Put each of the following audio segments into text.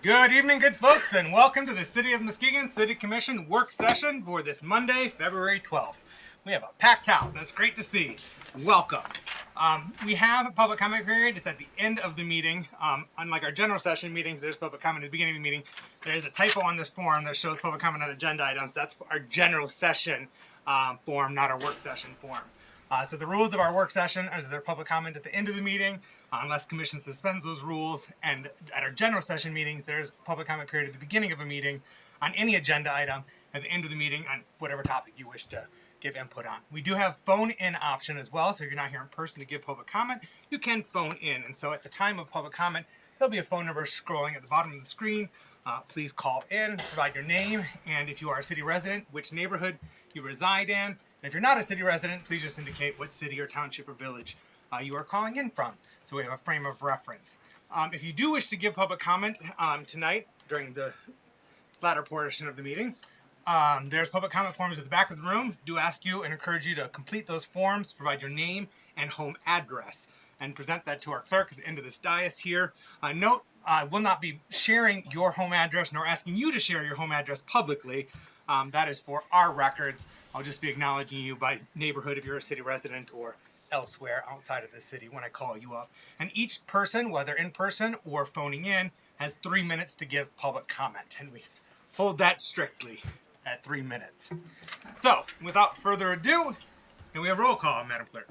Good evening, good folks, and welcome to the City of Muskegon City Commission work session for this Monday, February 12th. We have a packed house. That's great to see. Welcome. We have a public comment period. It's at the end of the meeting. Unlike our general session meetings, there's public comment at the beginning of the meeting. There's a typo on this form that shows public comment on agenda items. That's our general session form, not our work session form. So the rules of our work session is their public comment at the end of the meeting, unless commission suspends those rules. And at our general session meetings, there's public comment period at the beginning of a meeting on any agenda item, at the end of the meeting on whatever topic you wish to give input on. We do have phone-in option as well, so if you're not here in person to give public comment, you can phone in. And so at the time of public comment, there'll be a phone number scrolling at the bottom of the screen. Please call in, provide your name, and if you are a city resident, which neighborhood you reside in. And if you're not a city resident, please just indicate what city or township or village you are calling in from, so we have a frame of reference. If you do wish to give public comment tonight during the latter portion of the meeting, there's public comment forms at the back of the room. Do ask you and encourage you to complete those forms, provide your name and home address, and present that to our clerk at the end of this dais here. Note, I will not be sharing your home address nor asking you to share your home address publicly. That is for our records. I'll just be acknowledging you by neighborhood if you're a city resident or elsewhere outside of the city when I call you up. And each person, whether in person or phoning in, has 3 minutes to give public comment. And we hold that strictly at 3 minutes. So, without further ado, can we have roll call, Madam Clerk?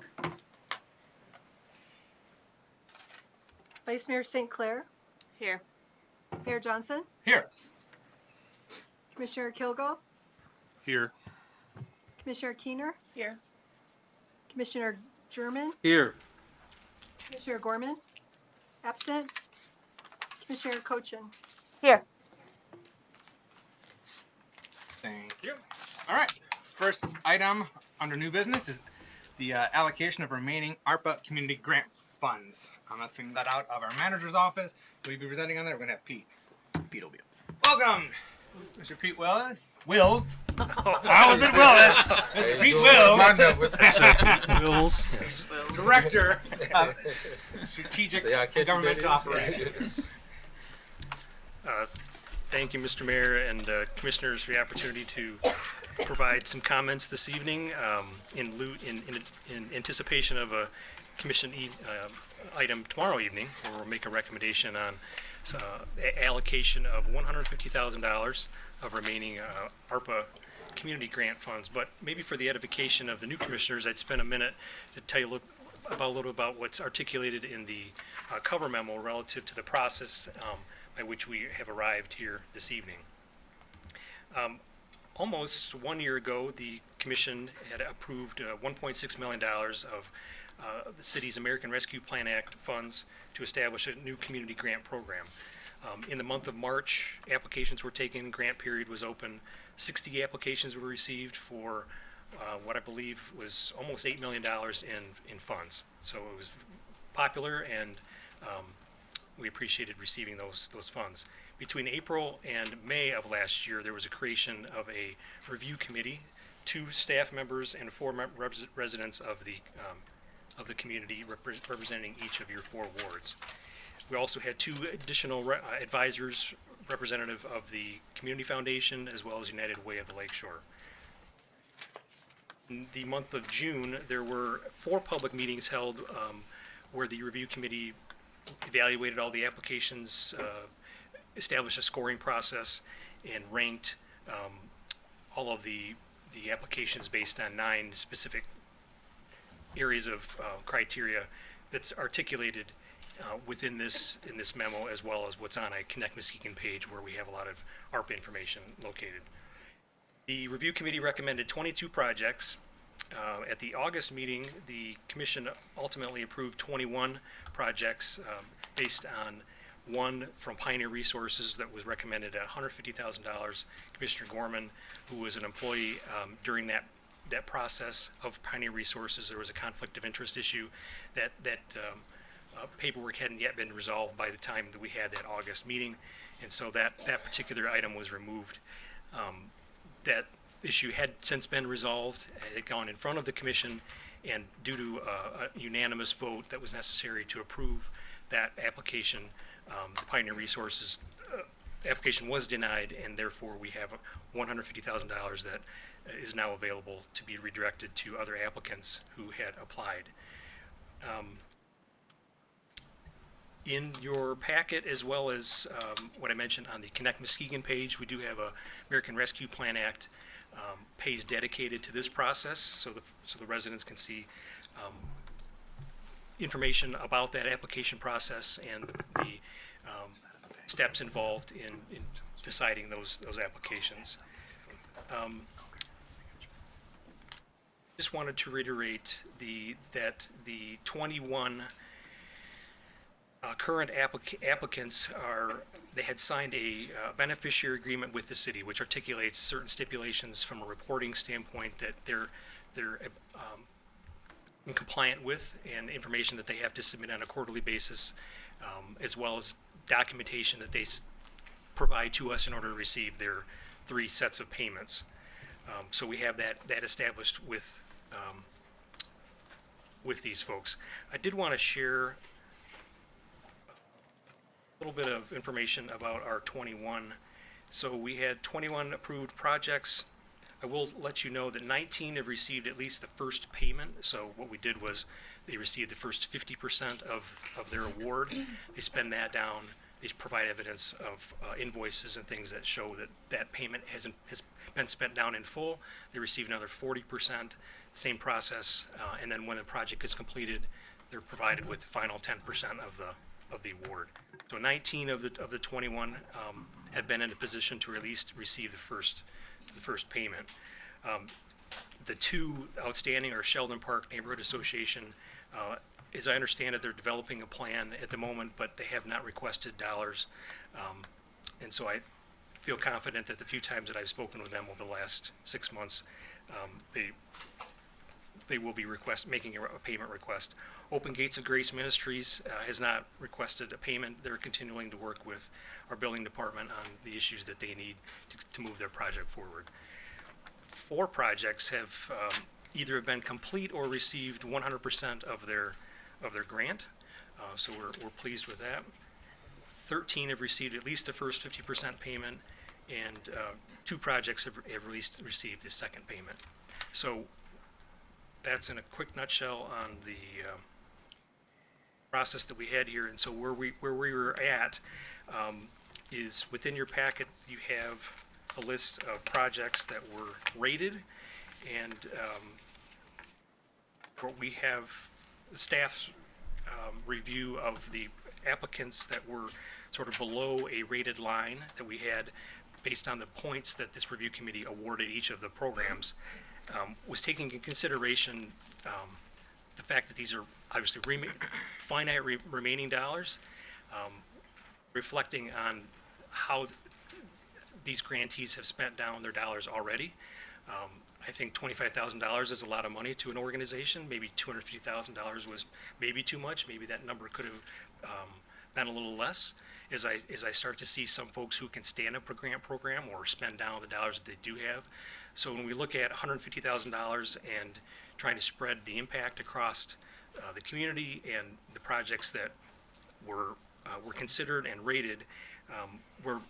Vice Mayor St. Clair. Here. Mayor Johnson. Here. Commissioner Kilgall. Here. Commissioner Keener. Here. Commissioner German. Here. Commissioner Gorman. Absent. Commissioner Cochin. Here. Thank you. All right. First item under new business is the allocation of remaining ARPA community grant funds. That's being let out of our manager's office. We'll be presenting on that. We're going to have Pete. Pete will be up. Welcome, Mr. Pete Willis. Wills. I was at Willis. Mr. Pete Wills. Wills. Director of Strategic Government Operations. Thank you, Mr. Mayor and Commissioners, for the opportunity to provide some comments this evening in anticipation of a commission item tomorrow evening, where we'll make a recommendation on allocation of $150,000 of remaining ARPA community grant funds. But maybe for the edification of the new commissioners, I'd spend a minute to tell you a little about what's articulated in the cover memo relative to the process by which we have arrived here this evening. Almost 1 year ago, the Commission had approved $1.6 million of the city's American Rescue Plan Act funds to establish a new community grant program. In the month of March, applications were taken, grant period was open. 60 applications were received for what I believe was almost $8 million in funds. So it was popular, and we appreciated receiving those funds. Between April and May of last year, there was a creation of a review committee, 2 staff members and 4 residents of the community representing each of your 4 wards. We also had 2 additional advisors, representative of the Community Foundation as well as United Way of the Lakeshore. In the month of June, there were 4 public meetings held where the review committee evaluated all the applications, established a scoring process, and ranked all of the applications based on 9 specific areas of criteria that's articulated within this memo, as well as what's on a Connect Muskegon page where we have a lot of ARPA information located. The review committee recommended 22 projects. At the August meeting, the commission ultimately approved 21 projects based on one from Pioneer Resources that was recommended at $150,000. Commissioner Gorman, who was an employee during that process of Pioneer Resources, there was a conflict of interest issue that paperwork hadn't yet been resolved by the time that we had that August meeting, and so that particular item was removed. That issue had since been resolved. It had gone in front of the commission, and due to a unanimous vote that was necessary to approve that application, the Pioneer Resources application was denied, and therefore we have $150,000 that is now available to be redirected to other applicants who had applied. In your packet, as well as what I mentioned on the Connect Muskegon page, we do have a American Rescue Plan Act page dedicated to this process, so the residents can see information about that application process and the steps involved in deciding those applications. Just wanted to reiterate that the 21 current applicants they had signed a beneficiary agreement with the city, which articulates certain stipulations from a reporting standpoint that they're compliant with, and information that they have to submit on a quarterly basis, as well as documentation that they provide to us in order to receive their 3 sets of payments. So we have that established with these folks. I did want to share a little bit of information about our 21. So we had 21 approved projects. I will let you know that 19 have received at least the first payment. So what we did was they received the first 50% of their award. They spend that down. They provide evidence of invoices and things that show that payment has been spent down in full. They receive another 40%, same process, and then when the project is completed, they're provided with the final 10% of the award. So 19 of the 21 have been in a position to at least receive the first payment. The 2 outstanding are Sheldon Park Neighborhood Association. As I understand it, they're developing a plan at the moment, but they have not requested dollars. And so I feel confident that the few times that I've spoken with them over the last 6 months, they will be making a payment request. Open Gates of Grace Ministries has not requested a payment. They're continuing to work with our building department on the issues that they need to move their project forward. 4 projects have either been complete or received 100% of their grant, so we're pleased with that. 13 have received at least the first 50% payment, and 2 projects have received the second payment. So that's in a quick nutshell on the process that we had here. And so where we were at is within your packet. You have a list of projects that were rated, and what we have the staff's review of the applicants that were sort of below a rated line that we had based on the points that this review committee awarded each of the programs, was taking in consideration the fact that these are obviously finite remaining dollars, reflecting on how these grantees have spent down their dollars already. I think $25,000 is a lot of money to an organization. Maybe $250,000 was maybe too much. Maybe that number could have been a little less. As I start to see some folks who can stand up a grant program or spend down the dollars that they do have. So when we look at $150,000 and trying to spread the impact across the community and the projects that were considered and rated, we're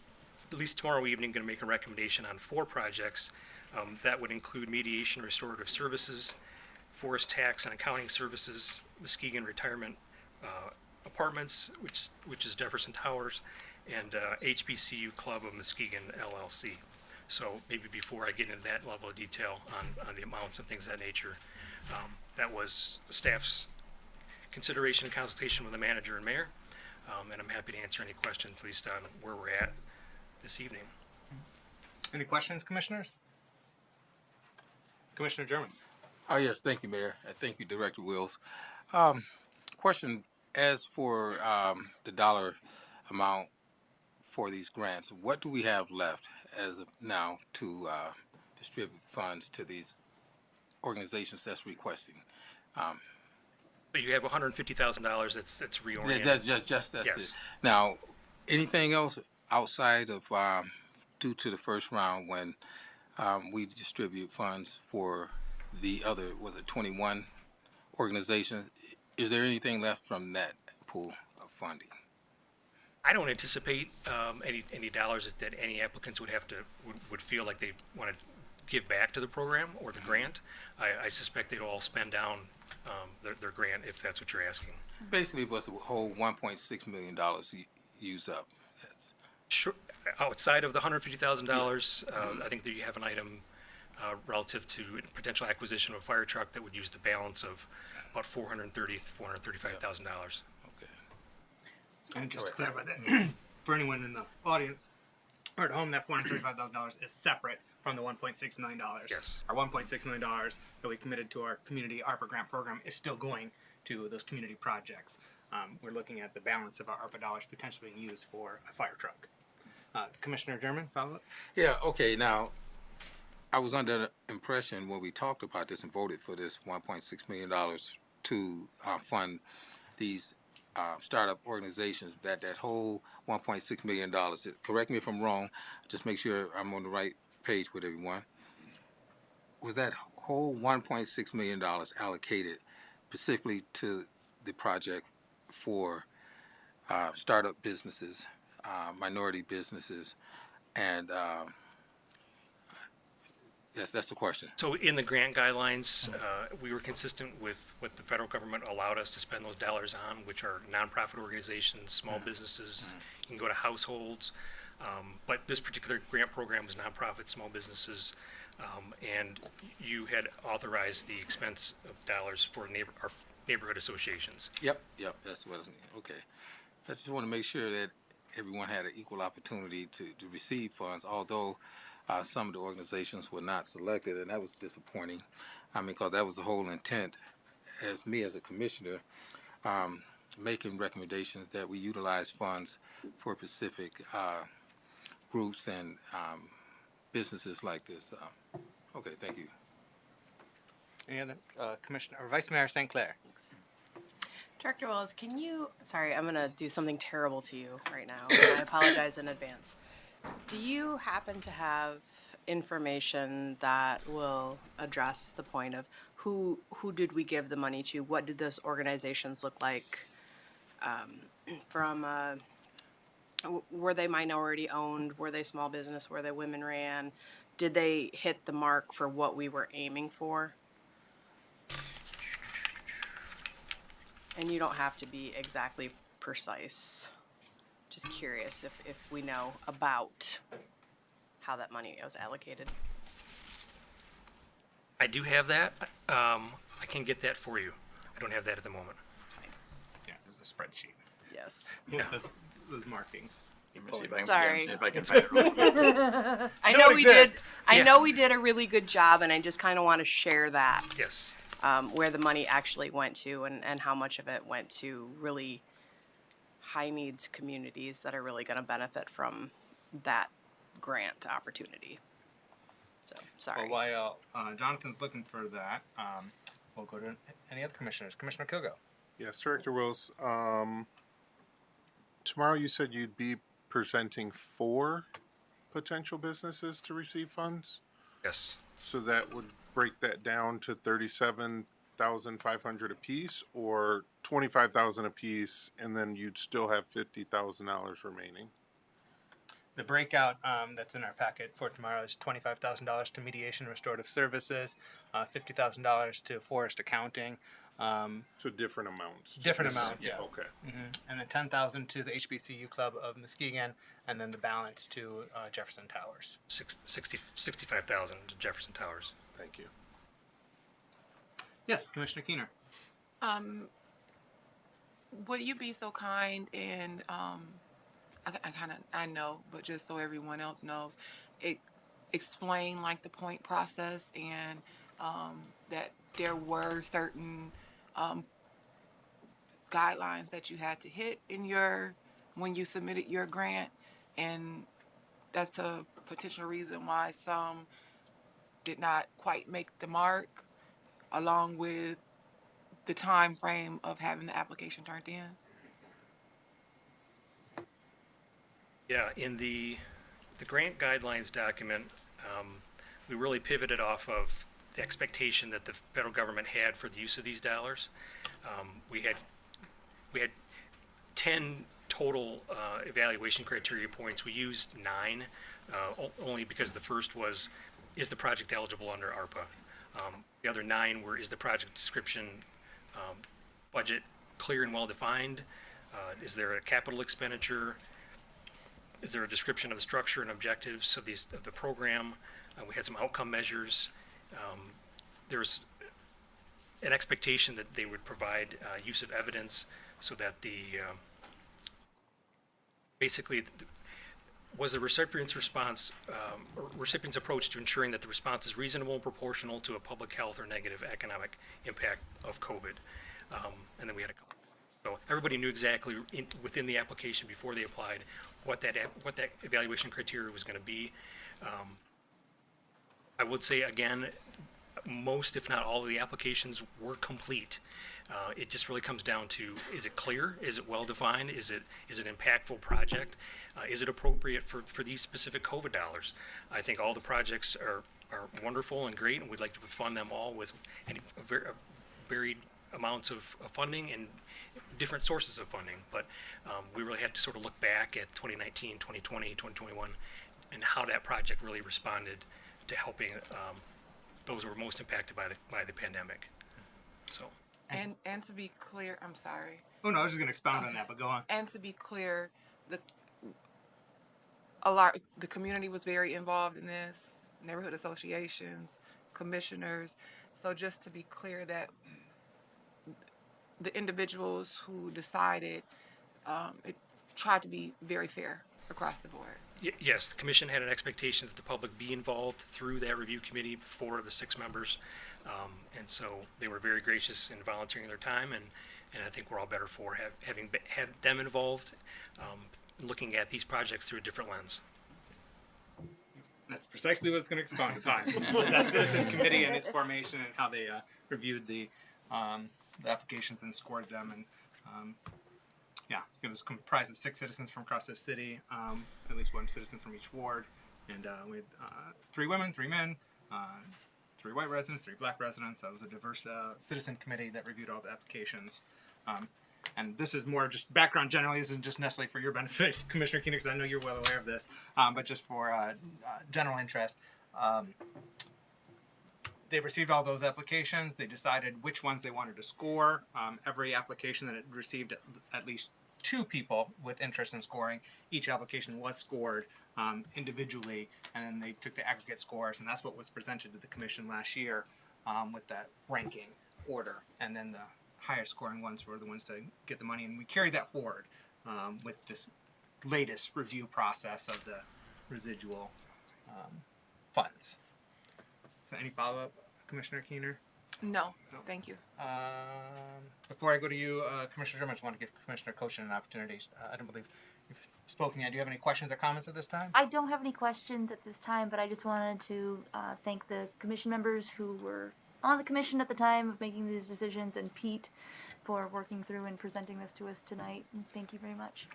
at least tomorrow evening going to make a recommendation on 4 projects. That would include mediation restorative services, forest tax and accounting services, Muskegon retirement apartments, which is Jefferson Towers, and HBCU Club of Muskegon LLC. So maybe before I get into that level of detail on the amounts and things of that nature, that was staff's consideration and consultation with the manager and mayor, and I'm happy to answer any questions, at least on where we're at this evening. Any questions, commissioners? Commissioner German. Oh, yes, thank you, Mayor. Thank you, Director Wills. Question, as for the dollar amount for these grants, what do we have left as of now to distribute funds to these organizations that's requesting? But you have $150,000 that's reoriented. That's that's Yes. it. Now, anything else outside of due to the first round when we distribute funds for the other, was it 21 organizations? Is there anything left from that pool of funding? I don't anticipate any dollars that any applicants would feel like they want to give back to the program or the grant. I suspect they'd all spend down their grant if that's what you're asking. Basically, was the whole $1.6 million used up? Yes. Sure. Outside of the $150,000, I think that you have an item relative to potential acquisition of a fire truck that would use the balance of about $435,000. Okay. And just to clarify that, for anyone in the audience or at home, that $435,000 is separate from the $1.6 million. Yes. Our $1.6 million that we committed to our community ARPA grant program is still going to those community projects. We're looking at the balance of our ARPA dollars potentially being used for a fire truck. Commissioner German, follow up? Yeah, okay, now, I was under the impression when we talked about this and voted for this $1.6 million to fund these startup organizations, that whole $1.6 million, correct me if I'm wrong, just make sure I'm on the right page with everyone, was that whole $1.6 million allocated specifically to the project for startup businesses, minority businesses, and yes, that's the question. So in the grant guidelines, we were consistent with what the federal government allowed us to spend those dollars on, which are nonprofit organizations, small businesses. You can go to households. But this particular grant program was nonprofit, small businesses, and you had authorized the expense of dollars for our neighborhood associations. Yep, that's what I mean. Okay. I just want to make sure that everyone had an equal opportunity to receive funds, although some of the organizations were not selected, and that was disappointing. I mean, because that was the whole intent, as me as a commissioner, making recommendations that we utilize funds for specific groups and businesses like this. Okay, thank you. Any other Commissioner or Vice Mayor St. Clair? Director Wells, can you, sorry, I'm going to do something terrible to you right now. And I apologize in advance. Do you happen to have information that will address the point of who did we give the money to? What did those organizations look like? Were they minority owned? Were they small business? Were they women ran? Did they hit the mark for what we were aiming for? And you don't have to be exactly precise. Just curious if we know about how that money was allocated. I do have that. I can get that for you. I don't have that at the moment. That's fine. Yeah, there's a spreadsheet Yes. with those markings. Sorry. See if I can find it real quick. I Don't know we did. exist. I Yeah. know we did a really good job, and I just kind of want to share that. Yes. Where the money actually went to, and how much of it went to really high needs communities that are really going to benefit from that grant opportunity. So sorry. Well, while Jonathan's looking for that, we'll go to any other commissioners. Commissioner Kilgo. Yes, Director Wills. Tomorrow you said you'd be presenting 4 potential businesses to receive funds. Yes. So that would break that down to $37,500 apiece, or $25,000 apiece, and then you'd still have $50,000 remaining. The breakout that's in our packet for tomorrow is $25,000 to mediation and restorative services, $50,000 to forest accounting, So different amounts. different amounts, yeah. Okay. And then $10,000 to the HBCU Club of Muskegon, and then the balance to Jefferson Towers. 65,000 to Jefferson Towers. Thank you. Yes, Commissioner Keener. Would you be so kind and I know, but just so everyone else knows, explain like the point process and that there were certain guidelines that you had to hit in when you submitted your grant, and that's a potential reason why some did not quite make the mark, along with the time frame of having the application turned in. Yeah, in the grant guidelines document, we really pivoted off of the expectation that the federal government had for the use of these dollars. We had 10 total evaluation criteria points, we used 9, only because the first was, is the project eligible under ARPA? The other 9 were, is the project description budget clear and well-defined? Is there a capital expenditure? Is there a description of the structure and objectives of the program? We had some outcome measures. There's an expectation that they would provide use of evidence so that was the recipient's response, or recipient's approach to ensuring that the response is reasonable and proportional to a public health or negative economic impact of COVID. And then we had a couple. So everybody knew exactly within the application before they applied what that evaluation criteria was going to be. I would say again, most, if not all, of the applications were complete. It just really comes down to, is it clear? Is it well-defined? Is it an impactful project? Is it appropriate for these specific COVID dollars? I think all the projects are wonderful and great, and we'd like to fund them all with varied amounts of funding and different sources of funding. But we really had to sort of look back at 2019, 2020, 2021, and how that project really responded to helping those who were most impacted by the pandemic. So. And to be clear, I'm sorry. Oh no, I was just going to expound on that, but go on. And to be clear, the community was very involved in this, neighborhood associations, commissioners. So just to be clear that the individuals who decided, it tried to be very fair across the board. Yes, the commission had an expectation that the public be involved through that review committee, 4 of the 6 members. And so they were very gracious in volunteering their time, and I think we're all better for having had them involved, looking at these projects through a different lens. That's precisely what it's going to expound upon. That citizen committee and its formation and how they reviewed the applications and scored them. And yeah, it was comprised of 6 citizens from across the city, at least 1 citizen from each ward. And we had 3 women, 3 men, 3 white residents, 3 black residents. So it was a diverse citizen committee that reviewed all the applications. And this is more just background generally. This isn't just necessarily for your benefit, Commissioner Keener, because I know you're well aware of this, but just for general interest. They received all those applications. They decided which ones they wanted to score. Every application that had received at least 2 people with interest in scoring, each application was scored individually, and then they took the aggregate scores, and that's what was presented to the commission last year with that ranking order. And then the highest scoring ones were the ones to get the money, and we carried that forward with this latest review process of the residual funds. So any follow-up, Commissioner Keener? No, thank you. Before I go to you, Commissioner German, I just want to give Commissioner Kochin an opportunity. I don't believe you've spoken yet. Do you have any questions or comments at this time? I don't have any questions at this time, but I just wanted to thank the commission members who were on the commission at the time of making these decisions, and Pete for working through and presenting this to us tonight. And thank you very much.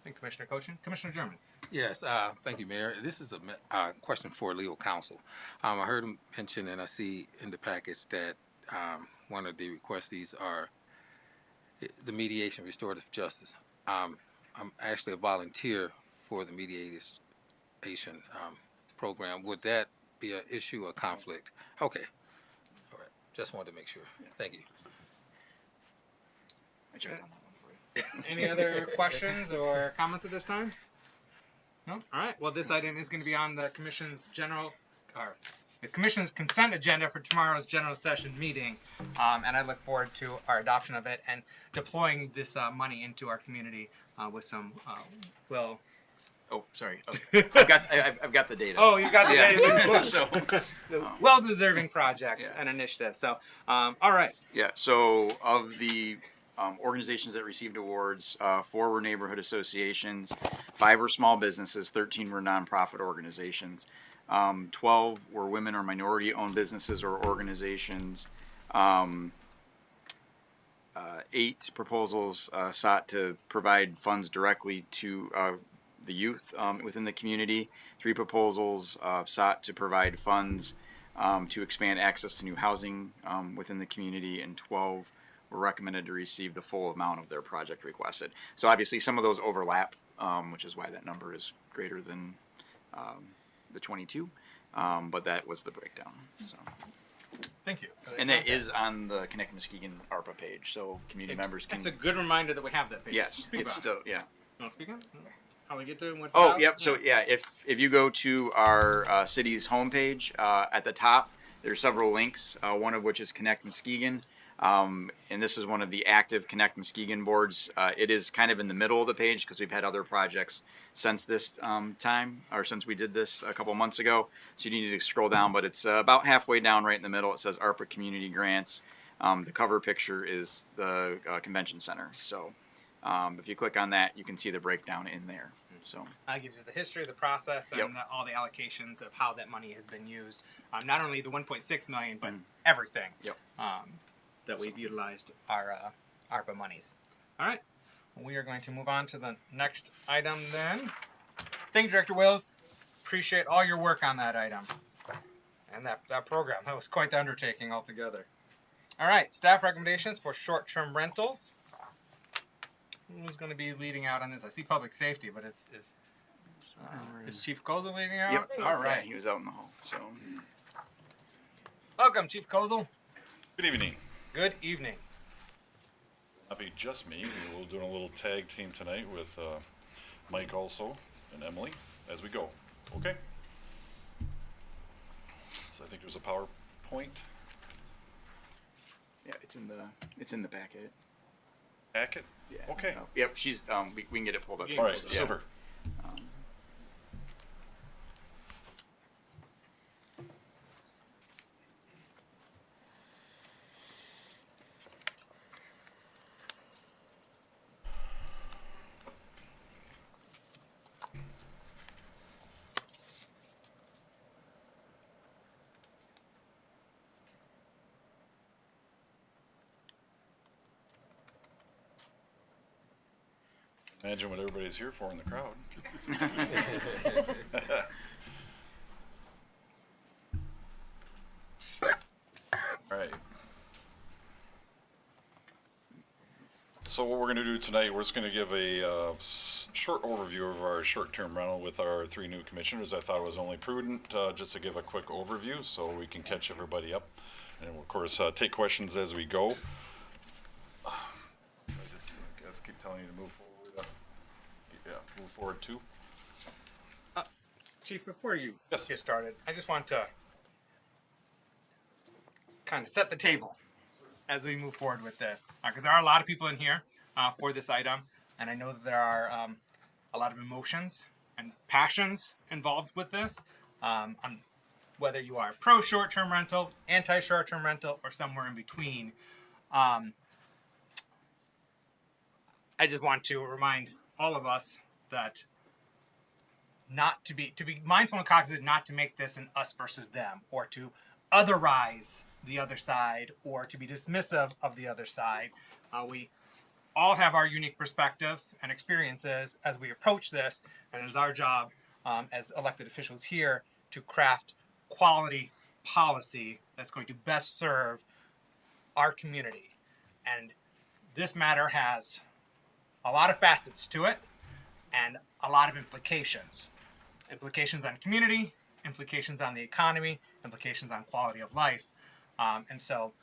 Thank you, Commissioner Kochin. Commissioner German. Yes, thank you, Mayor. This is a question for legal counsel. I heard him mention, and I see in the package that one of the requestees are the mediation restorative justice. I'm actually a volunteer for the mediation program. Would that be an issue or conflict? Okay. All right. Just wanted to make sure. Thank you. Any other questions or comments at this time? No? All right. Well, this item is going to be on the Commission's the Commission's consent agenda for tomorrow's general session meeting, and I look forward to our adoption of it and deploying this money into our community with some Oh, sorry. Okay. I've got the data. Oh, you got the data. So, Well-deserving projects and initiatives. So, all right. yeah. So of the organizations that received awards, 4 were neighborhood associations, 5 were small businesses, 13 were nonprofit organizations, 12 were women or minority-owned businesses or organizations. 8 proposals sought to provide funds directly to the youth within the community. 3 proposals sought to provide funds to expand access to new housing within the community, and 12 were recommended to receive the full amount of their project requested. So obviously some of those overlap, which is why that number is greater than the 22. But that was the breakdown. So. Thank you. And that is on the Connect Muskegon ARPA page, so community members can. It's a good reminder that we have that page. Yes, Speak it's about still it. yeah. You want to speak on it? How we get to it? What's Oh, about? yep. So yeah, if you go to our city's homepage, at the top there's several links. One of which is Connect Muskegon, and this is one of the active Connect Muskegon boards. It is kind of in the middle of the page because we've had other projects since this time, or since we did this a couple months ago. So you need to scroll down, but it's about halfway down, right in the middle. It says ARPA Community Grants. The cover picture is the convention center. So if you click on that, you can see the breakdown in there. So That gives you the history of the process and Yep. all the allocations of how that money has been used. Not only the 1.6 million, but everything. Yep. That we've utilized our ARPA monies. All right. We are going to move on to the next item then. Thank you, Director Wills. Appreciate all your work on that item and that program. That was quite the undertaking altogether. All right. Staff recommendations for short-term rentals. Who's going to be leading out on this? I see public safety, but is Chief Kozel leading out? Yep. All right. Yeah, he was out in the hall. So Welcome, Chief Kozel. Good evening. Good evening. Not be just me. We're doing a little tag team tonight with Mike also and Emily as we go. Okay. So I think there's a PowerPoint yeah, it's in the packet. packet. Yeah. Okay. Yep. She's we can get it pulled up. All right. Yeah. Super. Imagine what everybody's here for in the crowd. All right. So what we're going to do tonight, we're just going to give a short overview of our short-term rental with our three new commissioners. I thought it was only prudent just to give a quick overview so we can catch everybody up. And of course, take questions as we go. I guess keep telling you to move forward. Yeah, move forward too. Chief, before you Yes. get started, I just want to kind of set the table as we move forward with this. Because there are a lot of people in here for this item, and I know that there are a lot of emotions and passions involved with this. On whether you are pro short-term rental, anti short-term rental, or somewhere in between. I just want to remind all of us that not to be mindful and cognizant, not to make this an us versus them, or to otherize the other side, or to be dismissive of the other side. We all have our unique perspectives and experiences as we approach this, and it is our job as elected officials here to craft quality policy that's going to best serve our community. And this matter has a lot of facets to it and a lot of implications. Implications on community, implications on the economy, implications on quality of life. And so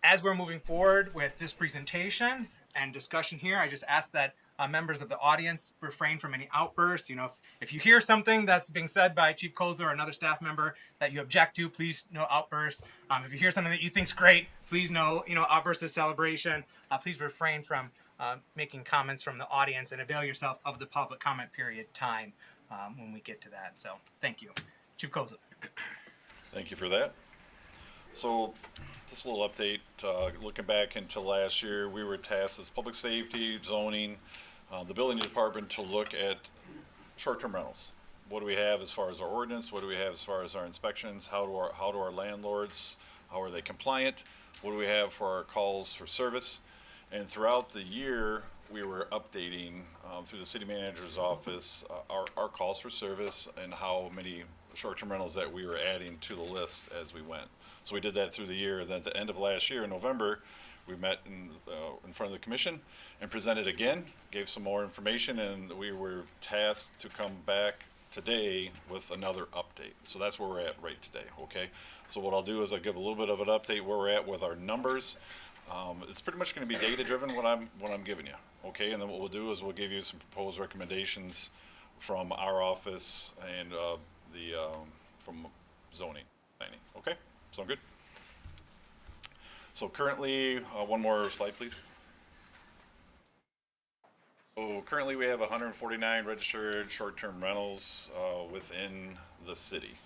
as we're moving forward with this presentation and discussion here, I just ask that members of the audience refrain from any outbursts. You know, if you hear something that's being said by Chief Kozer or another staff member that you object to, please no outbursts. If you hear something that you think's great, please no, outbursts of celebration. Please refrain from making comments from the audience and avail yourself of the public comment period time when we get to that. So thank you. Chief Kozer. Thank you for that. So, just a little update, looking back into last year, we were tasked as public safety, zoning, the building department to look at short-term rentals. What do we have as far as our ordinance? What do we have as far as our inspections? How do our landlords, how are they compliant? What do we have for our calls for service? And throughout the year, we were updating through the city manager's office our calls for service and how many short-term rentals that we were adding to the list as we went. So we did that through the year. Then at the end of last year, in November, We met in front of the commission and presented again, gave some more information, and we were tasked to come back today with another update. So that's where we're at right today, okay? So what I'll do is I'll give a little bit of an update where we're at with our numbers. It's pretty much going to be data driven what I'm giving you, okay? And then what we'll do is we'll give you some proposed recommendations from our office and from zoning planning, okay? Sound good? So currently, one more slide, please. So currently we have 149 registered short-term rentals within the city.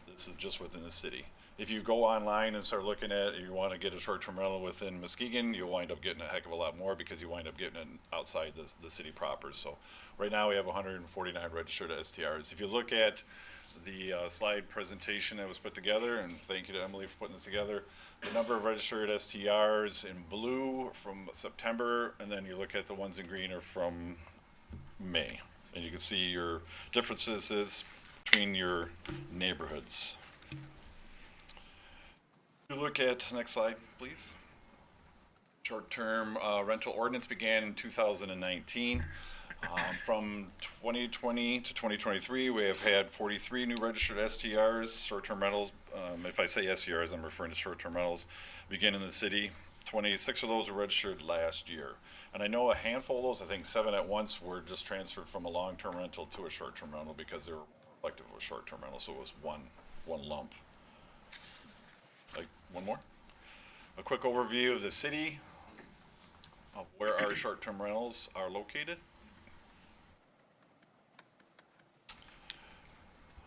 This is just within the city. If you go online and start looking at, you want to get a short-term rental within Muskegon, you'll wind up getting a heck of a lot more because you wind up getting it outside the city proper. So right now we have 149 registered STRs. If you look at the slide presentation that was put together, and thank you to Emily for putting this together, the number of registered STRs in blue from September, and then you look at the ones in green are from May. And you can see your differences between your neighborhoods. If you look at, next slide, please. Short-term rental ordinance began in 2019. From 2020 to 2023, we have had 43 new registered STRs, short-term rentals. If I say STRs, I'm referring to short-term rentals, begin in the city. 26 of those were registered last year. And I know a handful of those, I think 7 at once, were just transferred from a long-term rental to a short-term rental because they were reflective of a short-term rental, so it was one lump. Like, one more? A quick overview of the city, of where our short-term rentals are located.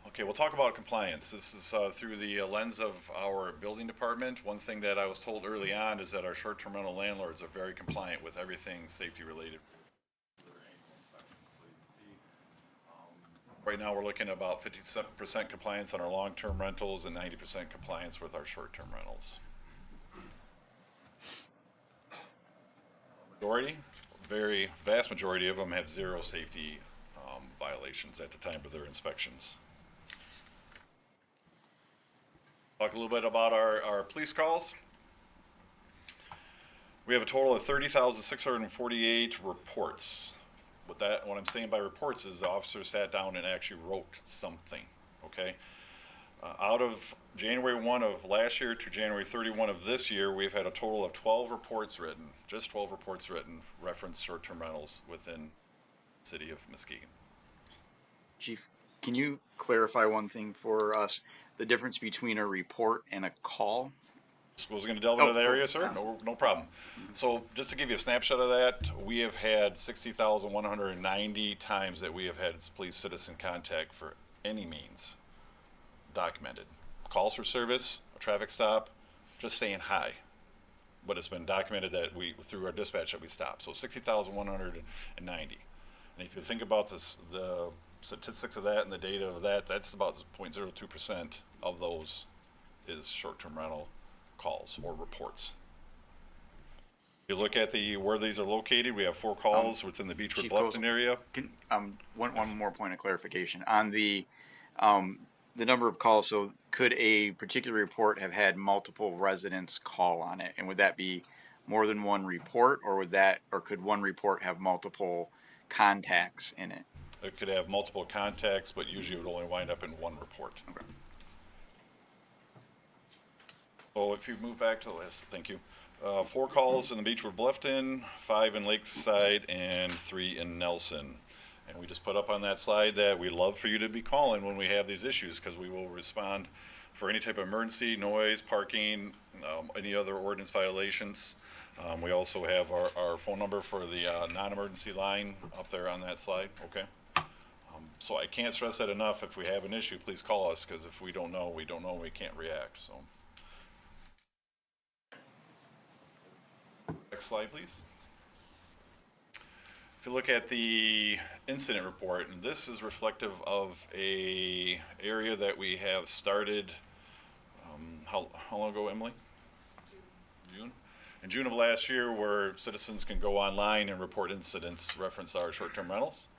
Okay, we'll talk about compliance. This is through the lens of our building department. One thing that I was told early on is that our short-term rental landlords are very compliant with everything safety related. Right now we're looking at about 57% compliance on our long-term rentals and 90% compliance with our short-term rentals. Very vast majority of them have zero safety violations at the time of their inspections. Talk a little bit about our police calls. We have a total of 30,648 reports. What I'm saying by reports is the officer sat down and actually wrote something, okay? Out of January 1 of last year to January 31 of this year, we've had a total of 12 reports written, just 12 reports written, reference short-term rentals within the city of Muskegon. Chief, can you clarify one thing for us? The difference between a report and a call? I was going to delve into that area, sir. No problem. So just to give you a snapshot of that, we have had 60,190 times that we have had police citizen contact for any means documented. Calls for service, a traffic stop, just saying hi. But it's been documented that through our dispatch that we stopped. So 60,190. And if you think about this, the statistics of that and the data of that, that's about 0.02% of those is short-term rental calls or reports. If you look at where these are located, we have 4 calls within the Beechwood Bluffton area. Can, one more point of clarification on the number of calls. So could a particular report have had multiple residents call on it, and would that be more than one report, or could one report have multiple contacts in it? It could have multiple contacts, but usually it would only wind up in one report. Okay. So if you move back to the list, thank you. 4 calls in the Beechwood Bluffton, 5 in Lakeside, and 3 in Nelson. And we just put up on that slide that we'd love for you to be calling when we have these issues, because we will respond for any type of emergency, noise, parking, any other ordinance violations. We also have our phone number for the non-emergency line up there on that slide, okay? So I can't stress that enough. If we have an issue, please call us, because if we don't know, we can't react, so. Next slide, please. If you look at the incident report, and this is reflective of a area that we have started, how long ago, Emily? June? In June of last year, where citizens can go online and report incidents, reference our short-term rentals.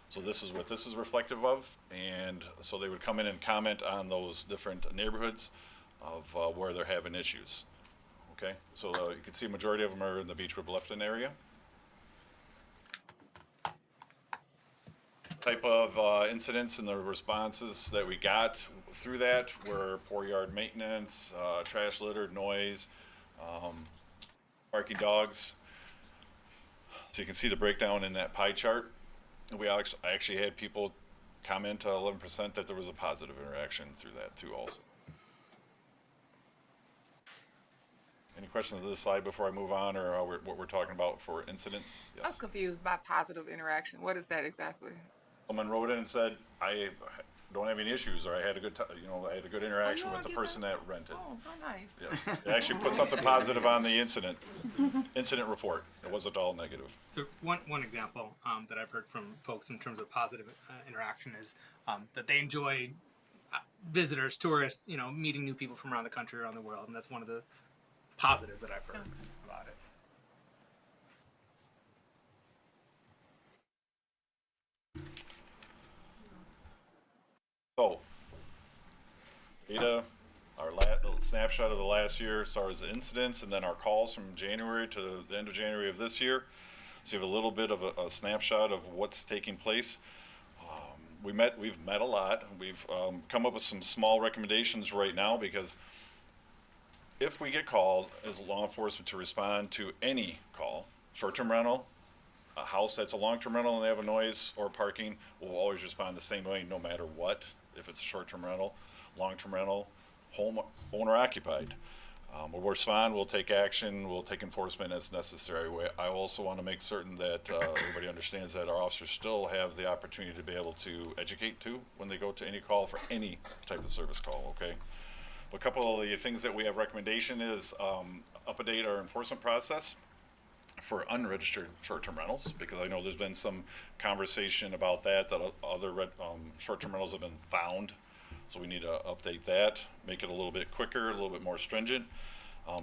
So this is what this is reflective of, and so they would come in and comment on those different neighborhoods of where they're having issues. Okay, so you can see a majority of them are in the Beechwood Bluffton area. Type of incidents and the responses that we got through that were poor yard maintenance, trash litter, noise, barking dogs. So you can see the breakdown in that pie chart. I actually had people comment 11% that there was a positive interaction through that too also. Any questions on this slide before I move on, or what we're talking about for incidents? I was Yes. confused by positive interaction. What is that exactly? Someone wrote in and said, I don't have any issues, or I had a good time, I had a good interaction with the person that rented. Oh, how nice. Yes. They actually put something positive on the incident report. It wasn't all negative. So one example that I've heard from folks in terms of positive interaction is that they enjoy visitors, tourists, meeting new people from around the country, around the world, and that's one of the positives that I've heard about it. So, data, our snapshot of the last year as far as the incidents, and then our calls from January to the end of January of this year. So you have a little bit of a snapshot of what's taking place. We've met a lot. We've come up with some small recommendations right now, because if we get called as law enforcement to respond to any call, short-term rental, a house that's a long-term rental and they have a noise or parking, we'll always respond the same way no matter what. If it's a short-term rental, long-term rental, home owner occupied. We'll respond, we'll take action, we'll take enforcement as necessary. I also want to make certain that everybody understands that our officers still have the opportunity to be able to educate too when they go to any call for any type of service call, okay? A couple of the things that we have recommendation is update our enforcement process for unregistered short-term rentals, because I know there's been some conversation about that other short-term rentals have been found. So we need to update that, make it a little bit quicker, a little bit more stringent,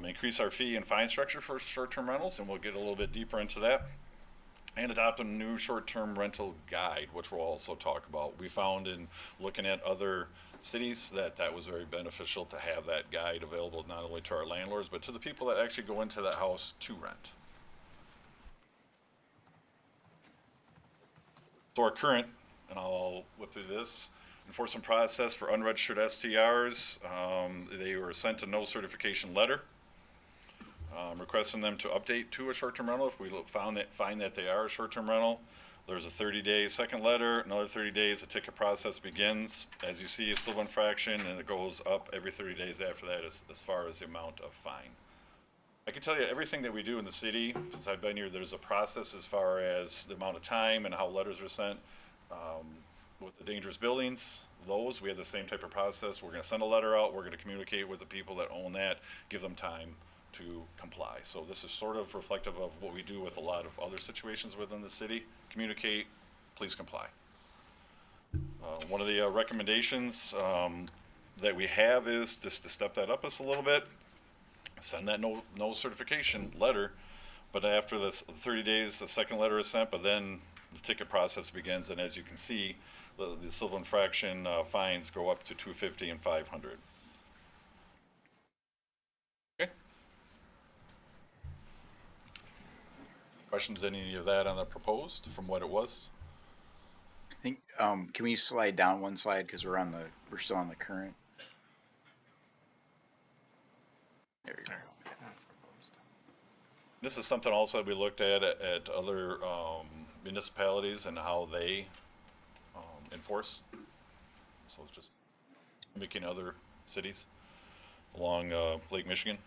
increase our fee and fine structure for short-term rentals, and we'll get a little bit deeper into that, and adopt a new short-term rental guide, which we'll also talk about. We found in looking at other cities that was very beneficial to have that guide available not only to our landlords, but to the people that actually go into that house to rent. So our current, and I'll whip through this, enforcement process for unregistered STRs, they were sent a no certification letter, requesting them to update to a short-term rental if we find that they are a short-term rental. There's a 30-day second letter, another 30 days, the ticket process begins. As you see, a civil infraction, and it goes up every 30 days after that as far as the amount of fine. I can tell you everything that we do in the city, since I've been here, there's a process as far as the amount of time and how letters are sent. With the dangerous buildings, we have the same type of process. We're gonna send a letter out, we're gonna communicate with the people that own that, give them time to comply. So this is sort of reflective of what we do with a lot of other situations within the city. Communicate, please comply. One of the recommendations that we have is just to step that up just a little bit. Send that no certification letter, but after the 30 days, the second letter is sent, but then the ticket process begins, and as you can see, the civil infraction fines go up to $250 and $500. Okay. Questions, any of that on the proposed from what it was? I think, can we slide down one slide, because we're still on the current? There we go. That's proposed. This is something also that we looked at other municipalities and how they enforce. So it's just mimicking other cities along Lake Michigan.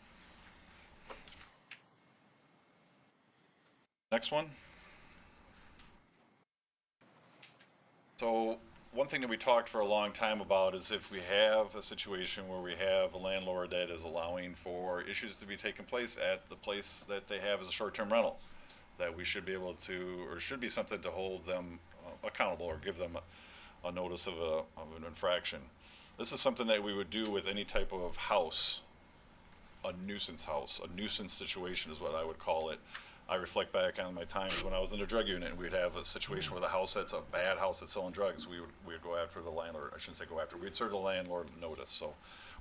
Next one. So one thing that we talked for a long time about is if we have a situation where we have a landlord that is allowing for issues to be taking place at the place that they have as a short-term rental, that we should be able to, or should be something to hold them accountable or give them a notice of an infraction. This is something that we would do with any type of house, a nuisance situation is what I would call it. I reflect back on my times when I was in the drug unit, and we'd have a situation with a house that's a bad house that's selling drugs. We would go after the landlord. I shouldn't say go after. We'd serve the landlord notice. So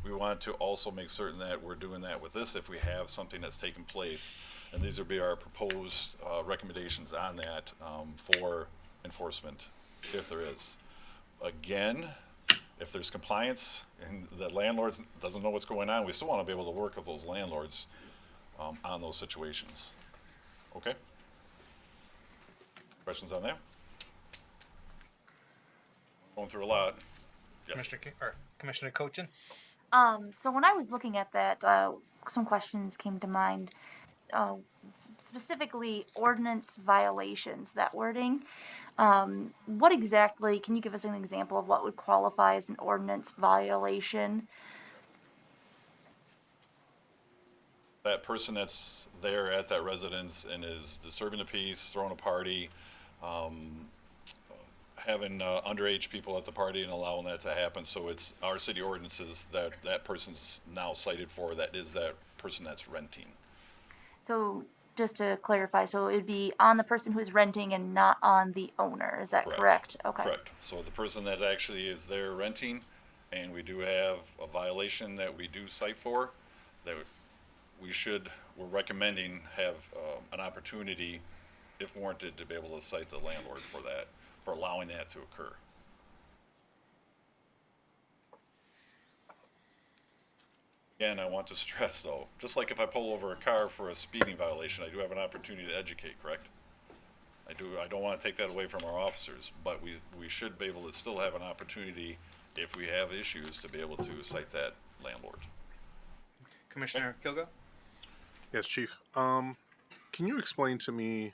we want to also make certain that we're doing that with this if we have something that's taken place. And these would be our proposed recommendations on that for enforcement, if there is. Again, if there's compliance and the landlord doesn't know what's going on, we still want to be able to work with those landlords on those situations. Okay? Questions on that? Going through a lot. Yes. Commissioner Cochin? So when I was looking at that, some questions came to mind. Specifically, ordinance violations, that wording. What exactly, can you give us an example of what would qualify as an ordinance violation? That person that's there at that residence and is disturbing the peace, throwing a party, having underage people at the party and allowing that to happen. So it's our city ordinances that that person's now cited for, that is that person that's renting. So just to clarify, so it would be on the person who's renting and not on the owner, is that correct? Okay. Correct. So the person that actually is there renting, and we do have a violation that we do cite for, that we're recommending have an opportunity, if warranted, to be able to cite the landlord for that, for allowing that to occur. Again, I want to stress though, just like if I pull over a car for a speeding violation, I do have an opportunity to educate, correct? I don't want to take that away from our officers, but we should be able to still have an opportunity, if we have issues, to be able to cite that landlord. Commissioner Kilgo? Yes, Chief. Can you explain to me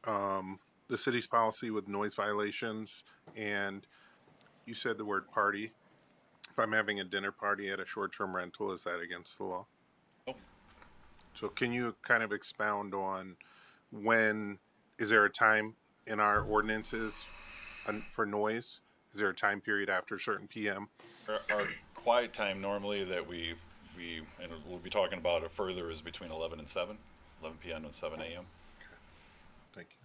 the city's policy with noise violations? And you said the word party. If I'm having a dinner party at a short-term rental, is that against the law? Nope. So can you kind of expound on is there a time in our ordinances for noise? Is there a time period after a certain PM? Our quiet time normally that we and we'll be talking about it further, is between 11 and 7, 11 p.m. and 7 a.m. Thank you.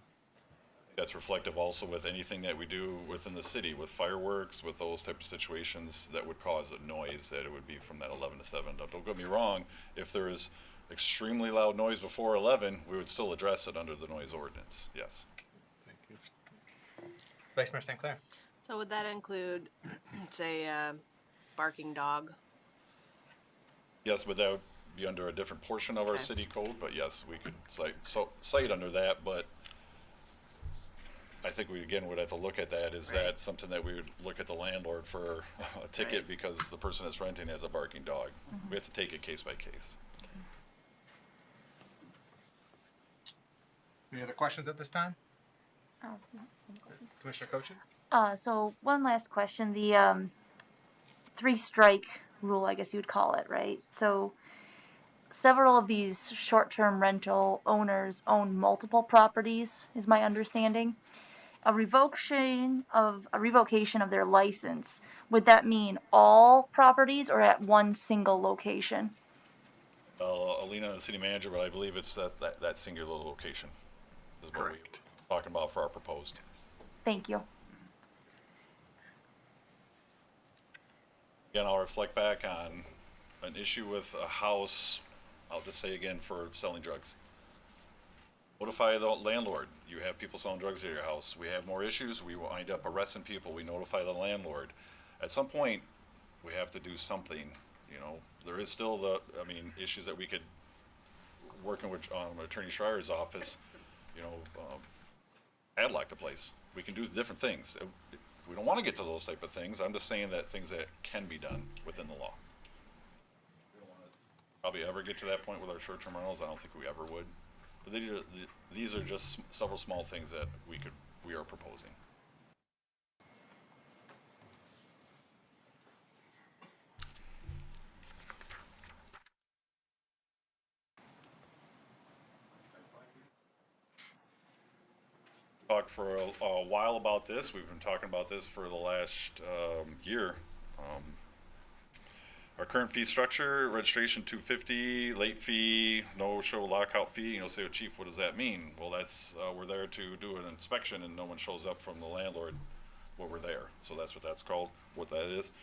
That's reflective also with anything that we do within the city, with fireworks, with those type of situations that would cause a noise, that it would be from that 11 to 7. Don't get me wrong, if there is extremely loud noise before 11, we would still address it under the noise ordinance, yes. Thank you. Vice Mayor St. Clair? So would that include, say, barking dog? Yes, but that would be under a different portion of our Okay. city code, but yes, we could cite under that, but I think we again would have to look at that. Is that something that we would look at the landlord for a ticket because the person that's renting has a barking dog? We have to take it case by case. Any other questions at this time? Oh, Commissioner Cochin? so one last question, the 3-strike rule, I guess you would call it, right? So several of these short-term rental owners own multiple properties, is my understanding. A revocation of their license, would that mean all properties or at one single location? Alina, the city manager, but I believe it's that singular location. Is what Correct. we're talking about for our proposed. Thank you. Again, I'll reflect back on an issue with a house, I'll just say again, for selling drugs. Notify the landlord. You have people selling drugs at your house. We have more issues. We wind up arresting people. We notify the landlord. At some point, we have to do something. You know, there is still issues that we could, working with Attorney Schreier's office, padlock the place. We can do different things. We don't want to get to those type of things. I'm just saying that things that can be done within the law. We don't want to probably ever get to that point with our short-term rentals. I don't think we ever would. But these are just several small things that we are proposing. Talked for a while about this. We've been talking about this for the last year. our current fee structure, registration $250, late fee, no show lockout fee. You'll say, well, Chief, what does that mean? Well, that's, we're there to do an inspection and no one shows up from the landlord while we're there. So that's what that's called, what that is.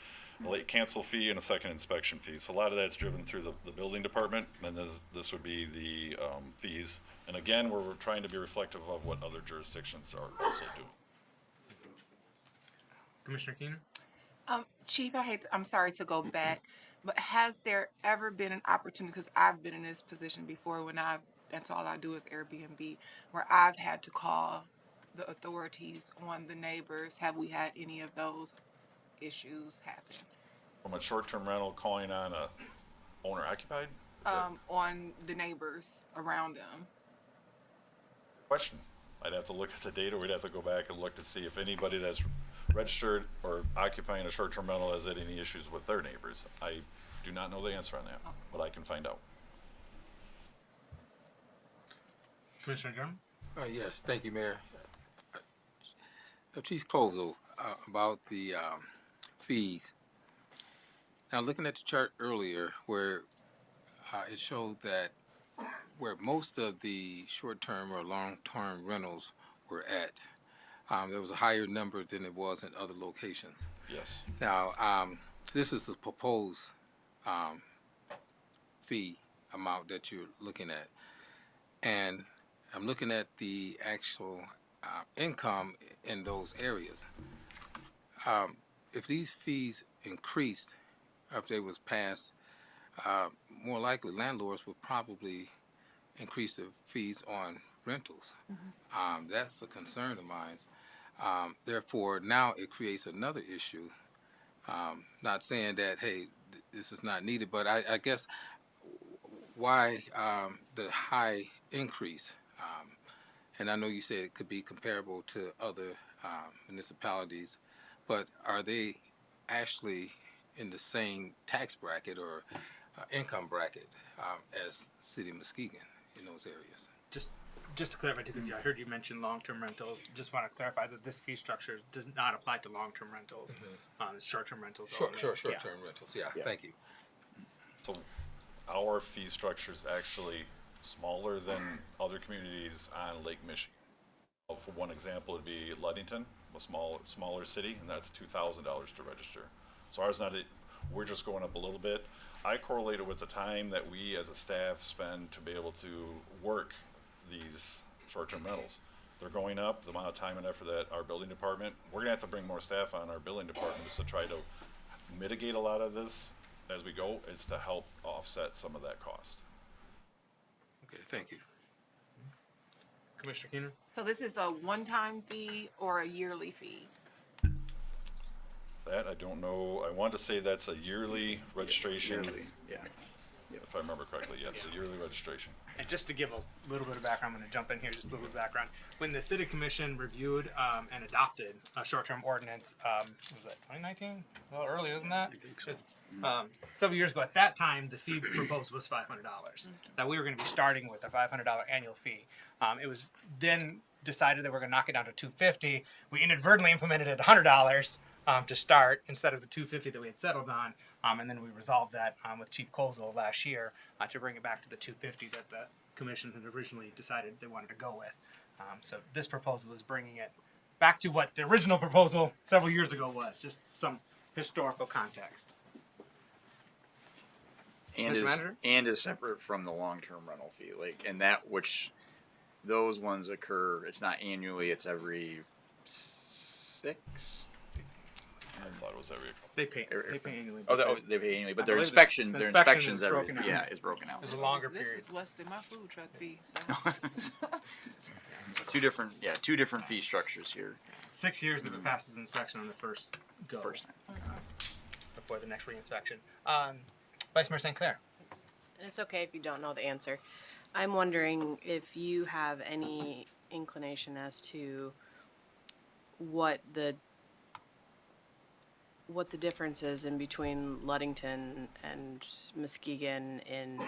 A late cancel fee and a second inspection fee. So a lot of that's driven through the building department, and this would be the fees. And again, we're trying to be reflective of what other jurisdictions are also doing. Commissioner Keener? Chief, I'm sorry to go back, but has there ever been an opportunity, because I've been in this position before when that's all I do is Airbnb, where I've had to call the authorities on the neighbors? Have we had any of those issues happen? From a short-term rental calling on a owner occupied? On the neighbors around them? Question. I'd have to look at the data. We'd have to go back and look to see if anybody that's registered or occupying a short-term rental has had any issues with their neighbors. I do not know the answer on that, but I can find out. Commissioner German? Yes, thank you, Mayor. Chief Kozel, about the fees. Now, looking at the chart earlier where it showed that where most of the short-term or long-term rentals were at, there was a higher number than it was in other locations. Yes. Now, this is the proposed fee amount that you're looking at. And I'm looking at the actual income in those areas. If these fees increased after they was passed, more likely landlords would probably increase the fees on rentals. That's a concern of mine. Therefore, now it creates another issue. Not saying that, hey, this is not needed, but I guess why the high increase? And I know you said it could be comparable to other municipalities, but are they actually in the same tax bracket or income bracket as City of Muskegon in those areas? Just to clarify, too, because I heard you mention long-term rentals. Just want to clarify that this fee structure does not apply to long-term rentals. It's short-term rentals. Short-term Yeah. rentals. Yeah, thank you. So our fee structure is actually smaller than other communities on Lake Michigan. For one example, it'd be Ludington, a smaller city, and that's $2,000 to register. So ours not. We're just going up a little bit. I correlate it with the time that we as a staff spend to be able to work these short-term rentals. They're going up, the amount of time and effort that our building department, we're gonna have to bring more staff on our building department just to try to mitigate a lot of this as we go. It's to help offset some of that cost. Okay, thank you. Commissioner Keener? So this is a one-time fee or a yearly fee? That I don't know. I want to say that's a yearly registration. Yeah. If I remember correctly, yes, a yearly registration. And just to give a little bit of background, I'm going to jump in here, just a little bit of background. When the City Commission reviewed and adopted a short-term ordinance, was that 2019? A little earlier than that? I think so. Several years ago, at that time, the fee proposed was $500. That we were going to be starting with a $500 annual fee. It was then decided that we're going to knock it down to $250. We inadvertently implemented it at $100 to start instead of the $250 that we had settled on. And then we resolved that with Chief Kozel last year to bring it back to the $250 that the commission had originally decided they wanted to go with. So this proposal is bringing it back to what the original proposal several years ago was, just some historical context. And Mr. is Manager? is separate from the long-term rental fee, and that which those ones occur. It's not annually; it's every 6. I thought it was every. They pay annually. They pay annually, but their believe inspection, the their inspection inspections is broken out. is broken out. It's a longer This period. is less than my food truck fee. So. Two different fee structures here. 6 years if it passes inspection on the first go. First time. Before the next reinspection. Vice Mayor St. Clair. And it's okay if you don't know the answer. I'm wondering if you have any inclination as to what the difference is in between Ludington and Muskegon in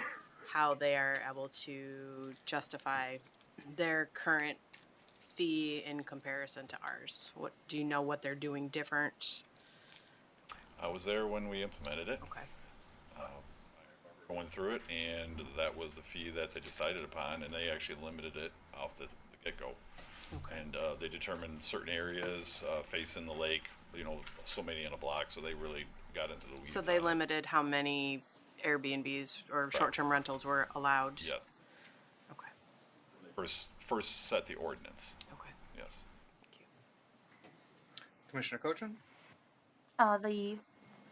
how they are able to justify their current fee in comparison to ours. What do you know what they're doing different? I was there when we implemented it. Okay. going through it, and that was the fee that they decided upon, and they actually limited it off the get-go. And they determined certain areas facing the lake, so many in a block, so they really got into the weeds. So they on it. limited how many Airbnbs or short-term rentals were allowed? Yes. Okay, First set the ordinance. okay. Yes. Thank you. Commissioner Cochin? The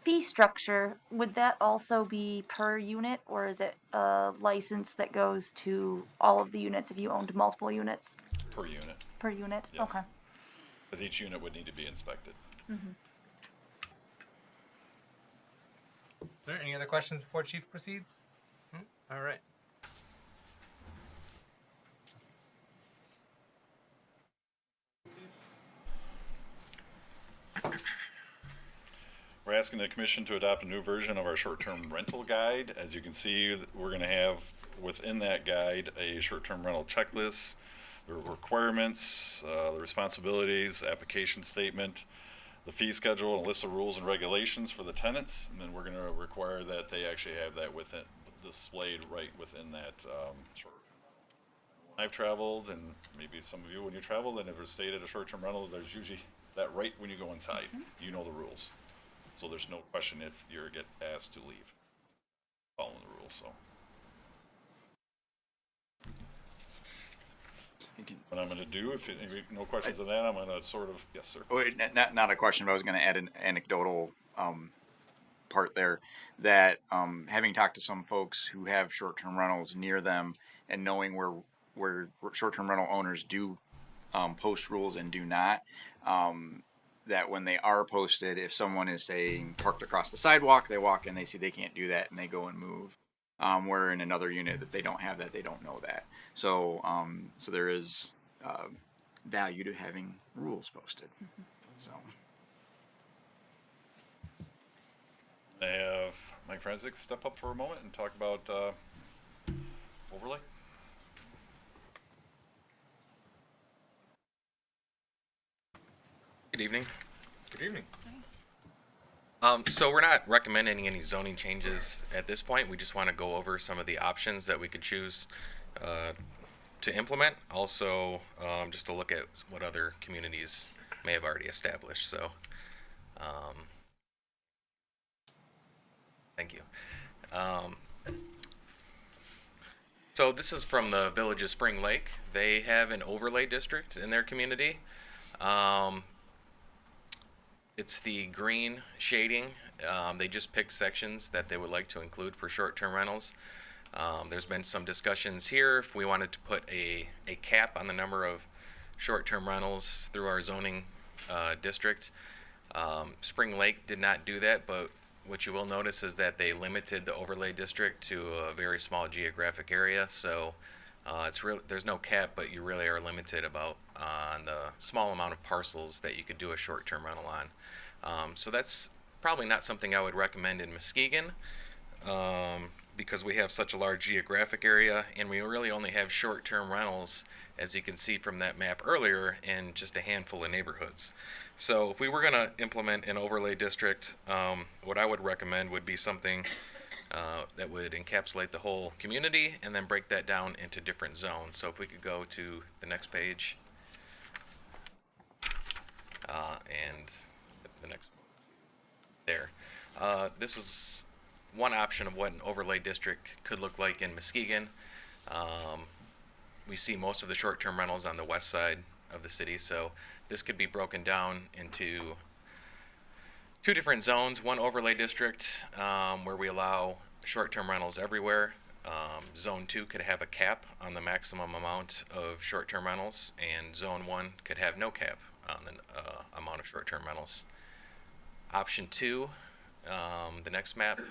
fee structure, would that also be per unit, or is it a license that goes to all of the units if you owned multiple units Per unit, per unit? Yes. Okay. because each unit would need to be inspected. Are there any other questions before Chief proceeds? All right. We're asking the commission to adopt a new version of our short-term rental guide. As you can see, we're gonna have within that guide a short-term rental checklist, the requirements, the responsibilities, application statement, the fee schedule, and a list of rules and regulations for the tenants. And then we're gonna require that they actually have that within, displayed right within that, short. I've traveled, and maybe some of you, when you travel and ever stayed at a short-term rental, there's usually that right when you go inside. You know the rules. So there's no question if you get asked to leave, following the rules, so. What I'm gonna do, if no questions on that, I'm gonna sort of, yes, sir. Oh, not a question, but I was going to add an anecdotal part there that having talked to some folks who have short-term rentals near them and knowing where short-term rental owners do post rules and do not, that when they are posted, if someone is saying parked across the sidewalk, they walk in, they see they can't do that, and they go and move. Where in another unit, if they don't have that, they don't know that. So so there is value to having rules posted. So I have Mike Franzik step up for a moment and talk about overlay. Good evening. Good evening. So we're not recommending any zoning changes at this point. We just want to go over some of the options that we could choose to implement. Also, just to look at what other communities may have already established. So, thank you. So this is from the Village of Spring Lake. They have an overlay district in their community. It's the green shading. They just picked sections that they would like to include for short-term rentals. There's been some discussions here if we wanted to put a cap on the number of short-term rentals through our zoning district. Spring Lake did not do that, but what you will notice is that they limited the overlay district to a very small geographic area. So there's no cap, but you really are limited about on the small amount of parcels that you could do a short-term rental on. So that's probably not something I would recommend in Muskegon because we have such a large geographic area and we really only have short-term rentals, as you can see from that map earlier, in just a handful of neighborhoods. So if we were going to implement an overlay district, what I would recommend would be something that would encapsulate the whole community and then break that down into different zones. So if we could go to the next page and the next there. This is one option of what an overlay district could look like in Muskegon. We see most of the short-term rentals on the west side of the city, so this could be broken down into two different zones. One overlay district where we allow short-term rentals everywhere. Zone 2 could have a cap on the maximum amount of short-term rentals, and Zone 1 could have no cap on the amount of short-term rentals. Option 2, the next map,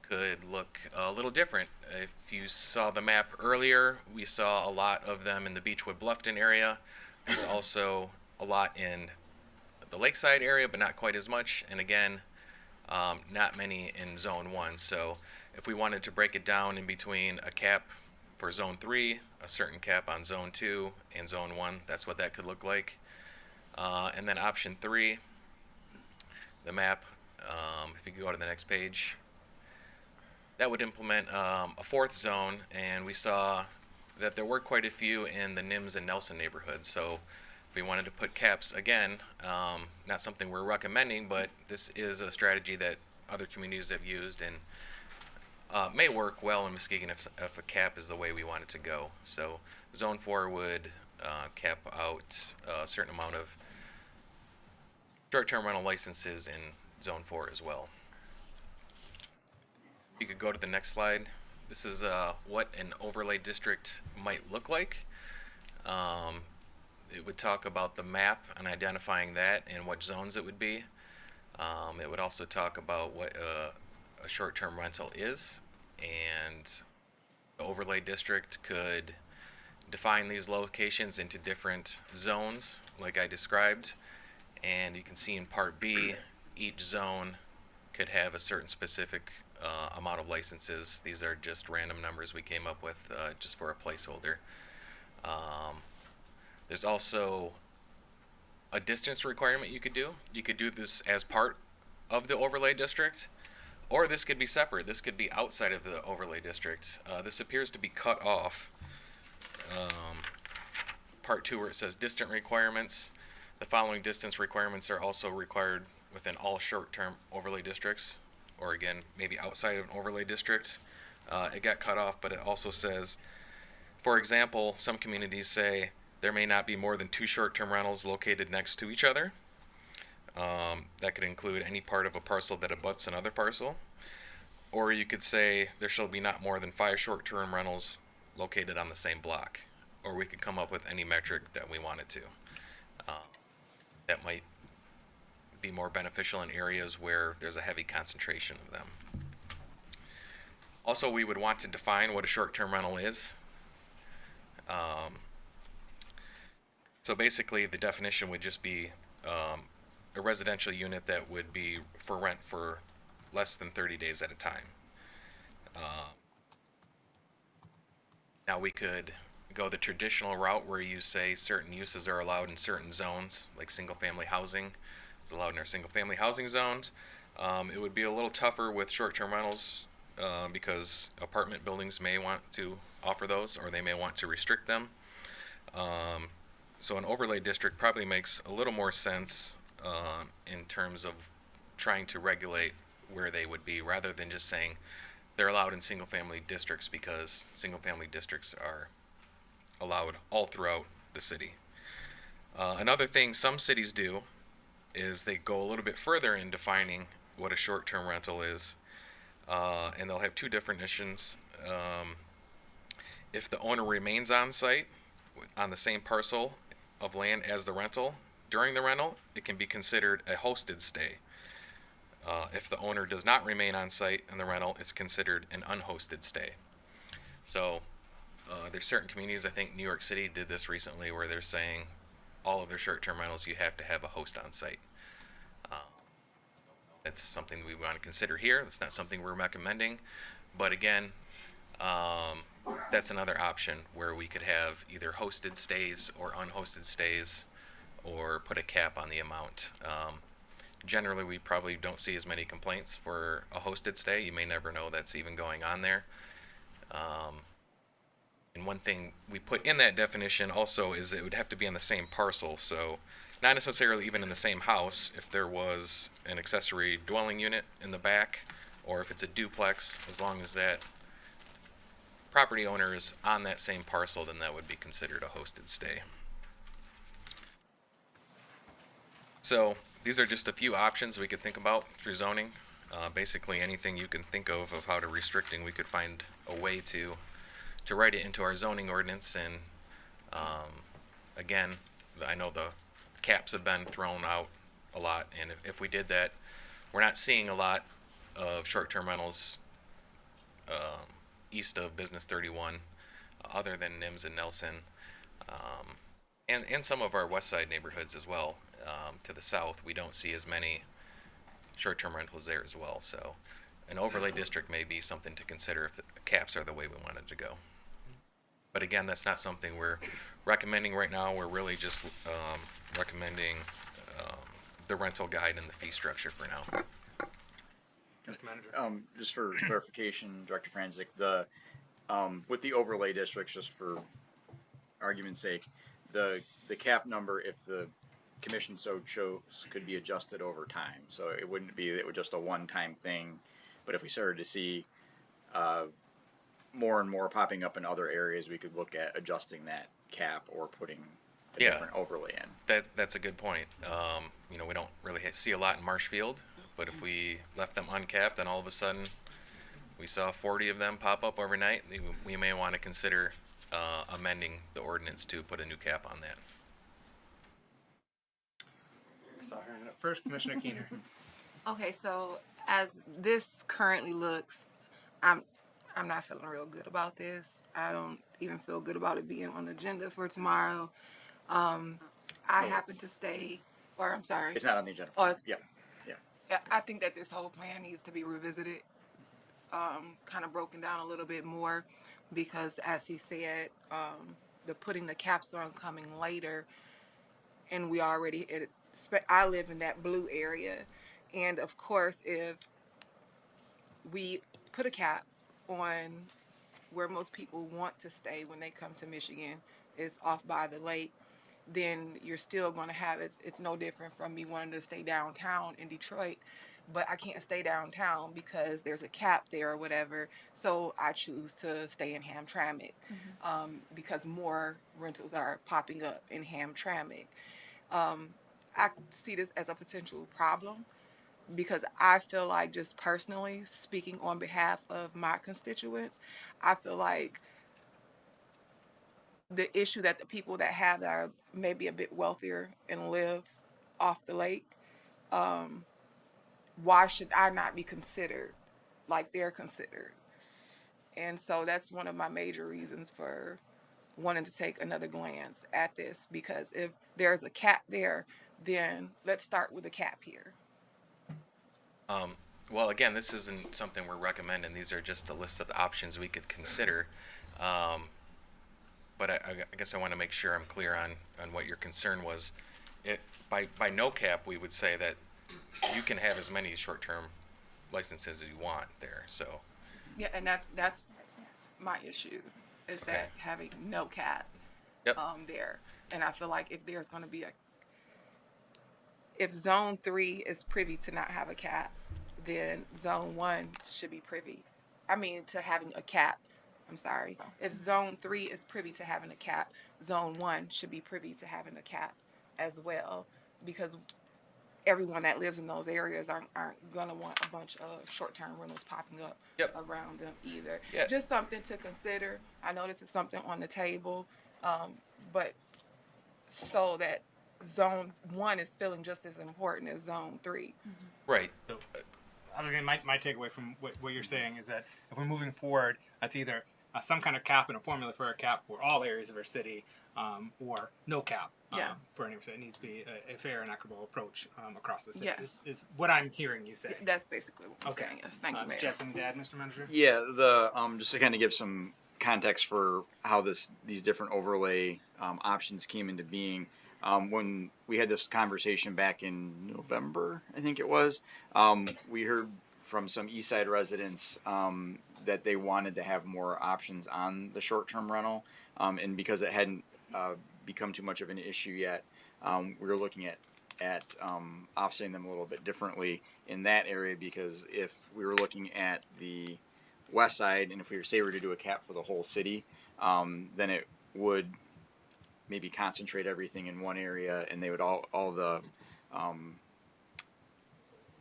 could look a little different. If you saw the map earlier, we saw a lot of them in the Beechwood Bluffton area. There's also a lot in the Lakeside area, but not quite as much. And again, not many in Zone 1. So if we wanted to break it down in between a cap for Zone 3, a certain cap on Zone 2, and Zone 1, that's what that could look like. And then Option 3, the map, if you go to the next page, that would implement a fourth zone, and we saw that there were quite a few in the Nims and Nelson neighborhoods. So if we wanted to put caps again, not something we're recommending, but this is a strategy that other communities have used and may work well in Muskegon if a cap is the way we want it to go. So Zone 4 would cap out a certain amount of short-term rental licenses in Zone 4 as well. You could go to the next slide. This is what an overlay district might look like. It would talk about the map and identifying that and what zones it would be. It would also talk about what a short-term rental is, and the overlay district could define these locations into different zones like I described, and you can see in Part B each zone could have a certain specific amount of licenses. These are just random numbers we came up with just for a placeholder. There's also a distance requirement you could do. You could do this as part of the overlay district, or this could be separate. This could be outside of the overlay district. This appears to be cut off. Part 2, where it says distant requirements. The following distance requirements are also required within all short-term overlay districts, or again, maybe outside of an overlay district. It got cut off, but it also says, for example, some communities say there may not be more than 2 short-term rentals located next to each other. That could include any part of a parcel that abuts another parcel. Or you could say there shall be not more than 5 short-term rentals located on the same block. Or we could come up with any metric that we wanted to. That might be more beneficial in areas where there's a heavy concentration of them. Also, we would want to define what a short-term rental is. So basically, the definition would just be a residential unit that would be for rent for less than 30 days at a time. Now we could go the traditional route where you say certain uses are allowed in certain zones, like single-family housing is allowed in our single-family housing zones. It would be a little tougher with short-term rentals because apartment buildings may want to offer those, or they may want to restrict them. So an overlay district probably makes a little more sense in terms of trying to regulate where they would be, rather than just saying they're allowed in single-family districts, because single-family districts are allowed all throughout the city. Another thing some cities do is they go a little bit further in defining what a short-term rental is, and they'll have 2 definitions. If the owner remains on site on the same parcel of land as the rental during the rental, it can be considered a hosted stay. If the owner does not remain on site in the rental, it's considered an unhosted stay. So there's certain communities, I think New York City did this recently, where they're saying all of their short-term rentals, you have to have a host on site. That's something we want to consider here. It's not something we're recommending, but again, that's another option where we could have either hosted stays or unhosted stays, or put a cap on the amount. Generally, we probably don't see as many complaints for a hosted stay. You may never know that's even going on there. And one thing we put in that definition also is it would have to be on the same parcel. So not necessarily even in the same house. If there was an accessory dwelling unit in the back, or if it's a duplex, as long as that property owner is on that same parcel, then that would be considered a hosted stay. So these are just a few options we could think about through zoning. Basically anything you can think of how to restricting, we could find a way to write it into our zoning ordinance. And again, I know the caps have been thrown out a lot, and if we did that, we're not seeing a lot of short-term rentals east of Business 31, other than Nims and Nelson, and some of our west side neighborhoods as well. To the south, we don't see as many short-term rentals there as well. So an overlay district may be something to consider if the caps are the way we want it to go. But again, that's not something we're recommending right now. We're really just recommending the rental guide and the fee structure for now. Mr. Manager. Just for clarification, Director Franzik, with the overlay districts, just for argument's sake, the cap number, if the commission so chose, could be adjusted over time. So it wouldn't be it was just a one-time thing, but if we started to see more and more popping up in other areas, we could look at adjusting that cap or putting a different overlay in. That's a good point. We don't really see a lot in Marshfield, but if we left them uncapped and all of a sudden we saw 40 of them pop up overnight, we may want to consider amending the ordinance to put a new cap on that. I saw her hand up first, Commissioner Keener. Okay, so as this currently looks, I'm not feeling real good about this. I don't even feel good about it being on the agenda for tomorrow. I happen to stay, or I'm sorry. It's not on the agenda. Or, Yeah. I think that this whole plan needs to be revisited, kind of broken down a little bit more, because as he said, the putting the caps on coming later, and we already, I live in that blue area, and of course, if we put a cap on where most people want to stay when they come to Michigan, is off by the lake, then you're still going to have it's no different from me wanting to stay downtown in Detroit, but I can't stay downtown because there's a cap there or whatever, so I choose to stay in Hamtramck, because more rentals are popping up in Hamtramck. I see this as a potential problem, because I feel like, just personally speaking on behalf of my constituents, I feel like the issue that the people that have that are maybe a bit wealthier and live off the lake, why should I not be considered like they're considered? And so that's one of my major reasons for wanting to take another glance at this, because if there's a cap there, then let's start with a cap here. Well, again, this isn't something we're recommending. These are just a list of the options we could consider. But I guess I want to make sure I'm clear on what your concern was. By no cap, we would say that you can have as many short-term licenses as you want there. So. Yeah, and that's my issue, is that having no cap there. And I feel like if there's going to be if Zone 3 is privy to not have a cap, then Zone 1 should be privy. To having a cap. I'm sorry. If Zone 3 is privy to having a cap, Zone 1 should be privy to having a cap as well, because everyone that lives in those areas aren't going to want a bunch of short-term rentals popping up around them either. Yeah. Just something to consider. I know this is something on the table, but so that Zone 1 is feeling just as important as Zone 3. Right. So, again, my takeaway from what you're saying is that if we're moving forward, that's either some kind of cap and a formula for a cap for all areas of our city, or no cap for any. It needs to be a fair and equitable approach across the city. Yes. Is what I'm hearing you say. That's basically what I'm saying. Yes. Thank you, Mayor. Jeff, something to add, Mr. Manager? Yeah, just to kind of give some context for how these different overlay options came into being. When we had this conversation back in November, I think it was, we heard from some East Side residents that they wanted to have more options on the short-term rental, and because it hadn't become too much of an issue yet, we were looking at offsetting them a little bit differently in that area, because if we were looking at the west side, and if we were to do a cap for the whole city, then it would maybe concentrate everything in one area, and they would all the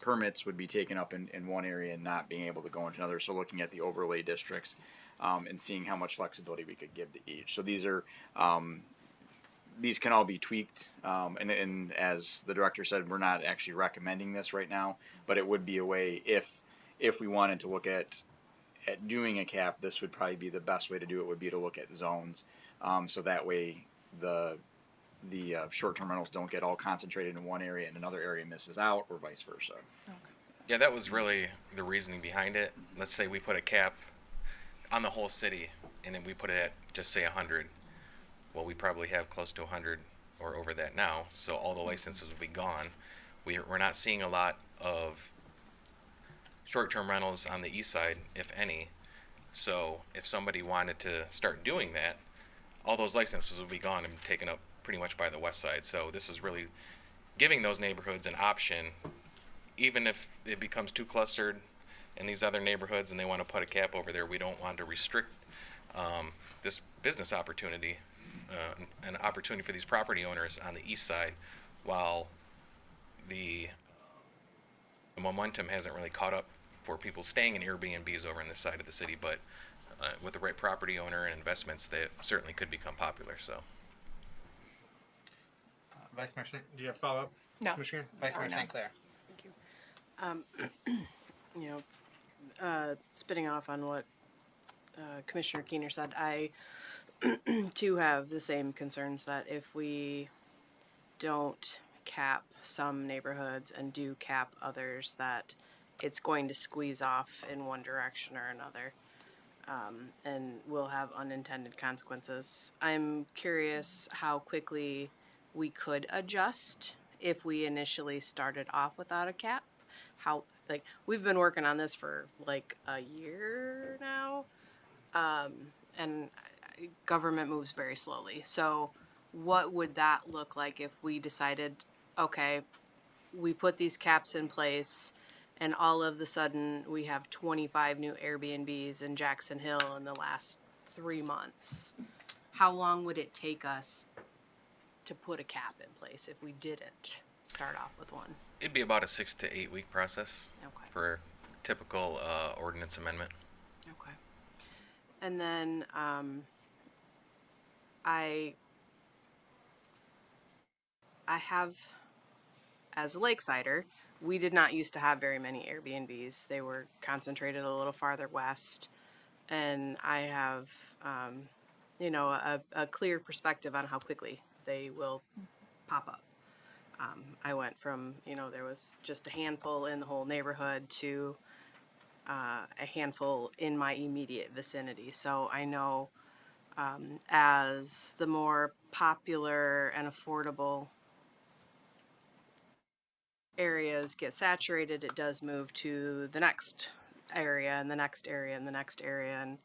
permits would be taken up in one area and not being able to go into another. So looking at the overlay districts and seeing how much flexibility we could give to each. So these are these can all be tweaked, and as the director said, we're not actually recommending this right now, but it would be a way if we wanted to look at doing a cap. This would probably be the best way to do it, would be to look at zones, so that way the short-term rentals don't get all concentrated in one area and another area misses out, or vice versa. Okay. Yeah, that was really the reasoning behind it. Let's say we put a cap on the whole city, and then we put it at, just say, 100. Well, we probably have close to 100 or over that now, so all the licenses will be gone. We're not seeing a lot of short-term rentals on the east side, if any. So if somebody wanted to start doing that, all those licenses would be gone and taken up pretty much by the west side. So this is really giving those neighborhoods an option, even if it becomes too clustered in these other neighborhoods and they want to put a cap over there. We don't want to restrict this business opportunity, an opportunity for these property owners on the east side, while the momentum hasn't really caught up for people staying in Airbnbs over in this side of the city. But with the right property owner and investments, they certainly could become popular. So. Vice Mayor St. Do you have a follow-up? No. Commissioner? Vice Mayor No. St. Clair. Spinning off on what Commissioner Keener said, I too have the same concerns that if we don't cap some neighborhoods and do cap others, that it's going to squeeze off in one direction or another, and will have unintended consequences. I'm curious how quickly we could adjust if we initially started off without a cap. How, like, we've been working on this for like a year now, and government moves very slowly. So what would that look like if we decided, okay, we put these caps in place and all of the sudden we have 25 new Airbnbs in Jackson Hill in the last 3 months? How long would it take us to put a cap in place if we didn't start off with one? It'd be about a 6 to 8 week process Okay. for typical ordinance amendment. Okay. And then I have, as a Lakesider, we did not used to have very many Airbnbs. They were concentrated a little farther west, and I have a clear perspective on how quickly they will pop up. I went from, there was just a handful in the whole neighborhood to a handful in my immediate vicinity. So I know as the more popular and affordable areas get saturated, it does move to the next area and the next area and the next area.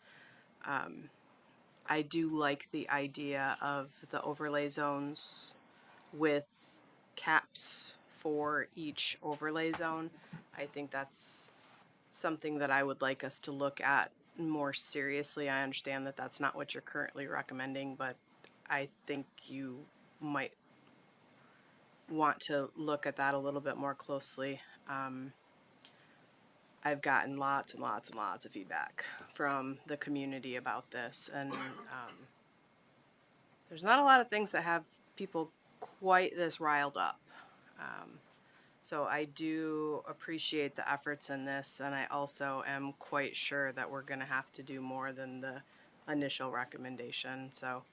And I do like the idea of the overlay zones with caps for each overlay zone. I think that's something that I would like us to look at more seriously. I understand that that's not what you're currently recommending, but I think you might want to look at that a little bit more closely. I've gotten lots and lots and lots of feedback from the community about this, and there's not a lot of things that have people quite this riled up. So I do appreciate the efforts in this, and I also am quite sure that we're going to have to do more than the initial recommendation. So,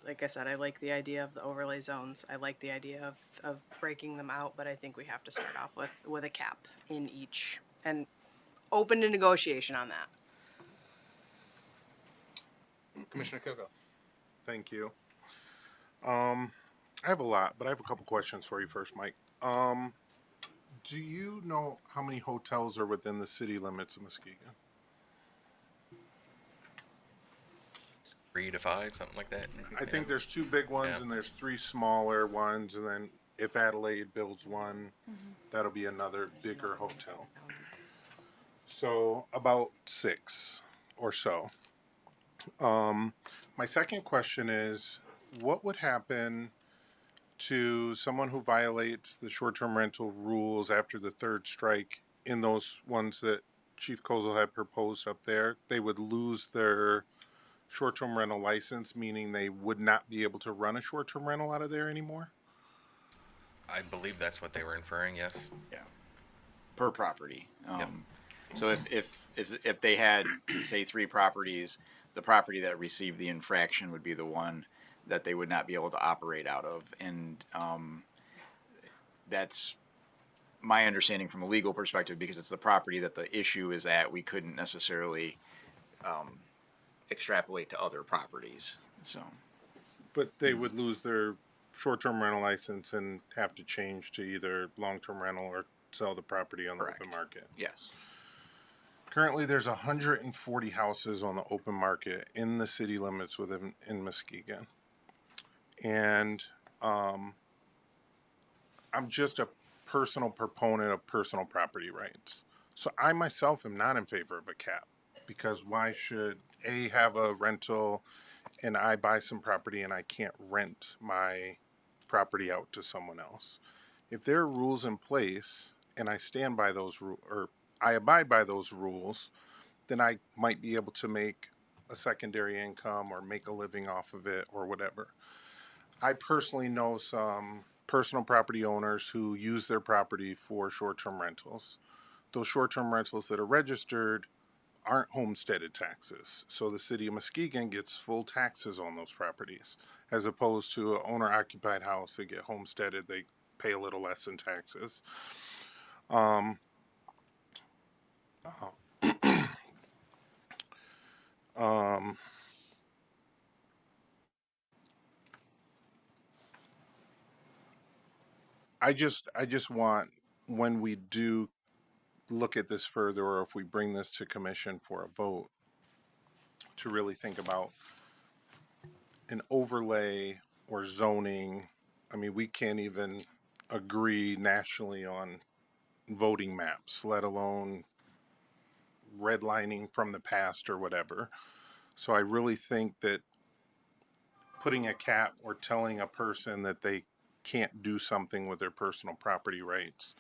like I said, I like the idea of the overlay zones. I like the idea of breaking them out, but I think we have to start off with a cap in each and open to negotiation on that. Commissioner Kilgo. Thank you. I have a lot, but I have a couple questions for you first, Mike. Do you know how many hotels are within the city limits of Muskegon? 3 to 5, something like that. I think there's 2 big ones Yeah. and there's 3 smaller ones, and then if Adelaide builds one, that'll be another bigger hotel. So about 6 or so. My second question is, what would happen to someone who violates the short-term rental rules after the 3rd strike in those ones that Chief Kozel had proposed up there? They would lose their short-term rental license, meaning they would not be able to run a short-term rental out of there anymore? I believe that's what they were inferring, yes. Yeah. Per property. Yep. So if they had, say, 3 properties, the property that received the infraction would be the one that they would not be able to operate out of. And that's my understanding from a legal perspective, because it's the property that the issue is at. We couldn't necessarily extrapolate to other properties. So, But they would lose their short-term rental license and have to change to either long-term rental or sell the property on the Correct. open market. Yes. Currently, there's 140 houses on the open market in the city limits in Muskegon. And I'm just a personal proponent of personal property rights. So I myself am not in favor of a cap, because why should A have a rental and I buy some property and I can't rent my property out to someone else? If there are rules in place and I stand by those rules, or I abide by those rules, then I might be able to make a secondary income or make a living off of it or whatever. I personally know some personal property owners who use their property for short-term rentals. Those short-term rentals that are registered aren't homesteaded taxes. So the city of Muskegon gets full taxes on those properties, as opposed to an owner-occupied house. They get homesteaded, they pay a little less in taxes. I just want, when we do look at this further, or if we bring this to commission for a vote, to really think about an overlay or zoning. I mean, we can't even agree nationally on voting maps, let alone redlining from the past or whatever. So I really think that putting a cap or telling a person that they can't do something with their personal property rights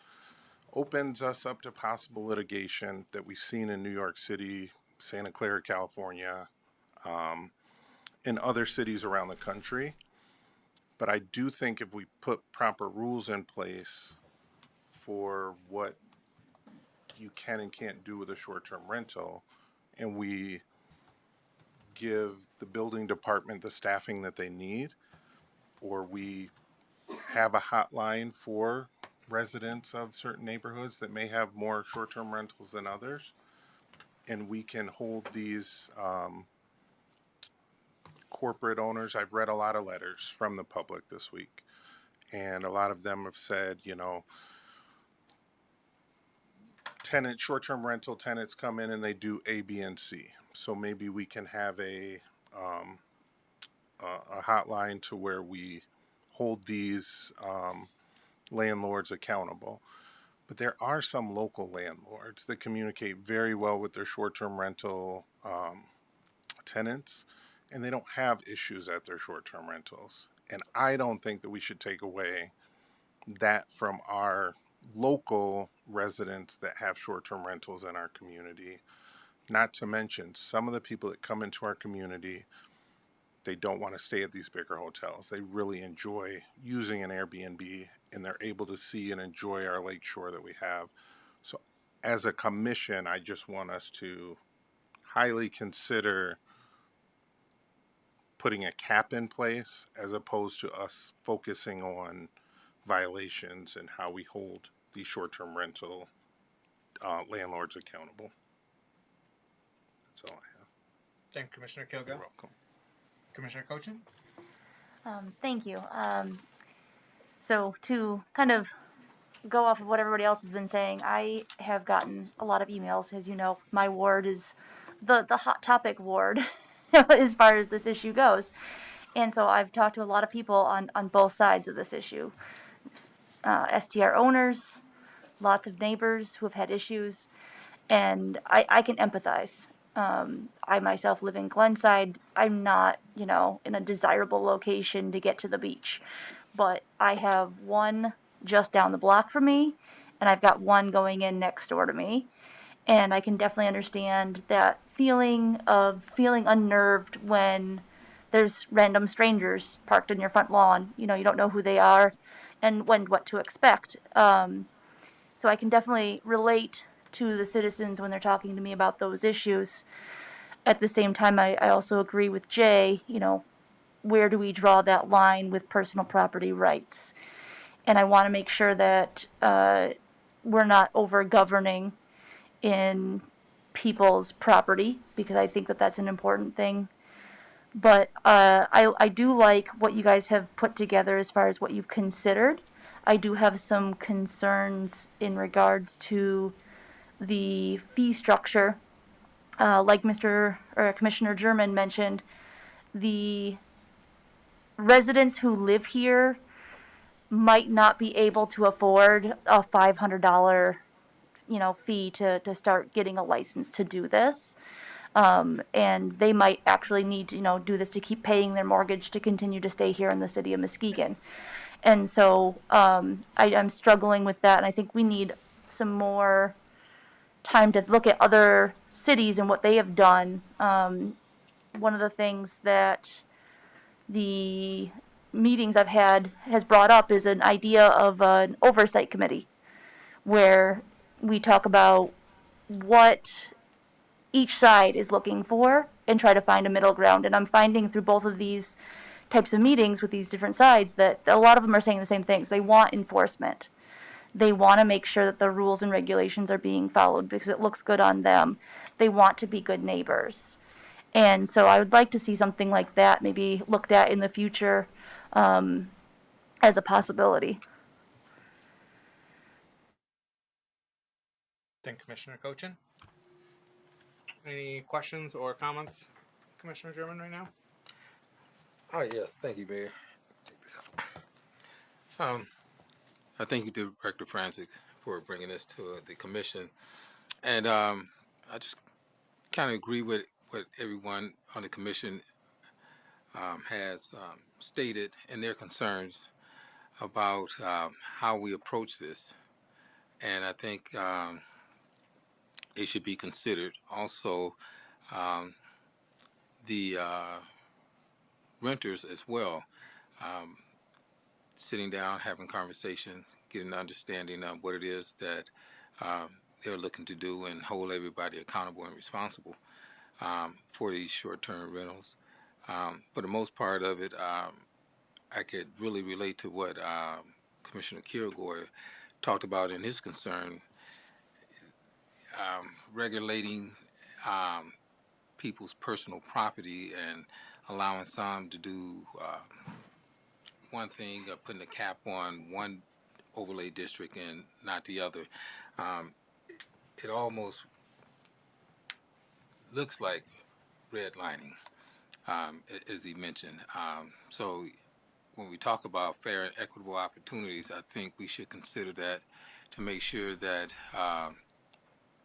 opens us up to possible litigation that we've seen in New York City, Santa Clara, California, in other cities around the country. But I do think if we put proper rules in place for what you can and can't do with a short-term rental, and we give the building department the staffing that they need, or we have a hotline for residents of certain neighborhoods that may have more short-term rentals than others, and we can hold these corporate owners. I've read a lot of letters from the public this week, and a lot of them have said, short-term rental tenants come in and they do A, B, and C. So maybe we can have a hotline to where we hold these landlords accountable. But there are some local landlords that communicate very well with their short-term rental tenants, and they don't have issues at their short-term rentals. And I don't think that we should take away that from our local residents that have short-term rentals in our community. Not to mention, some of the people that come into our community, they don't want to stay at these bigger hotels. They really enjoy using an Airbnb, and they're able to see and enjoy our lake shore that we have. So as a commission, I just want us to highly consider putting a cap in place, as opposed to us focusing on violations and how we hold these short-term rental landlords accountable. That's all I have. Thank you, Commissioner Kilgo. You're welcome. Commissioner Cochin? Thank you. So to kind of go off of what everybody else has been saying, I have gotten a lot of emails. As you know, my ward is the hot topic ward as far as this issue goes. And so I've talked to a lot of people on both sides of this issue. STR owners, lots of neighbors who have had issues, and I can empathize. I myself live in Glenside. I'm not, in a desirable location to get to the beach, but I have one just down the block from me, and I've got one going in next door to me, and I can definitely understand that feeling of feeling unnerved when there's random strangers parked in your front lawn. You don't know who they are and what to expect. So I can definitely relate to the citizens when they're talking to me about those issues. At the same time, I also agree with Jay, where do we draw that line with personal property rights? And I want to make sure that we're not over-governing in people's property, because I think that that's an important thing. But I do like what you guys have put together as far as what you've considered. I do have some concerns in regards to the fee structure. Like Commissioner German mentioned, the residents who live here might not be able to afford a $500, fee to start getting a license to do this. And they might actually need to, do this to keep paying their mortgage to continue to stay here in the city of Muskegon. And so I'm struggling with that, and I think we need some more time to look at other cities and what they have done. One of the things that the meetings I've had has brought up is an idea of an oversight committee where we talk about what each side is looking for and try to find a middle ground. And I'm finding through both of these types of meetings with these different sides that a lot of them are saying the same things. They want enforcement. They want to make sure that the rules and regulations are being followed because it looks good on them. They want to be good neighbors. And so I would like to see something like that maybe looked at in the future as a possibility. Thank you, Commissioner Cochin. Any questions or comments, Commissioner German, right now? Oh, yes. Thank you, Mayor. Take this out. I thank you, Director Francis, for bringing this to the commission. And I just kind of agree with what everyone on the commission has stated and their concerns about how we approach this. And I think it should be considered. Also, the renters as well, sitting down, having conversations, getting an understanding of what it is that they're looking to do and hold everybody accountable and responsible for these short-term rentals. For the most part of it, I could really relate to what Commissioner Kilgore talked about in his concern, regulating people's personal property and allowing some to do one thing, putting a cap on one overlay district and not the other. It almost looks like redlining, as he mentioned. So when we talk about fair and equitable opportunities, I think we should consider that to make sure that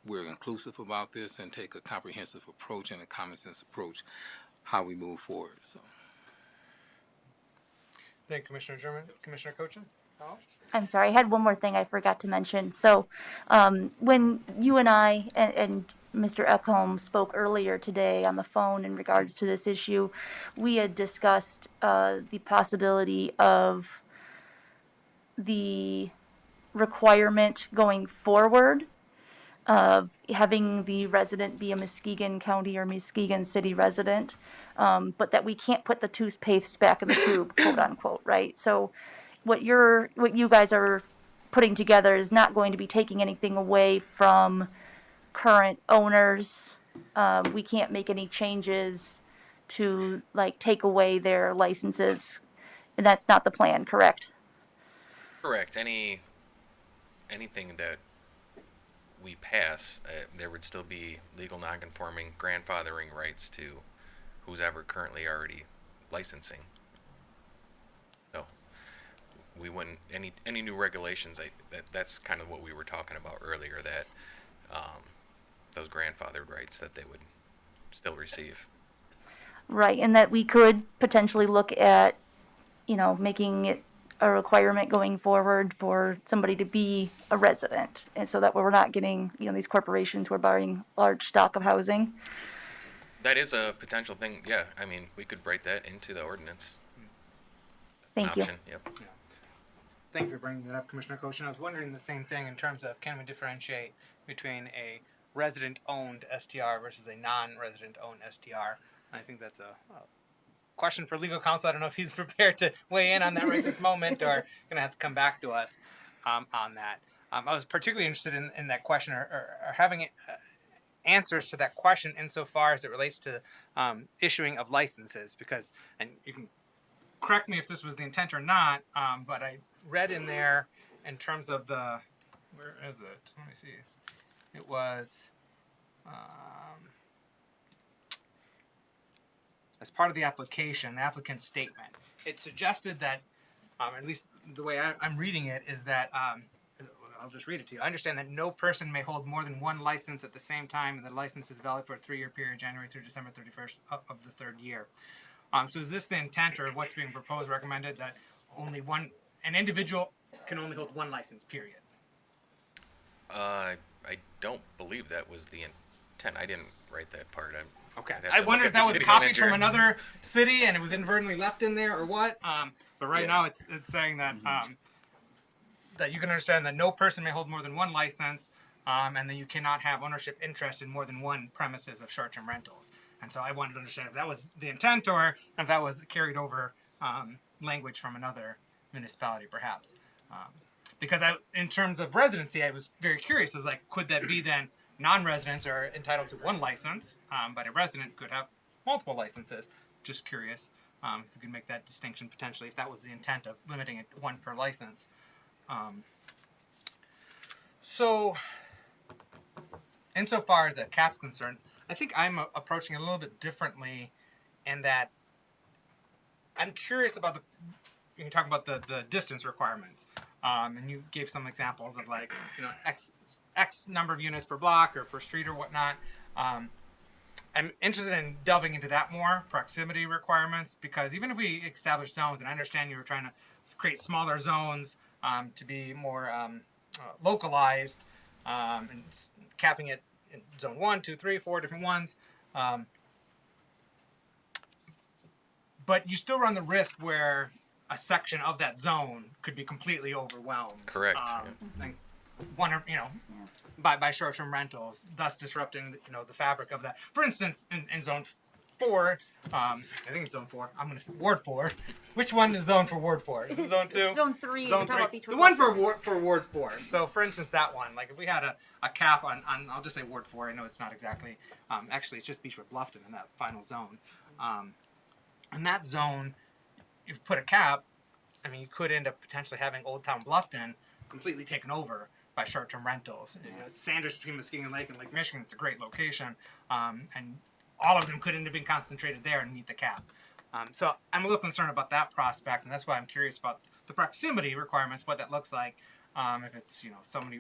we're inclusive about this and take a comprehensive approach and a common sense approach how we move forward. So. Thank you, Commissioner German. Commissioner Cochin? I'm sorry, I had one more thing I forgot to mention. So when you and I and Mr. Ekholm spoke earlier today on the phone in regards to this issue, we had discussed the possibility of the requirement going forward of having the resident be a Muskegon County or Muskegon City resident, but that we can't put the toothpaste back in the tube, quote unquote, right? So what you guys are putting together is not going to be taking anything away from current owners. We can't make any changes to take away their licenses, and that's not the plan, correct? Correct. Anything that we pass, there would still be legal non-conforming grandfathering rights to who's ever currently already licensing. So we wouldn't any new regulations. That's kind of what we were talking about earlier. That those grandfathered rights that they would still receive. Right, and that we could potentially look at, making it a requirement going forward for somebody to be a resident, and so that we're not getting, these corporations who are buying large stock of housing. That is a potential thing. Yeah, I mean, we could write that into the ordinance. Thank you. Option. Yep. Yeah. Thank you for bringing that up, Commissioner Cochin. I was wondering the same thing in terms of can we differentiate between a resident-owned STR versus a non-resident-owned STR. I think that's a question for legal counsel. I don't know if he's prepared to weigh in on that right this moment, or going to have to come back to us on that. I was particularly interested in that question, or having answers to that question insofar as it relates to issuing of licenses, because, and you can correct me if this was the intent or not, but read in there in terms of the, where is it? Let me see. It was, as part of the application, the applicant's statement, it suggested that, at least the way I'm reading it, is that, I'll just read it to you. I understand that no person may hold more than one license at the same time, and the license is valid for a 3-year period, January through December 31st of the third year. So is this the intent, or what's being proposed, recommended, that only an individual can only hold one license, period? I don't believe that was the intent. I didn't write that part. Okay. I'd have I to wonder look if at that the was city copied manager. from another city and it was inadvertently left in there, or what. But right Yeah. now it's saying that that you can understand that no person may hold more than one license, and that you cannot have ownership interest in more than one premises of short-term rentals. And so I wanted to understand if that was the intent, or if that was carried over language from another municipality, perhaps. Because in terms of residency, I was very curious. I was like, could that be then non-residents are entitled to one license, but a resident could have multiple licenses? Just curious if you could make that distinction potentially, if that was the intent of limiting it to one per license. So, insofar as that cap's concerned, I think I'm approaching it a little bit differently, in that I'm curious about you can talk about the distance requirements. And you gave some examples of, like, X number of units per block or per street or whatnot. I'm interested in delving into that more, proximity requirements, because even if we establish zones, and I understand you were trying to create smaller zones to be more localized, and capping it in zone 1, 2, 3, 4 different ones. But you still run the risk where a section of that zone could be completely overwhelmed. Correct. Like by short-term rentals, thus disrupting the fabric of that. For instance, in zone 4, I think it's zone 4. I'm going to say Ward 4. Which one is zone for Ward 4? Is it zone 2? Zone 3. Zone we're talking 3. about Beechwood The one Ward for Ward 4. So, for instance, that one. Like, if we had a cap on, I'll just say Ward 4. I know it's not exactly. Actually, it's just Beechwood Bluffton in that final zone. In that zone, if you put a cap, I mean, you could end up potentially having Old Town Bluffton completely taken over by short-term rentals. Sanders between Muskegon Lake and Lake Michigan, it's a great location, and all of them could end up being concentrated there and meet the cap. So I'm a little concerned about that prospect, and that's why I'm curious about the proximity requirements, what that looks like, if it's so many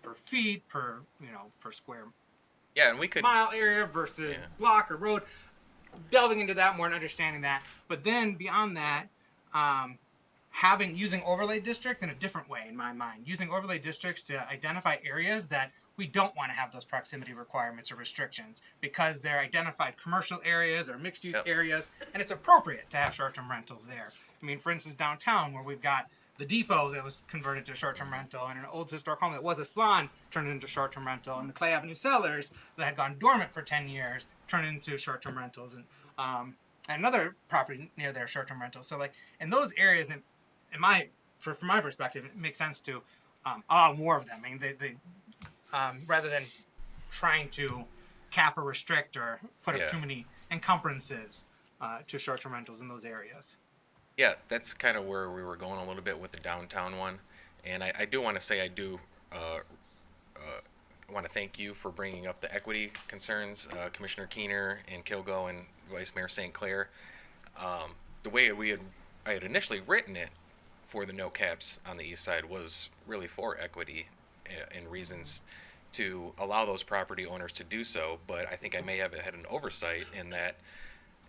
per feet per square Yeah, and we could. mile area versus block or road. Delving into that more and understanding that, but then beyond that, using overlay districts in a different way, in my mind, using overlay districts to identify areas that we don't want to have those proximity requirements or restrictions, because they're identified commercial areas or mixed-use areas, and it's appropriate to have short-term rentals there. I mean, for instance, downtown, where we've got the depot that was converted to short-term rental, and an old historic home that was a salon turned into short-term rental, and the Clay Avenue cellars that had gone dormant for 10 years turned into short-term rentals, and another property near there, short-term rentals. So, like, in those areas, from my perspective, it makes sense to allow more of them. I mean, they rather than trying to cap or restrict or put up too many encumbrances to short-term rentals in those areas. Yeah, that's kind of where we were going a little bit with the downtown one. And I do want to say I do want to thank you for bringing up the equity concerns, Commissioner Keener and Kilgo and Vice Mayor St. Clair. The way I had initially written it for the no caps on the east side was really for equity and reasons to allow those property owners to do so. But I think I may have had an oversight in that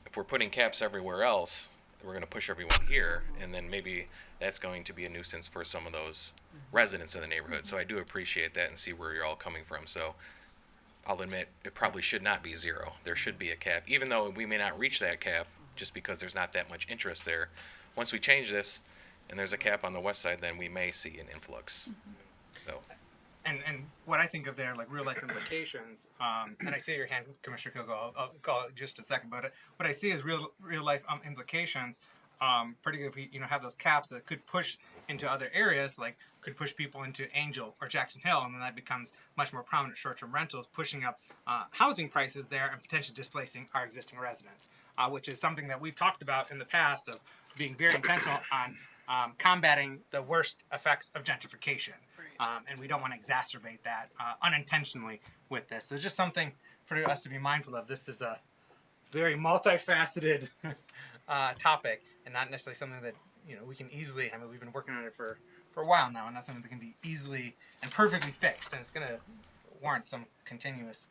if we're putting caps everywhere else, we're going to push everyone here, and then maybe that's going to be a nuisance for some of those residents in the neighborhood. So I do appreciate that and see where you're all coming from. So I'll admit it probably should not be 0. There should be a cap, even though we may not reach that cap just because there's not that much interest there. Once we change this and there's a cap on the west side, then we may see an influx. So. And what I think of there, like, real life implications, and I see your hand, Commissioner Kilgo, I'll call it just a second, but what I see is real life implications, particularly if we have those caps that could push into other areas, like could push people into Angel or Jackson Hill, and then that becomes much more prominent short-term rentals, pushing up housing prices there and potentially displacing our existing residents, which is something that we've talked about in the past of being very intentional on combating the worst effects of gentrification. And we don't want to exacerbate that unintentionally with this. So it's just something for us to be mindful of. This is a very multifaceted topic, and not necessarily something that we can easily. I mean, we've been working on it for a while now, and not something that can be easily and perfectly fixed. And it's going to warrant some continuous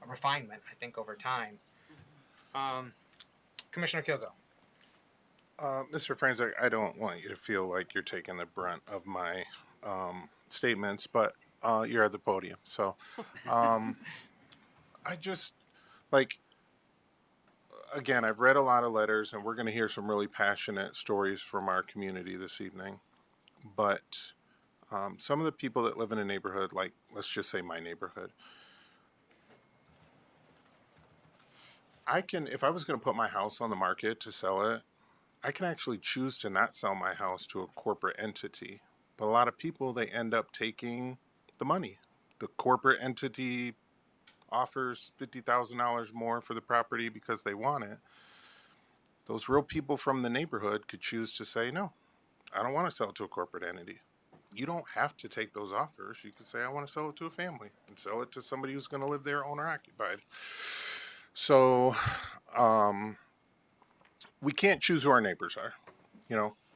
refinement, I think, over time. Commissioner Kilgo. Mr. Franzik, I don't want you to feel like you're taking the brunt of my statements, but you're at the podium. So I just, again, I've read a lot of letters, and we're going to hear some really passionate stories from our community this evening. But some of the people that live in a neighborhood, like, let's just say my neighborhood, if I was going to put my house on the market to sell it, I can actually choose to not sell my house to a corporate entity. But a lot of people, they end up taking the money. The corporate entity offers $50,000 more for the property because they want it. Those real people from the neighborhood could choose to say, no, I don't want to sell it to a corporate entity. You don't have to take those offers. You could say, I want to sell it to a family and sell it to somebody who's going to live there owner occupied. So, we can't choose who our neighbors are,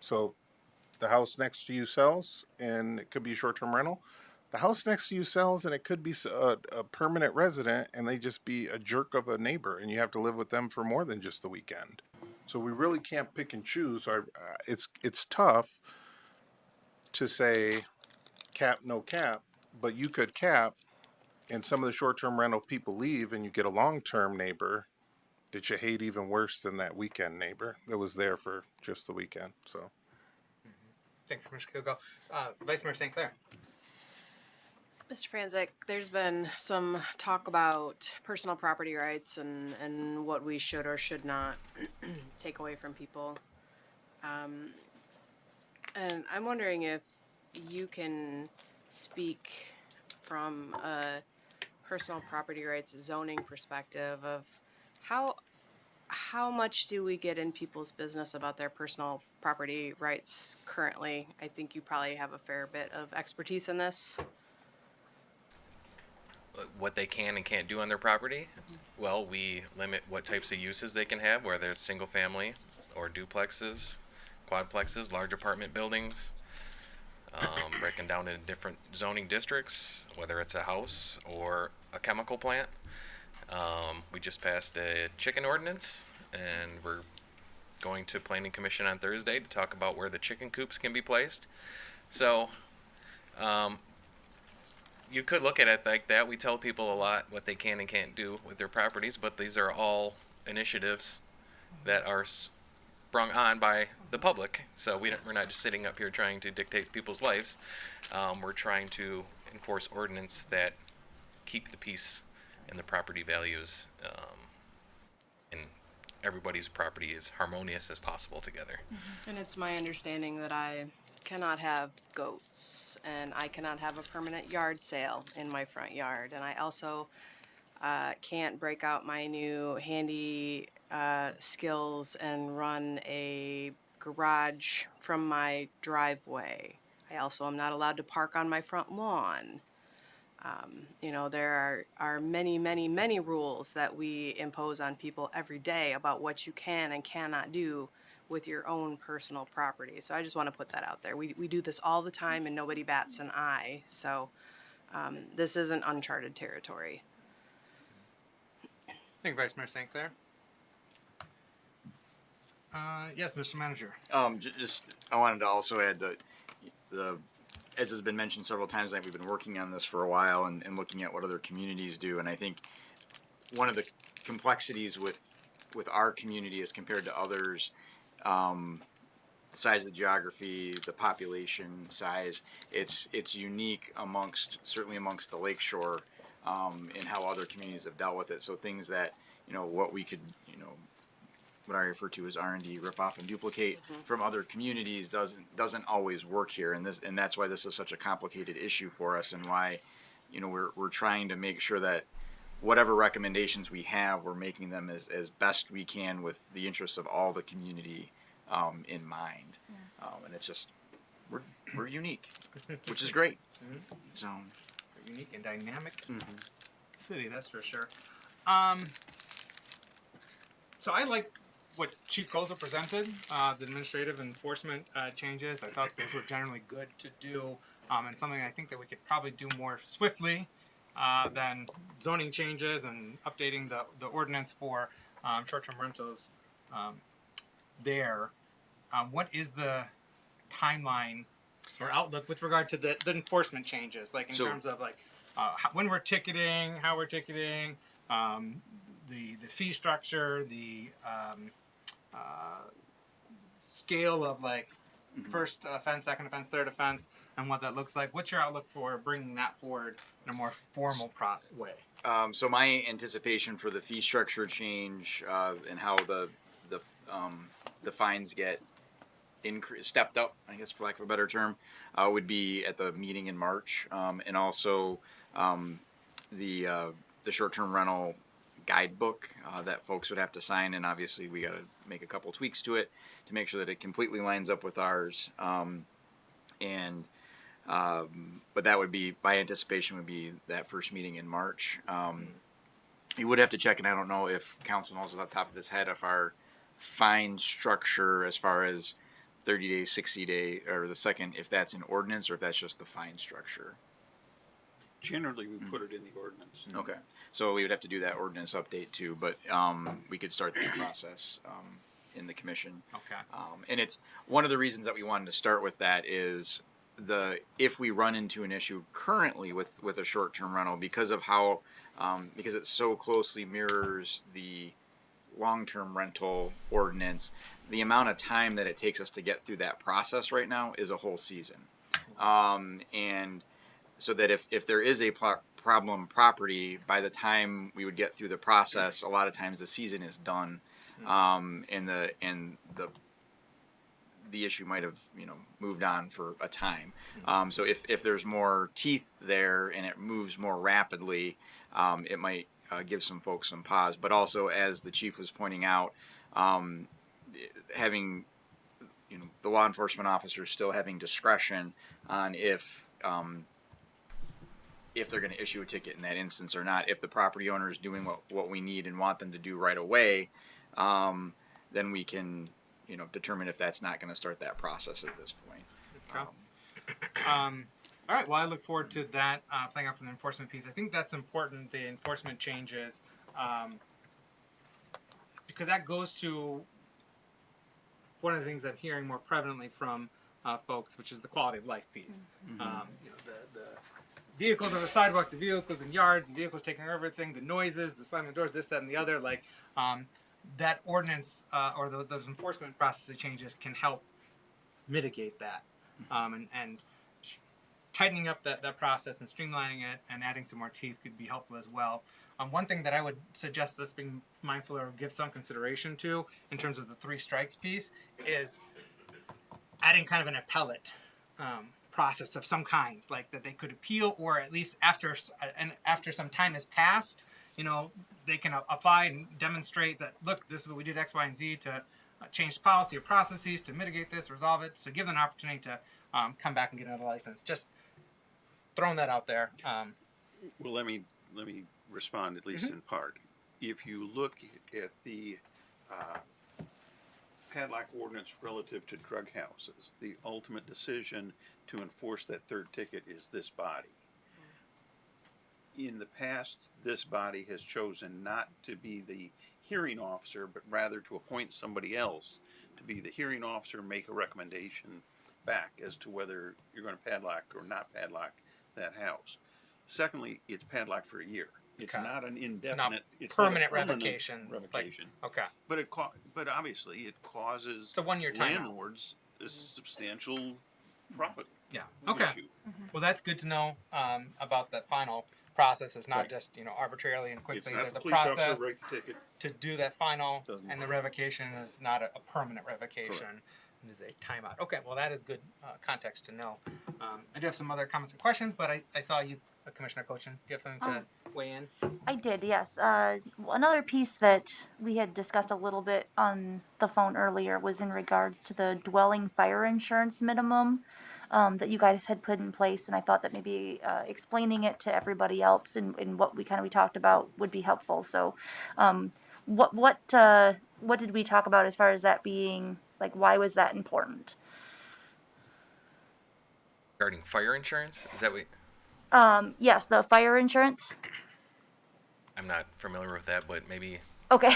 so the house next to you sells and it could be a short-term rental. The house next to you sells and it could be a permanent resident, and they just be a jerk of a neighbor, and you have to live with them for more than just the weekend. So we really can't pick and choose. It's tough to say cap, no cap, but you could cap, and some of the short-term rental people leave, and you get a long-term neighbor that you hate even worse than that weekend neighbor that was there for just the weekend. So, Thank you, Commissioner Kilgo. Vice Mayor St. Clair. Mr. Franzik, there's been some talk about personal property rights and what we should or should not take away from people. And I'm wondering if you can speak from a personal property rights zoning perspective of how much do we get in people's business about their personal property rights currently? I think you probably have a fair bit of expertise in this. What they can and can't do on their property? Well, we limit what types of uses they can have, whether it's single family or duplexes, quadplexes, large apartment buildings, breaking down into different zoning districts, whether it's a house or a chemical plant. We just passed a chicken ordinance, and we're going to Planning Commission on Thursday to talk about where the chicken coops can be placed. So, you could look at it like that. We tell people a lot what they can and can't do with their properties, but these are all initiatives that are sprung on by the public. So we're not just sitting up here trying to dictate people's lives. We're trying to enforce ordinance that keep the peace and the property values and everybody's property as harmonious as possible together. And it's my understanding that I cannot have goats, and I cannot have a permanent yard sale in my front yard, and I also can't break out my new handy skills and run a garage from my driveway. I also am not allowed to park on my front lawn. There are many, many, many rules that we impose on people every day about what you can and cannot do with your own personal property. So I just want to put that out there. We do this all the time and nobody bats an eye. So this isn't uncharted territory. Thank you, Vice Mayor St. Clair. Yes, Mr. Manager. I wanted to also add the as has been mentioned several times tonight, we've been working on this for a while and looking at what other communities do. And I think one of the complexities with our community as compared to others, the size of the geography, the population size, it's unique certainly amongst the lakeshore, in how other communities have dealt with it. So things that, what we could, what I refer to as R&D, rip off and duplicate from other communities doesn't always work here, and that's why this is such a complicated issue for us, and why, we're trying to make sure that whatever recommendations we have, we're making them as best we can with the interests of all the community in mind. and it's just we're unique, which is great. So A unique and dynamic mhm. city, that's for sure. So I like what Chief Koza presented, the administrative enforcement changes. I thought those were generally good to do, and something I think that we could probably do more swiftly than zoning changes and updating the ordinance for short-term rentals there. What is the timeline or outlook with regard to the enforcement changes, like in So- terms of like when we're ticketing, how we're ticketing, the fee structure, the scale of like first offense, second offense, third offense, and what that looks like? What's your outlook for bringing that forward in a more formal way? So my anticipation for the fee structure change and how the fines get stepped up, I guess for lack of a better term, would be at the meeting in March, and also the short-term rental guidebook that folks would have to sign, and obviously we got to make a couple tweaks to it to make sure that it completely lines up with ours. But that would be, my anticipation would be that first meeting in March. You would have to check, and I don't know if council knows off the top of his head if our fine structure as far as 30 days, 60 day, or the second, if that's an ordinance or if that's just the fine structure. Generally, we put it in the ordinance. Okay, so we would have to do that ordinance update too, but we could start that process in the commission. Okay. And it's one of the reasons that we wanted to start with that is if we run into an issue currently with a short-term rental because of how because it so closely mirrors the long-term rental ordinance, the amount of time that it takes us to get through that process right now is a whole season. And so that if there is a problem property, by the time we would get through the process, a lot of times the season is done, and the issue might have moved on for a time. So if there's more teeth there and it moves more rapidly, it might give some folks some pause. But also, as the chief was pointing out, having the law enforcement officers still having discretion on if they're going to issue a ticket in that instance or not. If the property owner is doing what we need and want them to do right away, then we can determine if that's not going to start that process at this point. Okay. All right. Well, I look forward to that playing out from the enforcement piece. I think that's important, the enforcement changes, because that goes to one of the things I'm hearing more prevalently from folks, which is the quality of life piece. The vehicles on the sidewalks, the vehicles in yards, the vehicles taking over everything, the noises, the slamming doors, this, that, and the other. Like that ordinance or those enforcement process changes can help mitigate that, and tightening up that process and streamlining it and adding some more teeth could be helpful as well. One thing that I would suggest us being mindful or give some consideration to in terms of the 3 strikes piece is adding kind of an appellate process of some kind, like that they could appeal, or at least after some time has passed, they can apply and demonstrate that, look, this is what we did X, Y, and Z to change policy or processes to mitigate this, resolve it. So give them an opportunity to come back and get another license. Just throwing that out there. Well, let me respond at least in part. If you look at the padlock ordinance relative to drug houses, the ultimate decision to enforce that third ticket is this body. In the past, this body has chosen not to be the hearing officer, but rather to appoint somebody else to be the hearing officer, make a recommendation back as to whether you're going to padlock or not padlock that house. Secondly, it's padlocked for a year. It's Okay. not an indefinite, it's permanent not a permanent revocation. revocation. Okay. But obviously it causes It's a 1-year timeout. landlords a substantial profit Yeah. Okay. issue. Well, that's good to know about that final process. It's not Right. just arbitrarily and It's quickly. not There's the a police officer process write the ticket. to do that final, Doesn't and the work. revocation is not a permanent revocation. It is a timeout. Okay. Well, that is good context to know. I do have some other comments and questions, but I saw you, Commissioner Cochin. Do you have something to weigh in? I did, yes. Another piece that we had discussed a little bit on the phone earlier was in regards to the dwelling fire insurance minimum that you guys had put in place, and I thought that maybe explaining it to everybody else and what we talked about would be helpful. So, what did we talk about as far as that being like? Why was that important? Regarding fire insurance, is that what? Yes, the fire insurance. I'm not familiar with that, but maybe. Okay,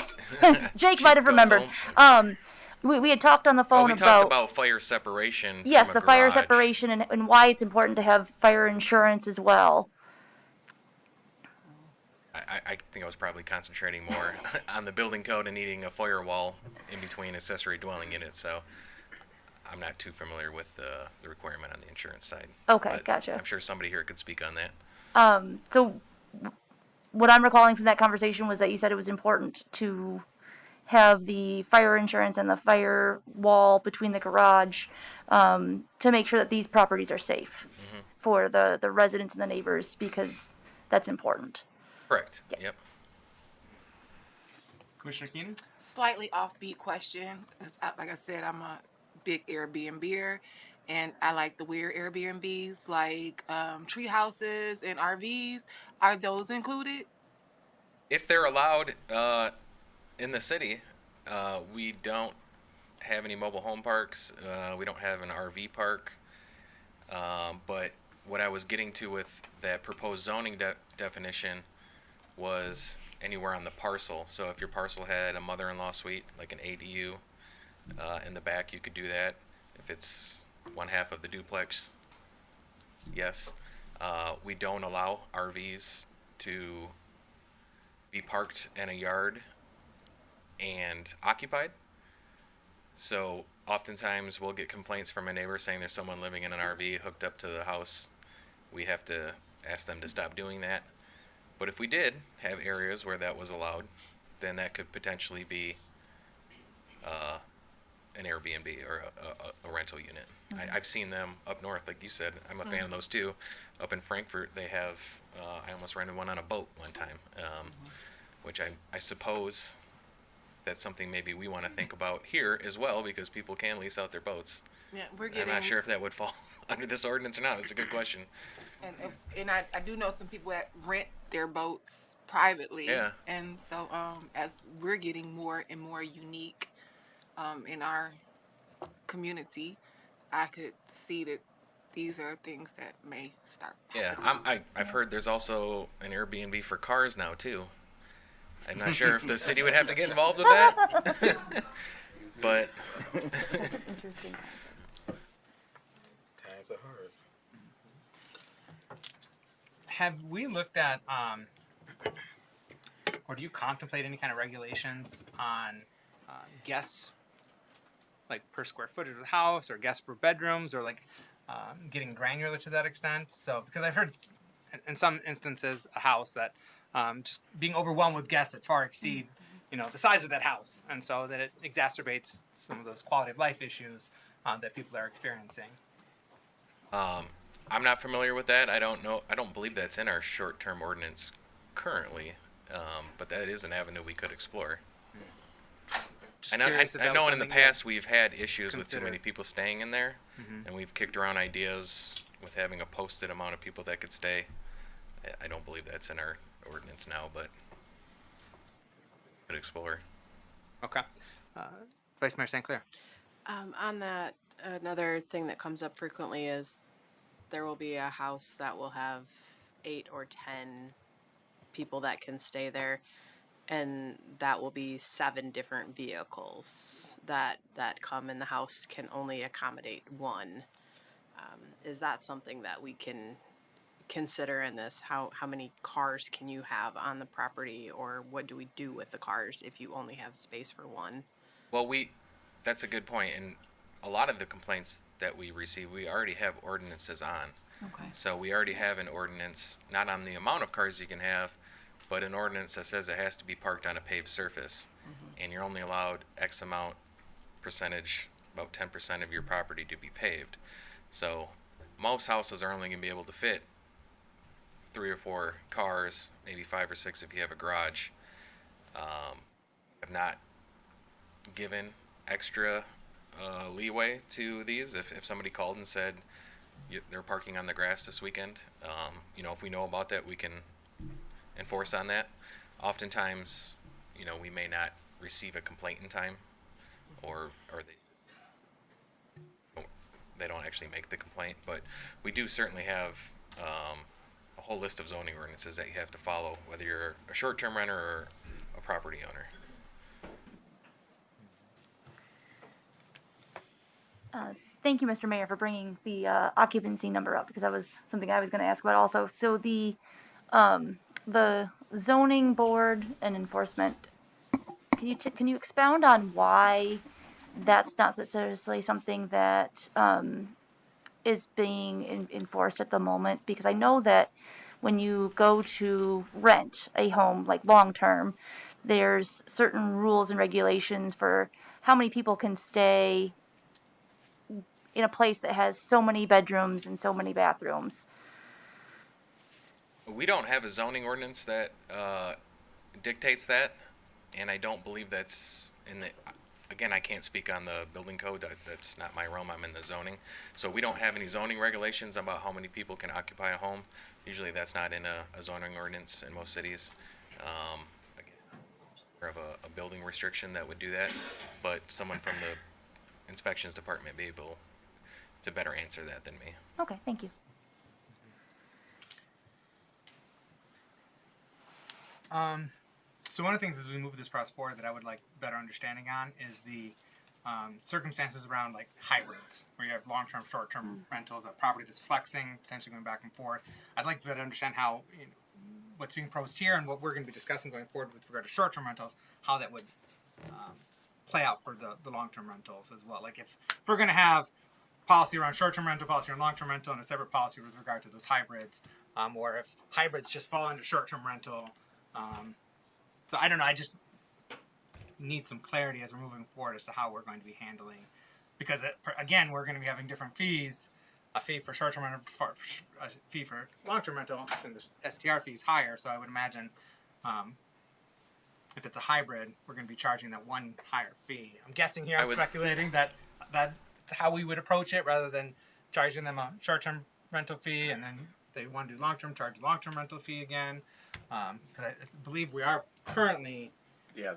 Jake She might have goes remembered. home. We had talked on the phone Oh, we talked about fire separation. yes, from a the fire garage. separation and why it's important to have fire insurance as well. I think I was probably concentrating more on the building code and needing a firewall in between accessory dwelling units, so I'm not too familiar with the requirement on the insurance side. Okay, But gotcha. I'm sure somebody here could speak on that. So what I'm recalling from that conversation was that you said it was important to have the fire insurance and the fire wall between the garage to make sure that these properties are safe for the residents and the neighbors because that's important. Correct. Yep. Commissioner Keenan? Slightly offbeat question. 'Cause like I said, I'm a big Airbnb-er, and I like the weird Airbnbs, like tree houses and RVs. Are those included? If they're allowed in the city, we don't have any mobile home parks. We don't have an RV park. But what I was getting to with that proposed zoning definition was anywhere on the parcel. So if your parcel had a mother-in-law suite, like an ADU, in the back, you could do that. If it's one half of the duplex, yes. We don't allow RVs to be parked in a yard and occupied. So oftentimes we'll get complaints from a neighbor saying there's someone living in an RV hooked up to the house. We have to ask them to stop doing that. But if we did have areas where that was allowed, then that could potentially be an Airbnb or a rental unit. I've seen them up north, like you said. I'm a fan of those too. Up in Frankfurt, they have. I almost rented one on a boat one time, which I suppose that's something maybe we want to think about here as well, because people can lease out their boats. Yeah, we're I'm getting. not sure if that would fall under this ordinance or not. That's a good question. And I do know some people that rent their boats privately. Yeah. And so as we're getting more and more unique in our community, I could see that these are things that may start. Yeah, I've heard there's also an Airbnb for cars now too. I'm not sure if the city would have to get involved with that, but Interesting. Times are hard. Have we looked at, or do you contemplate any kind of regulations on guests, like per square footage of the house, or guests per bedrooms, or like getting granular to that extent? So, because I've heard in some instances a house that just being overwhelmed with guests that far exceed, the size of that house, and so that it exacerbates some of those quality of life issues that people are experiencing. I'm not familiar with that. I don't know. I don't believe that's in our short-term ordinance currently, but that is an avenue we could explore. Just I know, curious if I that know was in the something that- past we've had issues with too consider. many people staying in there, and we've kicked around ideas with having a posted amount of people that could stay. I don't believe that's in our ordinance now, but could explore. Okay. Vice Mayor St. Clair. On that, another thing that comes up frequently is there will be a house that will have 8 or 10 people that can stay there, and that will be 7 different vehicles that come, and the house can only accommodate one. Is that something that we can consider in this? How many cars can you have on the property, or what do we do with the cars if you only have space for one? Well, that's a good point, and a lot of the complaints that we receive, we already have ordinances on. Okay. So we already have an ordinance, not on the amount of cars you can have, but an ordinance that says it has to be parked on a paved surface, and you're only allowed X amount percentage, about 10% of your property to be paved. So most houses are only going to be able to fit 3 or 4 cars, maybe 5 or 6 if you have a garage. Have not given extra leeway to these. If somebody called and said they're parking on the grass this weekend, if we know about that, we can enforce on that. Oftentimes, we may not receive a complaint in time, or they don't actually make the complaint. But we do certainly have a whole list of zoning ordinances that you have to follow, whether you're a short-term renter or a property owner. Thank you, Mr. Mayor, for bringing the occupancy number up, because that was something I was going to ask about also. So the zoning board and enforcement, can you expound on why that's not necessarily something that is being enforced at the moment? Because I know that when you go to rent a home, like long term, there's certain rules and regulations for how many people can stay in a place that has so many bedrooms and so many bathrooms. We don't have a zoning ordinance that dictates that, and I don't believe that's in the. Again, I can't speak on the building code. That's not my realm. I'm in the zoning. So we don't have any zoning regulations about how many people can occupy a home. Usually that's not in a zoning ordinance in most cities. Again, more of a building restriction that would do that, but someone from the inspections department may be able to better answer that than me. Okay, thank you. So one of the things as we move this process forward that I would like better understanding on is the circumstances around like hybrids, where you have long-term, short-term rentals, a property that's flexing, potentially going back and forth. I'd like to better understand how what's being proposed here and what we're going to be discussing going forward with regard to short-term rentals, how that would play out for the long-term rentals as well. Like if we're going to have policy around short-term rental, policy around long-term rental, and a separate policy with regard to those hybrids, or if hybrids just fall into short-term rental. So I don't know. I just need some clarity as we're moving forward as to how we're going to be handling, because again, we're going to be having different fees. A fee for short-term rental, a fee for long-term rental, and the STR fee is higher. So I would imagine if it's a hybrid, we're going to be charging that one higher fee. I'm guessing here. I'm speculating that that's how we would approach it, rather than charging them a short-term rental fee and then if they want to do long-term, charge a long-term rental fee again. Because I believe we are currently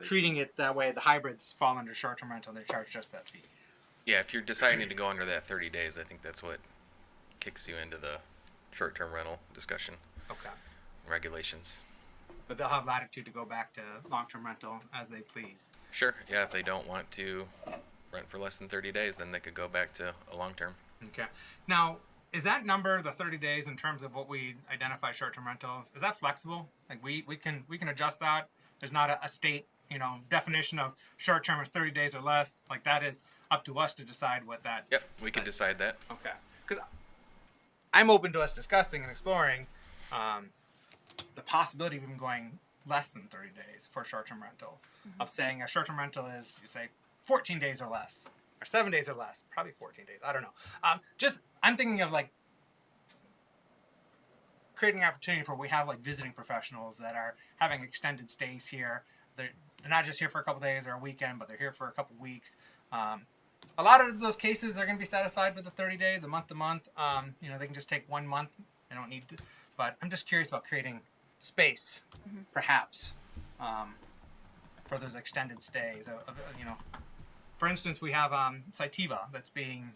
treating it that way. The hybrids fall under short-term rental, and they're charged just that fee. Yeah, if you're deciding to go under that 30 days, I think that's what kicks you into the short-term rental discussion. Okay. Regulations. But they'll have latitude to go back to long-term rental as they please. Sure. Yeah, if they don't want to rent for less than 30 days, then they could go back to a long-term. Okay. Now, is that number, the 30 days, in terms of what we identify short-term rentals, is that flexible? Like we can adjust that. There's not a state, definition of short-term is 30 days or less. Like that is up to us to decide what that. Yep, we can decide that. Okay. Because I'm open to us discussing and exploring the possibility of even going less than 30 days for short-term rentals. Of saying a short-term rental is, you say, 14 days or less, or 7 days or less, probably 14 days. I don't know. I'm thinking of like creating an opportunity for we have like visiting professionals that are having extended stays here. They're not just here for a couple days or a weekend, but they're here for a couple weeks. A lot of those cases are going to be satisfied with the 30 day, the month to month. They can just take 1 month. They don't need to. But I'm just curious about creating space, perhaps, for those extended stays. For instance, we have Cytiva that's being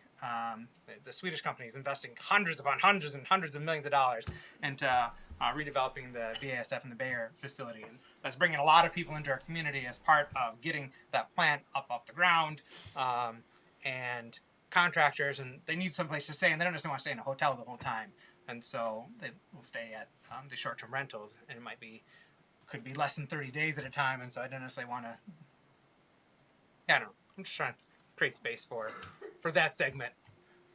the Swedish company is investing hundreds upon hundreds and hundreds of millions of dollars into redeveloping the BASF and the Bayer facility, and that's bringing a lot of people into our community as part of getting that plant up off the ground, and contractors, and they need someplace to stay, and they don't just want to stay in a hotel the whole time, and so they will stay at the short-term rentals, and it could be less than 30 days at a time, and so I don't necessarily want to. I don't know. I'm just trying to create space for that segment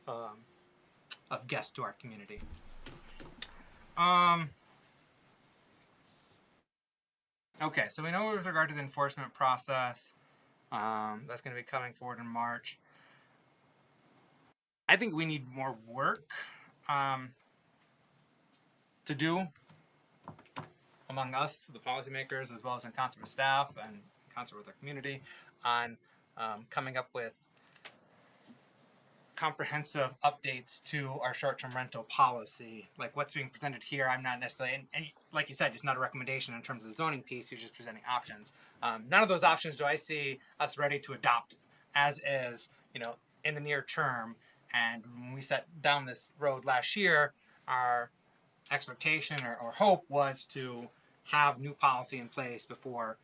of guests to our community. Okay, so we know with regard to the enforcement process, that's going to be coming forward in March. I think we need more work to do among us, the policymakers, as well as in concert with staff and in concert with our community, on coming up with comprehensive updates to our short-term rental policy. Like what's being presented here, I'm not necessarily, and like you said, it's not a recommendation in terms of the zoning piece. You're just presenting options. None of those options do I see us ready to adopt as is, in the near term. And when we set down this road last year, our expectation or hope was to have new policy in place before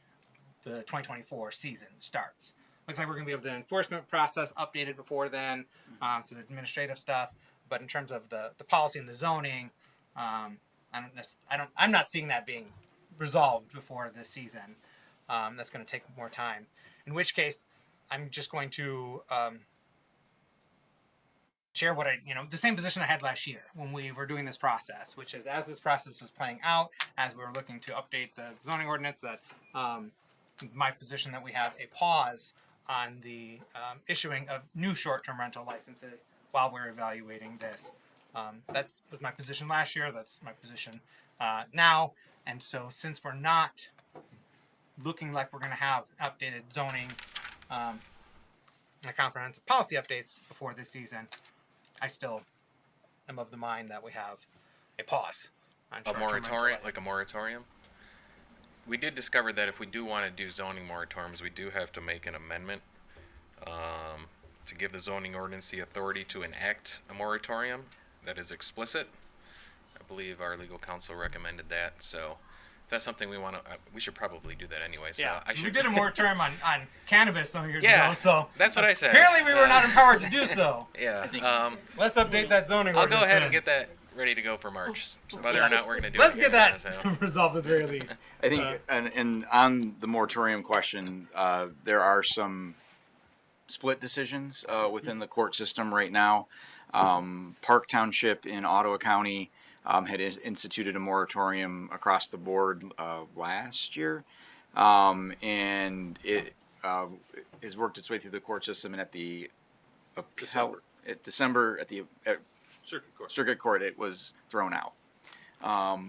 the 2024 season starts. Looks like we're going to be able to enforcement process updated before then, so the administrative stuff. But in terms of the policy and the zoning, I'm not seeing that being resolved before this season. That's going to take more time. In which case, I'm just going to share what the same position I had last year when we were doing this process, which is as this process was playing out, as we were looking to update the zoning ordinance, that my position that we have a pause on the issuing of new short-term rental licenses while we're evaluating this. That was my position last year. That's my position now. And so since we're not looking like we're going to have updated zoning and comprehensive policy updates before this season, I still am of the mind that we have a pause on A short-term rental moratorium, like a licenses. moratorium? We did discover that if we do want to do zoning moratoriums, we do have to make an amendment to give the zoning ordinance the authority to enact a moratorium that is explicit. I believe our legal counsel recommended that, so if that's something we want to, we should probably do that anyway. So Yeah, I should. we did a moratorium on cannabis some years Yeah, ago, so that's what I said. apparently we were not empowered to do so. Yeah. Let's update that zoning I'll ordinance. go ahead then. and get that ready to go for March, whether or not we're going to do Let's it. get again, that so. resolved at the very least. I think, and on the moratorium question, there are some split decisions within the court system right now. Park Township in Ottawa County had instituted a moratorium across the board last year, and it has worked its way through the court system. And at the December at the Circuit Court, it was thrown out.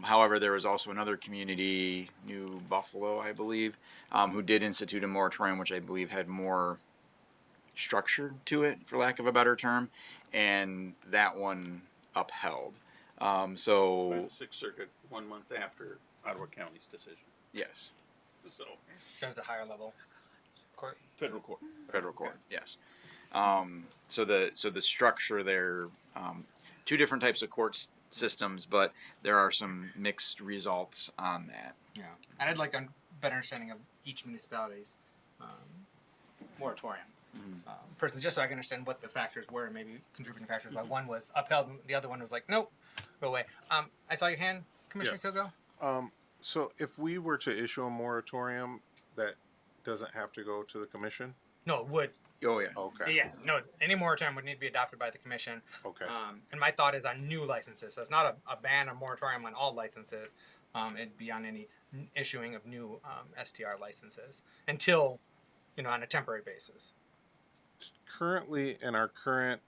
However, there was also another community, New Buffalo, I believe, who did institute a moratorium, which I believe had more structure to it, for lack of a better term, and that one upheld. By So the Sixth Circuit 1 month after Ottawa County's decision. yes, So There's a higher level court. federal court. federal court, yes. So the structure there, two different types of court systems, but there are some mixed results on that. Yeah, and I'd like a better understanding of each municipality's moratorium. Personally, just so I can understand what the factors were and maybe contributing factors. Why one was upheld, and the other one was like, nope, go away. I saw your hand, Commissioner Yes. Kilgo. So if we were to issue a moratorium, that doesn't have to go to the commission? No, it would. Oh yeah. Okay. Yeah, no, any moratorium would need to be adopted by the commission. Okay. And my thought is on new licenses. So it's not a ban or moratorium on all licenses. It'd be on any issuing of new STR licenses until, on a temporary basis. Currently, in our current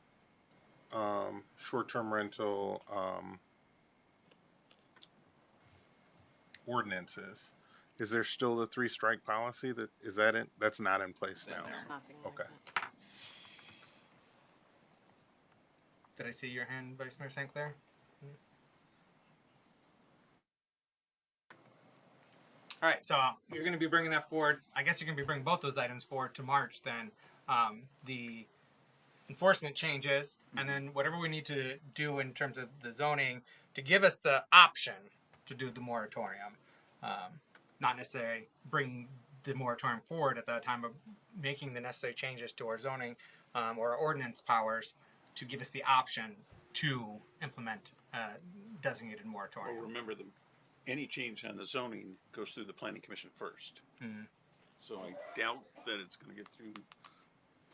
short-term rental ordinances, is there still the 3-strike policy? That's not in place now? Nothing like Okay. that. Did I see your hand, Vice Mayor St. Clair? All right, so you're going to be bringing that forward. I guess you're going to be bringing both those items forward to March then. The enforcement changes, and then whatever we need to do in terms of the zoning to give us the option to do the moratorium. Not necessarily bring the moratorium forward at that time, but making the necessary changes to our zoning or our ordinance powers to give us the option to implement designated Well, moratorium. remember, any change on the zoning goes through the planning commission first. Mhm. So I doubt that it's going to get through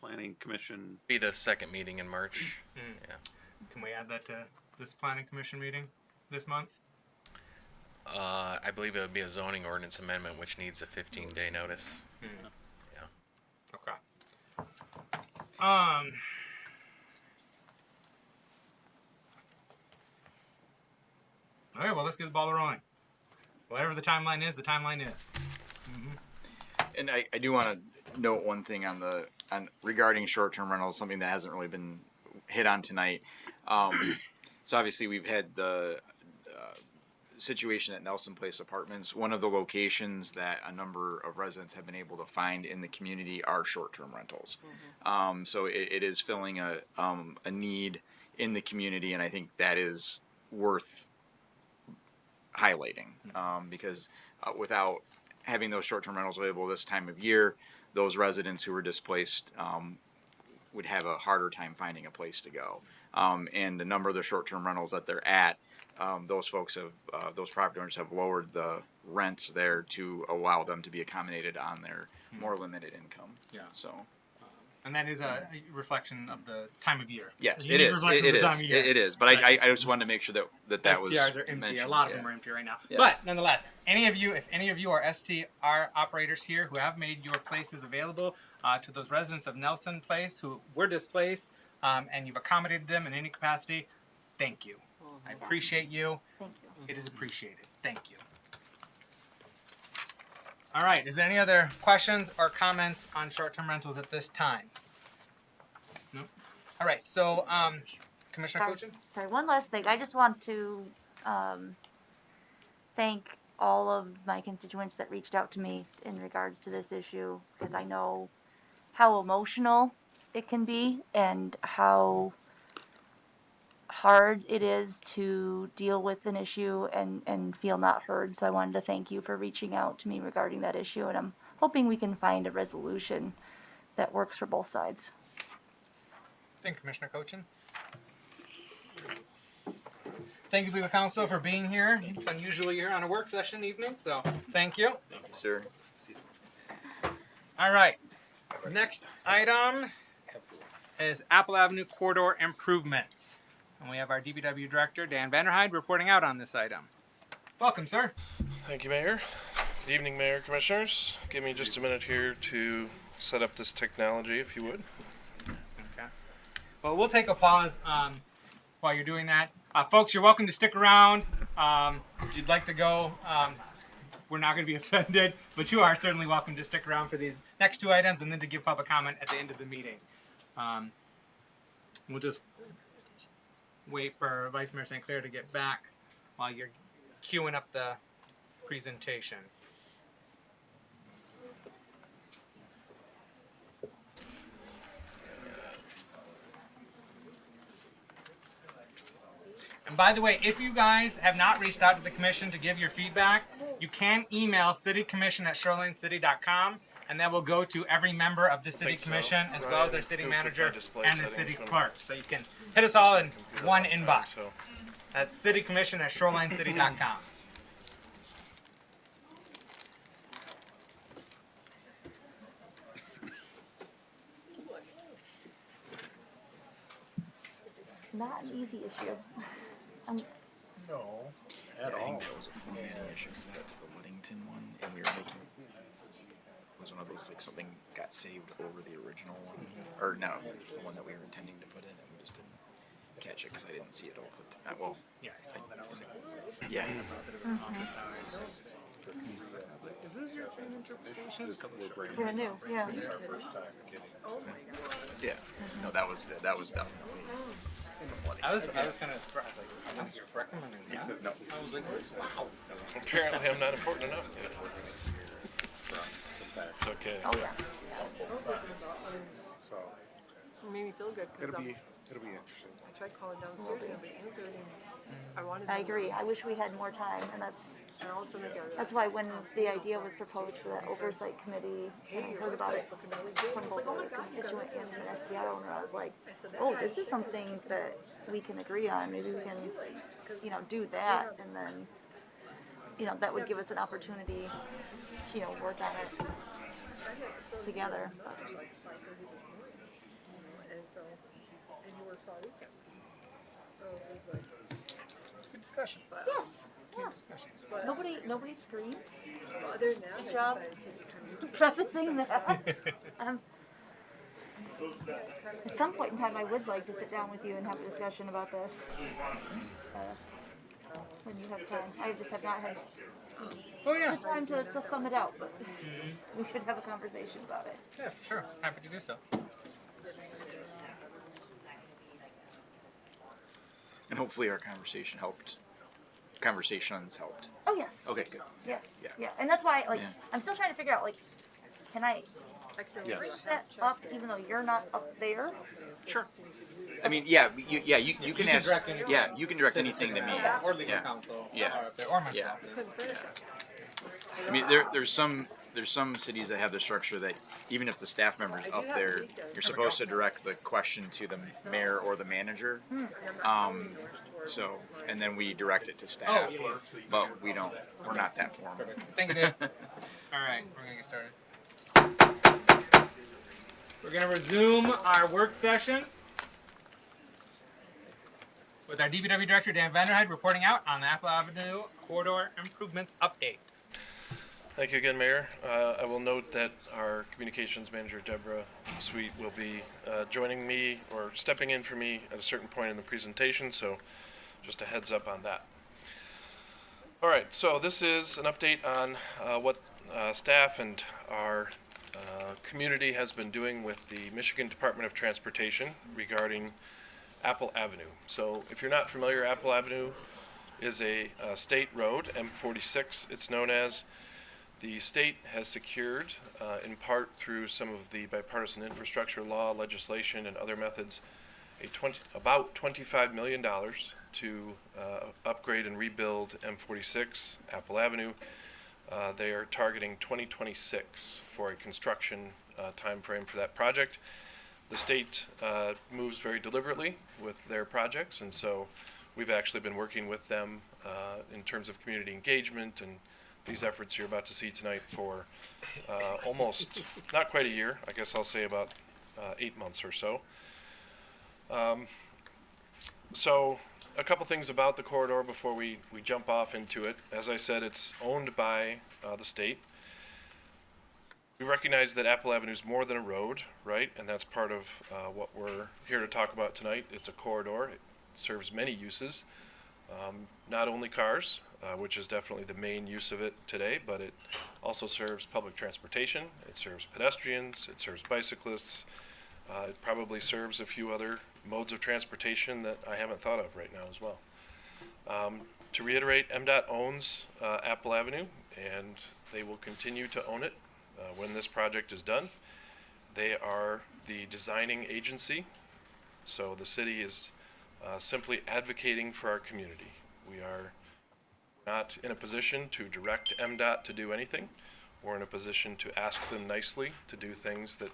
planning commission. Be the second meeting in March. Yeah. Can we add that to this planning commission meeting this month? I believe it would be a zoning ordinance amendment, which needs a 15-day notice. Yeah. Okay. Okay, well, let's get the ball rolling. Whatever the timeline is, the timeline is. And I do want to note one thing on regarding short-term rentals, something that hasn't really been hit on tonight. So obviously we've had the situation at Nelson Place Apartments. One of the locations that a number of residents have been able to find in the community are short-term rentals. So it is filling a need in the community, and I think that is worth highlighting because without having those short-term rentals available this time of year, those residents who were displaced would have a harder time finding a place to go. And a number of the short-term rentals that they're at, those folks have, those property owners have lowered the rents there to allow them to be accommodated on their more limited income. Yeah. So. And that is a reflection of the time of year. Yes, A it unique is. reflection of It the is. time of year. It is. But Right. I just wanted to make sure that was STRs are empty. mentioned. A lot of Yeah. them are empty right now. Yeah. But nonetheless, if any of you are STR operators here who have made your places available to those residents of Nelson Place who were displaced, and you've accommodated them in any capacity, thank you. I appreciate you. Thank you. It is appreciated. Thank you. All right. Is there any other questions or comments on short-term rentals at this time? No. All right. So, Commissioner Cochin? Sorry, one last thing. I just want to thank all of my constituents that reached out to me in regards to this issue, because I know how emotional it can be and how hard it is to deal with an issue and feel not heard. So I wanted to thank you for reaching out to me regarding that issue, and I'm hoping we can find a resolution that works for both sides. Thank you, Commissioner Cochin. Thank you, legal counsel, for being here. It's unusual you're here on a work session evening, so thank you. Thank you, sir. All right. Next item is Apple Avenue corridor improvements. And we have our DPW director, Dan Vanderhyde, reporting out on this item. Welcome, sir. Thank you, Mayor. Good evening, Mayor, Commissioners. Give me just a minute here to set up this technology, if you would. Okay. Well, we'll take a pause while you're doing that. Folks, you're welcome to stick around. If you'd like to go, we're not going to be offended, but you are certainly welcome to stick around for these next two items and then to give public comment at the end of the meeting. We'll just wait for Vice Mayor St. Clair to get back while you're queuing up the presentation. And by the way, if you guys have not reached out to the commission to give your feedback, you can email citycommission@shorelincity.com, and that will go to every member of the city Think so. commission, as Right, well as their it city goes to manager my display and the settings city when- clerk. So you can hit us all in Computer one outside, inbox. so- That's citycommission@shorelincity.com. Not an easy issue. No, I think that was a formatting issue. 'Cause that's the Whittington one, and we were making. It was one of those like something got saved over the original one, or no, the one that we were intending to put in, and we just didn't catch it because I didn't see it all put. Well, Yeah, I saw that over there. yeah. Is this your same interpretation? Brand new, yeah. Yeah. No, that was definitely. I was kind of surprised. Like, is somebody recommending that? No. I was like, wow. Apparently, I'm not important enough. It's okay. Oh, yeah. so It made me feel good because it'll be interesting. I tried calling downstairs and nobody answered, and I wanted. I agree. I wish we had more time, and And all of a sudden I got that's why when the idea was proposed to the oversight committee, and I heard about it from both a constituent and an STR owner, I was like, oh, this is something that we can agree on. Maybe we can, do that, and then, that would give us an opportunity to, work on it together. And so, and he works all weekend. So it was like, Good discussion. Yes. Yeah. Discussion. Nobody screamed. well, other than that, I job. decided to kind of Prefacing that. At some point in time, I would like to sit down with you and have a discussion about this. when you have time. I just have not had Oh yeah. the time to thumb it out, but we should have a conversation about it. Yeah, for sure. Happy to do so. And hopefully our conversations helped. Oh yes. Okay, good. Yes. Yeah. Yeah. And that's why, like, Yeah. I'm still trying to figure out, like, can I Yes. set up even though you're not up there? Sure. I mean, yeah, you can ask. direct anything. Yeah, you can direct anything to me. Or legal Yeah. counsel. Yeah. Or myself. Yeah. Couldn't finish it. I mean, there's some cities that have the structure that even if the staff member's up there, you're supposed to direct the question to the mayor or the manager. So, and then we direct it to staff. Oh. But we don't. We're not that formal. Thank you, Dave. All right, we're gonna get started. We're gonna resume our work session with our DPW Director Dan Vanderheide reporting out on the Apple Avenue corridor improvements update. Thank you again, Mayor. I will note that our communications manager, Deborah Sweet, will be joining me or stepping in for me at a certain point in the presentation, so just a heads up on that. All right, so this is an update on what staff and our community has been doing with the Michigan Department of Transportation regarding Apple Avenue. So if you're not familiar, Apple Avenue is a state road, M46 it's known as. The state has secured, in part through some of the bipartisan infrastructure law legislation and other methods, about $25 million to upgrade and rebuild M46, Apple Avenue. They are targeting 2026 for a construction time frame for that project. The state moves very deliberately with their projects, and so we've actually been working with them in terms of community engagement and these efforts you're about to see tonight for almost, not quite a year, I guess I'll say about 8 months or so. So a couple things about the corridor before we jump off into it. As I said, it's owned by the state. We recognize that Apple Avenue is more than a road, right? And that's part of what we're here to talk about tonight. It's a corridor. It serves many uses, not only cars, which is definitely the main use of it today, but it also serves public transportation. It serves pedestrians. It serves bicyclists. It probably serves a few other modes of transportation that I haven't thought of right now as well. To reiterate, MDOT owns Apple Avenue, and they will continue to own it when this project is done. They are the designing agency, so the city is simply advocating for our community. We are not in a position to direct MDOT to do anything. We're in a position to ask them nicely to do things that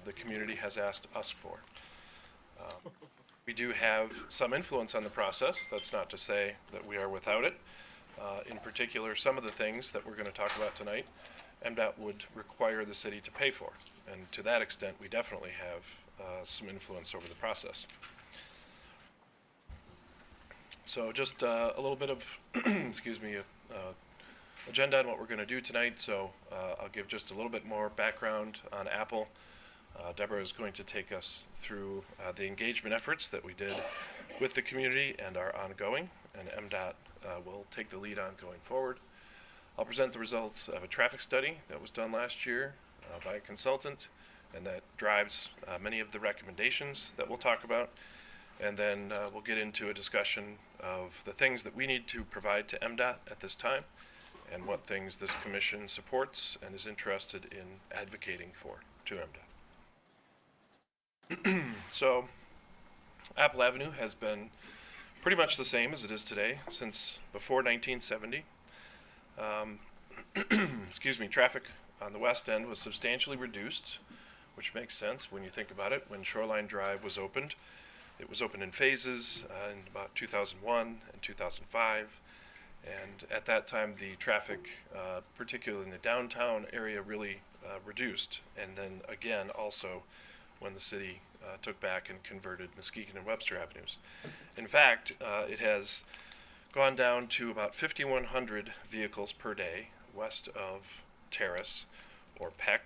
the community has asked us for. We do have some influence on the process. That's not to say that we are without it. In particular, some of the things that we're going to talk about tonight, MDOT would require the city to pay for. And to that extent, we definitely have some influence over the process. So just a little bit of, excuse me, agenda on what we're going to do tonight. So I'll give just a little bit more background on Apple. Deborah is going to take us through the engagement efforts that we did with the community and are ongoing, and MDOT will take the lead on going forward. I'll present the results of a traffic study that was done last year by a consultant, and that drives many of the recommendations that we'll talk about. And then we'll get into a discussion of the things that we need to provide to MDOT at this time and what things this commission supports and is interested in advocating for to MDOT. So Apple Avenue has been pretty much the same as it is today since before 1970. Excuse me, traffic on the west end was substantially reduced, which makes sense when you think about it. When Shoreline Drive was opened, it was opened in phases in about 2001 and 2005. And at that time, the traffic, particularly in the downtown area, really reduced. And then again, also, when the city took back and converted Muskegon and Webster Avenues. In fact, it has gone down to about 5,100 vehicles per day west of Terrace, or PEC.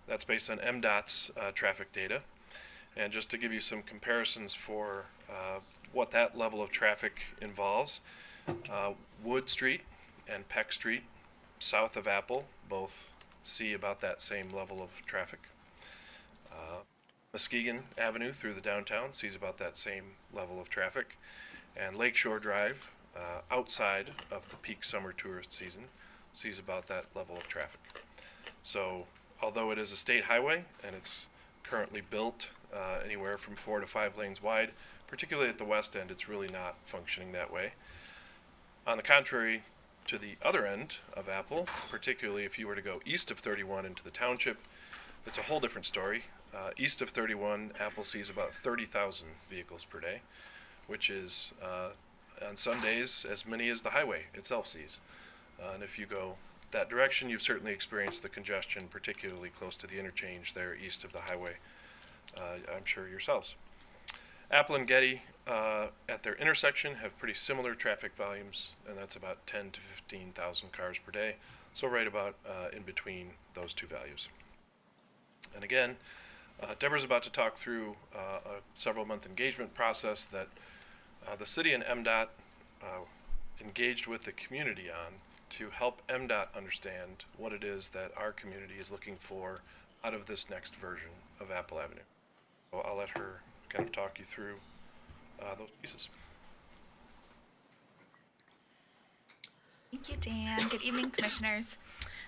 That's based on MDOT's traffic data. And just to give you some comparisons for what that level of traffic involves, Wood Street and Peck Street, south of Apple, both see about that same level of traffic. Muskegon Avenue through the downtown sees about that same level of traffic. And Lakeshore Drive, outside of the peak summer tourist season, sees about that level of traffic. So, although it is a state highway and it's currently built anywhere from 4 to 5 lanes wide, particularly at the west end, it's really not functioning that way. On the contrary, to the other end of Apple, particularly if you were to go east of 31 into the township, it's a whole different story. East of 31, Apple sees about 30,000 vehicles per day, which is on some days as many as the highway itself sees. And if you go that direction, you've certainly experienced the congestion, particularly close to the interchange there east of the highway, I'm sure yourselves. Apple and Getty at their intersection have pretty similar traffic volumes, and that's about 10 to 15,000 cars per day, so right about in between those two values. And again, Deborah's about to talk through a several-month engagement process that the city and MDOT engaged with the community on to help MDOT understand what it is that our community is looking for out of this next version of Apple Avenue. So I'll let her kind of talk you through those pieces. Thank you, Dan. Good evening, commissioners.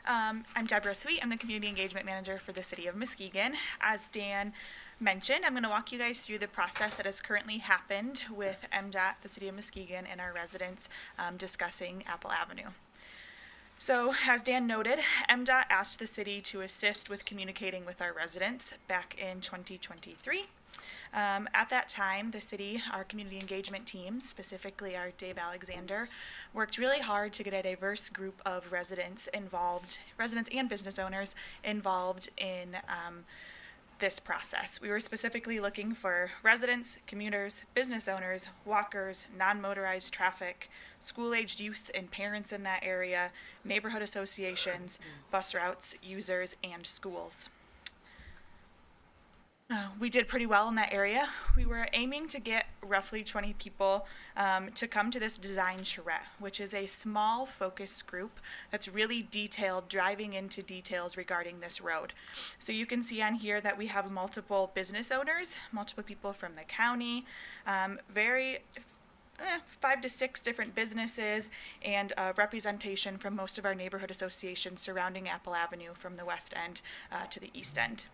I'm Deborah Sweet. I'm the Community Engagement Manager for the City of Muskegon. As Dan mentioned, I'm going to walk you guys through the process that has currently happened with MDOT, the City of Muskegon, and our residents discussing Apple Avenue. So, as Dan noted, MDOT asked the city to assist with communicating with our residents back in 2023. At that time, the city, our community engagement team, specifically our Dave Alexander, worked really hard to get a diverse group of residents involved, residents and business owners involved in this process. We were specifically looking for residents, commuters, business owners, walkers, non-motorized traffic, school-aged youth and parents in that area, neighborhood associations, bus routes, users, and schools. We did pretty well in that area. We were aiming to get roughly 20 people to come to this design charrette, which is a small focus group that's really detailed, driving into details regarding this road. So you can see on here that we have multiple business owners, multiple people from the county, 5 to 6 different businesses, and representation from most of our neighborhood associations surrounding Apple Avenue from the west end to the east end.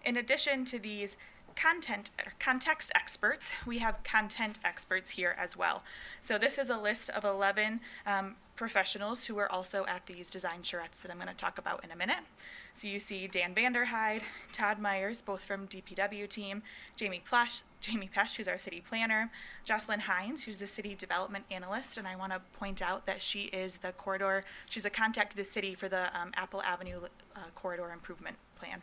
In addition to these context experts, we have content experts here as well. So this is a list of 11 professionals who are also at these design charrettes that I'm going to talk about in a minute. So you see Dan Vanderhyde, Todd Myers, both from DPW team, Jamie Pesch, who's our city planner, Jocelyn Hines, who's the city development analyst, and I want to point out that she is the corridor, she's the contact of the city for the Apple Avenue corridor improvement plan.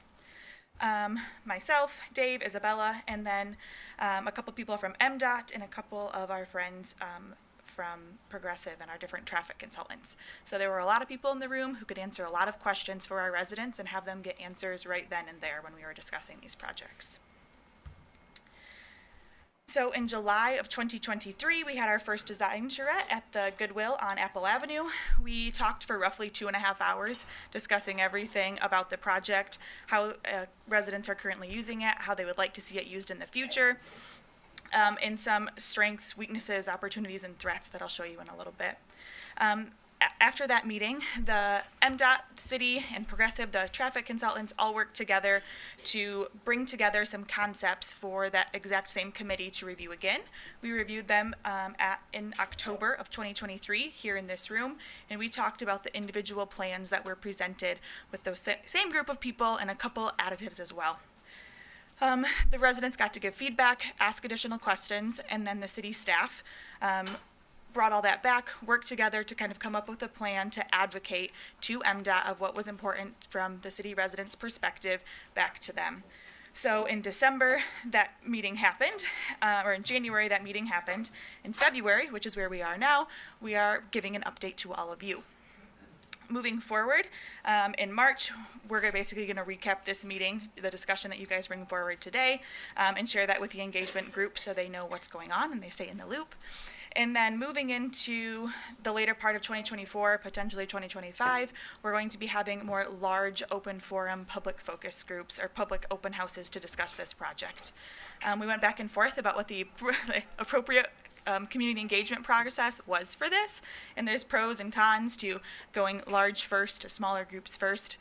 Myself, Dave, Isabella, and then a couple people from MDOT and a couple of our friends from Progressive and our different traffic consultants. So there were a lot of people in the room who could answer a lot of questions for our residents and have them get answers right then and there when we were discussing these projects. So in July of 2023, we had our first design charrette at the Goodwill on Apple Avenue. We talked for roughly 2.5 hours discussing everything about the project, how residents are currently using it, how they would like to see it used in the future, and some strengths, weaknesses, opportunities, and threats that I'll show you in a little bit. After that meeting, the MDOT, City, and Progressive, the traffic consultants, all worked together to bring together some concepts for that exact same committee to review again. We reviewed them in October of 2023 here in this room, and we talked about the individual plans that were presented with those same group of people and a couple additives as well. The residents got to give feedback, ask additional questions, and then the city staff brought all that back, worked together to kind of come up with a plan to advocate to MDOT of what was important from the city residents' perspective back to them. So in December, that meeting happened, or in January, that meeting happened. In February, which is where we are now, we are giving an update to all of you. moving forward, in March, we're basically going to recap this meeting, the discussion that you guys bring forward today, and share that with the engagement group so they know what's going on and they stay in the loop. And then moving into the later part of 2024, potentially 2025, we're going to be having more large open forum public focus groups or public open houses to discuss this project. We went back and forth about what the appropriate community engagement process was for this, and there's pros and cons to going large first to smaller groups first.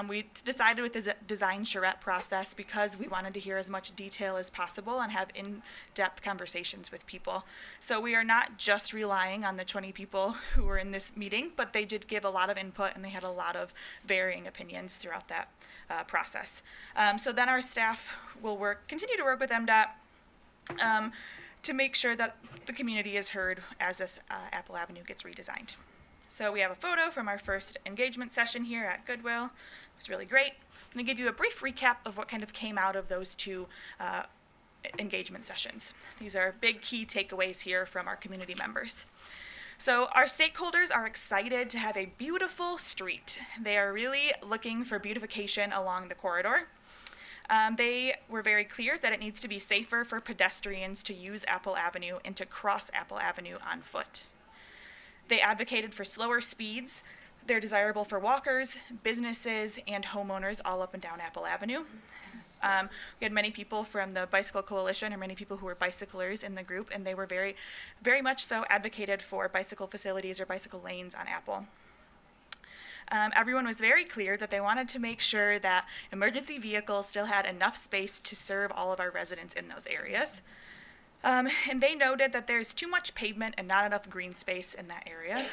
We decided with the design charrette process because we wanted to hear as much detail as possible and have in-depth conversations with people. So we are not just relying on the 20 people who were in this meeting, but they did give a lot of input and they had a lot of varying opinions throughout that process. So then our staff will continue to work with MDOT to make sure that the community is heard as this Apple Avenue gets redesigned. So we have a photo from our first engagement session here at Goodwill. It was really great. I'm going to give you a brief recap of what kind of came out of those two engagement sessions. These are big key takeaways here from our community members. So our stakeholders are excited to have a beautiful street. They are really looking for beautification along the corridor. They were very clear that it needs to be safer for pedestrians to use Apple Avenue and to cross Apple Avenue on foot. They advocated for slower speeds. They're desirable for walkers, businesses, and homeowners all up and down Apple Avenue. We had many people from the Bicycle Coalition, or many people who were bicyclers in the group, and they were very, very much so advocated for bicycle facilities or bicycle lanes on Apple. Everyone was very clear that they wanted to make sure that emergency vehicles still had enough space to serve all of our residents in those areas. And they noted that there's too much pavement and not enough green space in that area.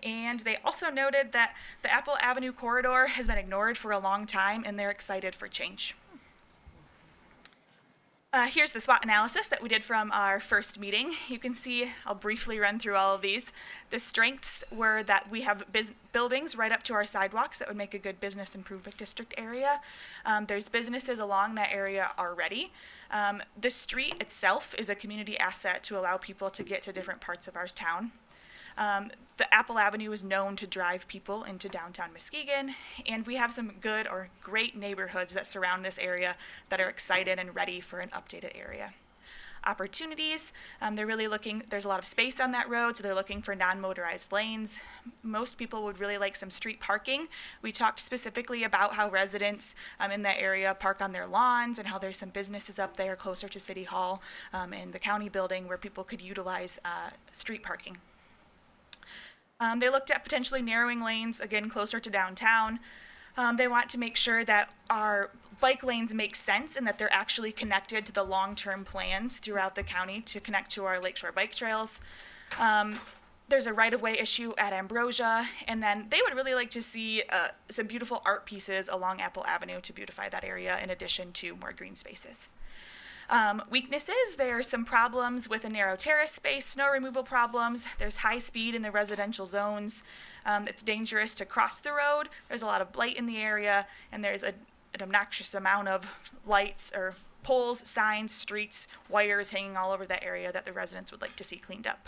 And they also noted that the Apple Avenue corridor has been ignored for a long time, and they're excited for change. Here's the SWOT analysis that we did from our first meeting. You can see, I'll briefly run through all of these. The strengths were that we have buildings right up to our sidewalks that would make a good business improvement district area. There's businesses along that area already. The street itself is a community asset to allow people to get to different parts of our town. The Apple Avenue is known to drive people into downtown Muskegon, and we have some good or great neighborhoods that surround this area that are excited and ready for an updated area. Opportunities, they're really looking, there's a lot of space on that road, so they're looking for non-motorized lanes. Most people would really like some street parking. We talked specifically about how residents in that area park on their lawns and how there's some businesses up there closer to City Hall and the county building where people could utilize street parking. They looked at potentially narrowing lanes, again, closer to downtown. They want to make sure that our bike lanes make sense and that they're actually connected to the long-term plans throughout the county to connect to our lakeshore bike trails. There's a right-of-way issue at Ambrosia, and then they would really like to see some beautiful art pieces along Apple Avenue to beautify that area in addition to more green spaces. Weaknesses, there are some problems with a narrow terrace space, snow removal problems, there's high speed in the residential zones, it's dangerous to cross the road, there's a lot of blight in the area, and there's an obnoxious amount of lights or poles, signs, streets, wires hanging all over that area that the residents would like to see cleaned up.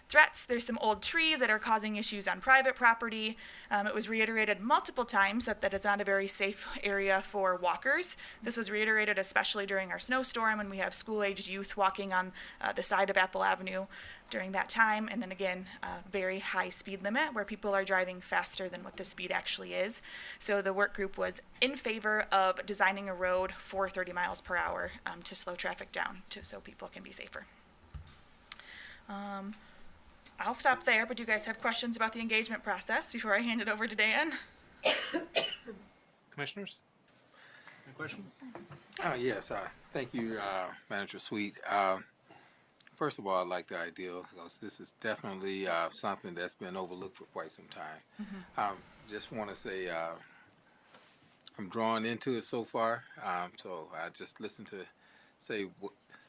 Threats, there's some old trees that are causing issues on private property. It was reiterated multiple times that it's not a very safe area for walkers. This was reiterated especially during our snowstorm when we have school-aged youth walking on the side of Apple Avenue during that time. And then again, very high speed limit where people are driving faster than what the speed actually is. So the work group was in favor of designing a road for 30 miles per hour to slow traffic down so people can be safer. I'll stop there, but do you guys have questions about the engagement process before I hand it over to Dan? Commissioners? Any questions? Yes, thank you, Manager Sweet. First of all, I like the idea because this is definitely something that's been overlooked for quite some time. Mm-hmm. Just want to say I'm drawn into it so far, so I just listen to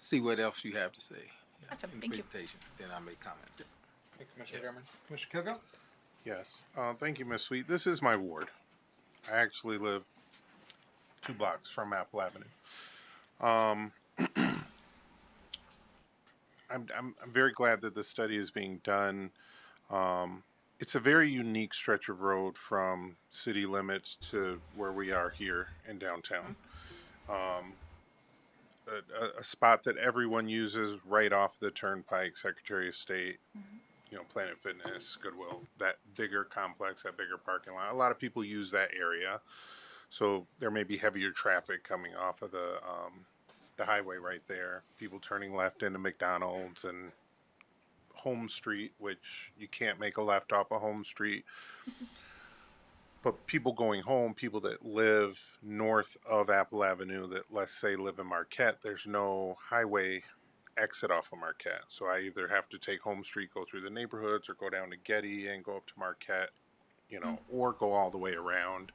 see what else you have to say. Awesome, in the thank you. presentation. Then I'll make comments. Thank you, Commissioner Derman. Commissioner Kilgo? Yes. Thank you, Ms. Sweet. This is my ward. I actually live 2 blocks from Apple Avenue. I'm very glad that the study is being done. it's a very unique stretch of road from city limits to where we are here in downtown. A spot that everyone uses right off the turnpike, Secretary of State, Planet Fitness, Goodwill, that bigger complex, that bigger parking lot. A lot of people use that area. So there may be heavier traffic coming off of the highway right there. People turning left into McDonald's and Home Street, which you can't make a left off of Home Street. But people going home, people that live north of Apple Avenue that, let's say, live in Marquette, there's no highway exit off of Marquette. So I either have to take Home Street, go through the neighborhoods, or go down to Getty and go up to Marquette, or go all the way around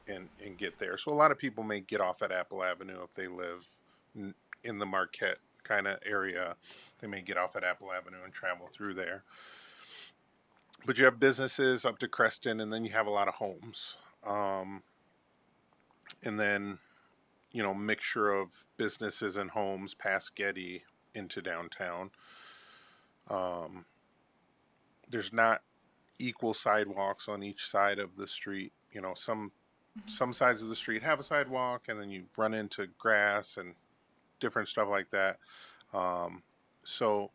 and get there. So a lot of people may get off at Apple Avenue if they live in the Marquette kind of area. They may get off at Apple Avenue and travel through there. But you have businesses up to Creston, and then you have a lot of homes. And then, mixture of businesses and homes past Getty into downtown. There's not equal sidewalks on each side of the street. Some sides of the street have a sidewalk, and then you run into grass and different stuff like that. So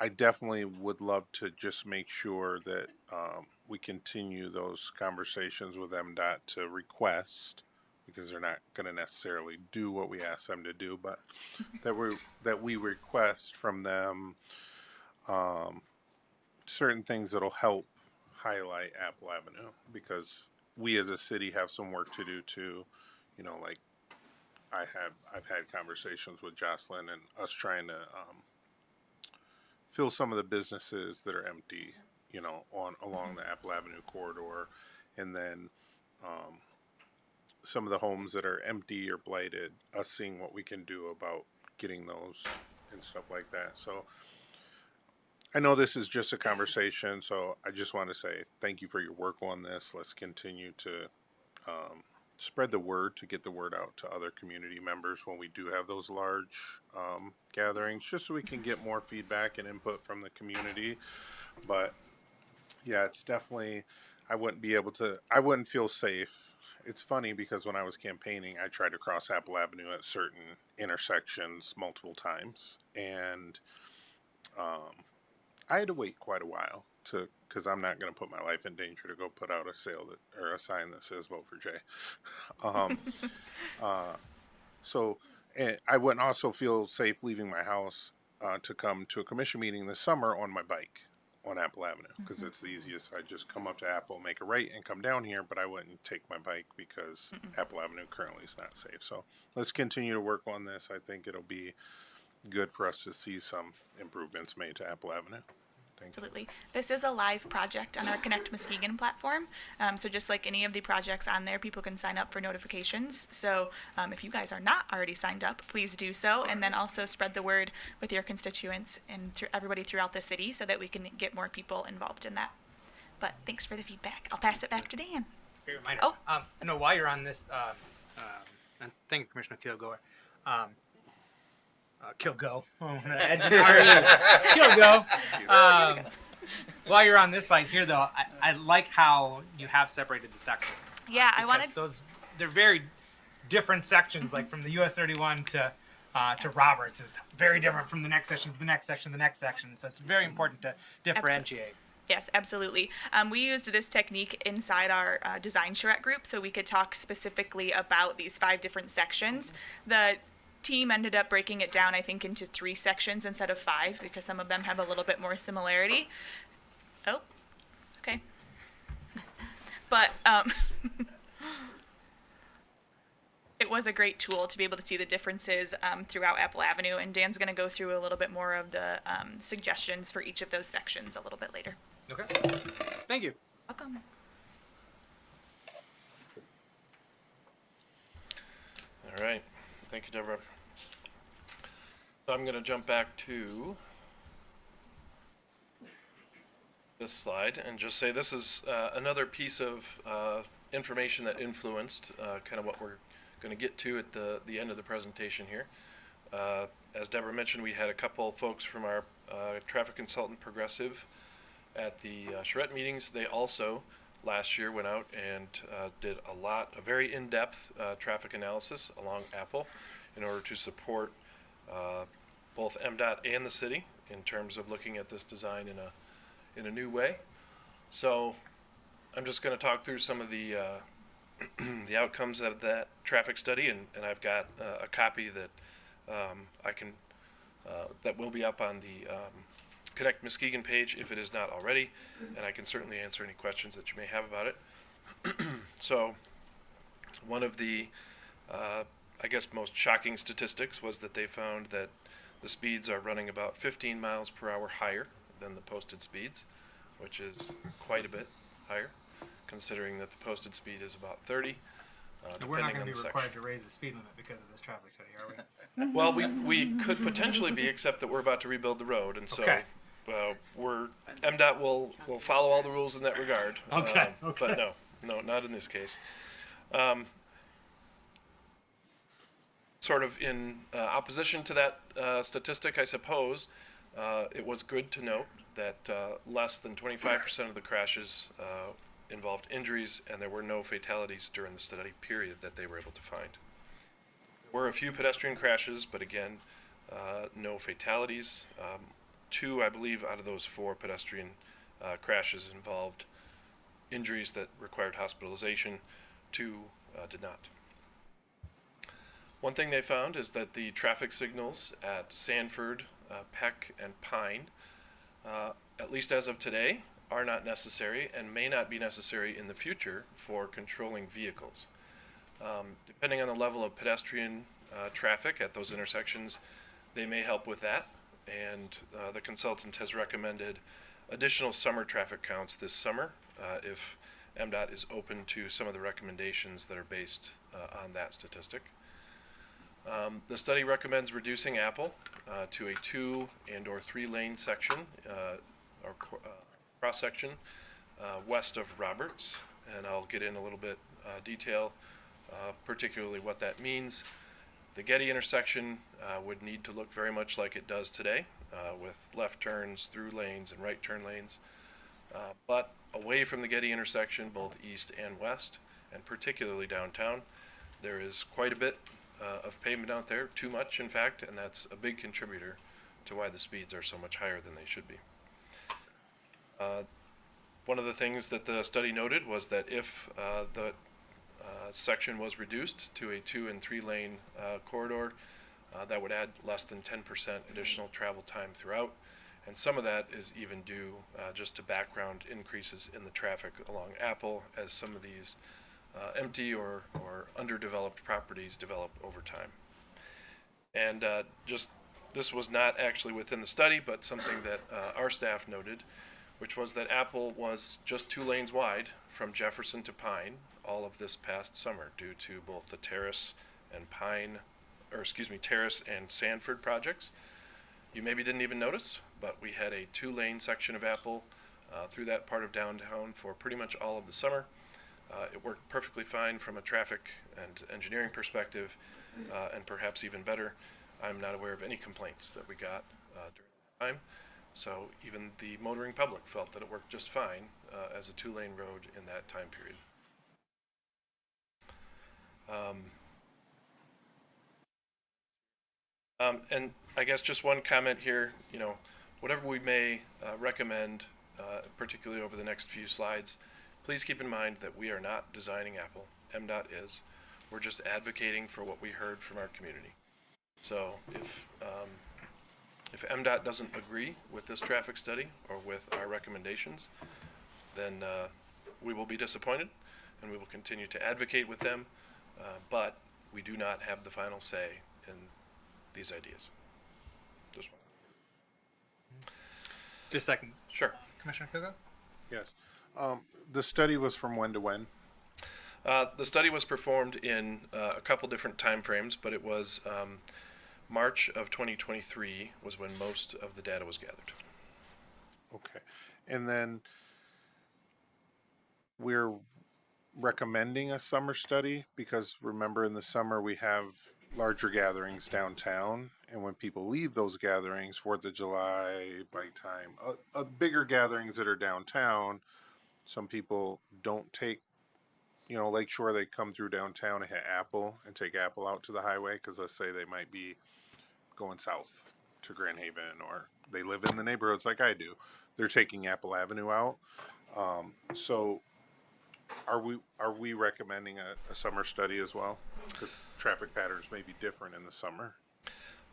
I definitely would love to just make sure that we continue those conversations with MDOT to request, because they're not going to necessarily do what we ask them to do, but that we request from them certain things that'll help highlight Apple Avenue, because we as a city have some work to do too. Like I've had conversations with Jocelyn and us trying to fill some of the businesses that are empty, along the Apple Avenue corridor, and then some of the homes that are empty or blighted, us seeing what we can do about getting those and stuff like that. So I know this is just a conversation, so I just want to say thank you for your work on this. Let's continue to spread the word, to get the word out to other community members when we do have those large gatherings, just so we can get more feedback and input from the community. But yeah, it's definitely, I wouldn't feel safe. It's funny because when I was campaigning, I tried to cross Apple Avenue at certain intersections multiple times, and I had to wait quite a while because I'm not going to put my life in danger to go put out a sign that says "Vote for Jay." So, and I wouldn't also feel safe leaving my house to come to a commission meeting this summer on my bike on Apple Avenue, because it's the easiest. I just come up to Apple, make a right, and come down here. But I wouldn't take my bike because Apple Avenue currently is not safe. So let's continue to work on this. I think it'll be good for us to see some improvements made to Apple Avenue. Absolutely. This is a live project on our Connect Muskegon platform. So just like any of the projects on there, people can sign up for notifications. So if you guys are not already signed up, please do so. And then also spread the word with your constituents and everybody throughout the city so that we can get more people involved in that. But thanks for the feedback. I'll pass it back to Dan. Great reminder. Oh. While you're on this, and thank you, Commissioner Kilgore. Kilgo. Kilgo. While you're on this slide here, though, I like how you have separated the sections. Yeah, I wanted they're very different sections, like from the US 31 to Roberts is very different from the next section to the next section to the next section. So it's very important to differentiate. Yes, absolutely. We used this technique inside our design charrette group so we could talk specifically about these 5 different sections. The team ended up breaking it down, I think, into 3 sections instead of 5 because some of them have a little bit more similarity. Oh, okay. But it was a great tool to be able to see the differences throughout Apple Avenue, and Dan's going to go through a little bit more of the suggestions for each of those sections a little bit later. Okay. Thank you. Welcome. All right. Thank you, Deborah. So I'm going to jump back to this slide and just say this is another piece of information that influenced kind of what we're going to get to at the end of the presentation here. As Deborah mentioned, we had a couple folks from our traffic consultant Progressive at the charrette meetings. They also last year went out and did a very in-depth traffic analysis along Apple in order to support both MDOT and the city in terms of looking at this design in a new way. So I'm just going to talk through some of the the outcomes of that traffic study, and I've got a copy that that will be up on the Connect Muskegon page if it is not already, and I can certainly answer any questions that you may have about it. So one of the I guess most shocking statistics was that they found that the speeds are running about 15 miles per hour higher than the posted speeds, which is quite a bit higher, considering that the posted speed is about 30. We're not going to be section. required to raise the speed limit because of this traffic study, are we? Well, we could potentially be, except that we're about to rebuild the road, and so Okay. MDOT will follow all the rules in that regard. Okay, But no, not in this case. Sort of in opposition to that statistic, I suppose, it was good to note that less than 25% of the crashes involved injuries, and there were no fatalities during the study period that they were able to find. There were a few pedestrian crashes, but again, no fatalities. 2, I believe, out of those 4 pedestrian crashes involved injuries that required hospitalization. 2 did not. One thing they found is that the traffic signals at Sanford, Peck, and Pine, at least as of today, are not necessary and may not be necessary in the future for controlling vehicles. Depending on the level of pedestrian traffic at those intersections, they may help with that, and the consultant has recommended additional summer traffic counts this summer if MDOT is open to some of the recommendations that are based on that statistic. The study recommends reducing Apple to a 2 and or 3 lane section or cross section west of Roberts, and I'll get in a little bit detail, particularly what that means. The Getty intersection would need to look very much like it does today, with left turns, through lanes, and right turn lanes. But away from the Getty intersection, both east and west, and particularly downtown, there is quite a bit of pavement out there, too much in fact, and that's a big contributor to why the speeds are so much higher than they should be. One of the things that the study noted was that if the section was reduced to a 2 and 3 lane corridor, that would add less than 10% additional travel time throughout, and some of that is even due just to background increases in the traffic along Apple as some of these empty or underdeveloped properties develop over time. And this was not actually within the study, but something that our staff noted, which was that Apple was just 2 lanes wide from Jefferson to Pine all of this past summer due to both the Terrace and Terrace and Sanford projects. You maybe didn't even notice, but we had a 2 lane section of Apple through that part of downtown for pretty much all of the summer. It worked perfectly fine from a traffic and engineering perspective, and perhaps even better, I'm not aware of any complaints that we got during that time. So even the motoring public felt that it worked just fine as a 2 lane road in that time period. And I guess just one comment here, whatever we may recommend, particularly over the next few slides, please keep in mind that we are not designing Apple. MDOT is. We're just advocating for what we heard from our community. So if MDOT doesn't agree with this traffic study or with our recommendations, then we will be disappointed, and we will continue to advocate with them, but we do not have the final say in these ideas. Just a second. Sure. Commissioner Kogo? Yes. The study was from when to when? The study was performed in a couple different time frames, but it was March of 2023 was when most of the data was gathered. Okay. And then we're recommending a summer study because remember in the summer we have larger gatherings downtown and when people leave those gatherings, 4th of July, bike time, bigger gatherings that are downtown, some people don't take, Lakeshore, they come through downtown and hit Apple and take Apple out to the highway because let's say they might be going south to Grand Haven or they live in the neighborhoods like I do. They're taking Apple Avenue out. So are we recommending a summer study as well? Because traffic patterns may be different in the summer.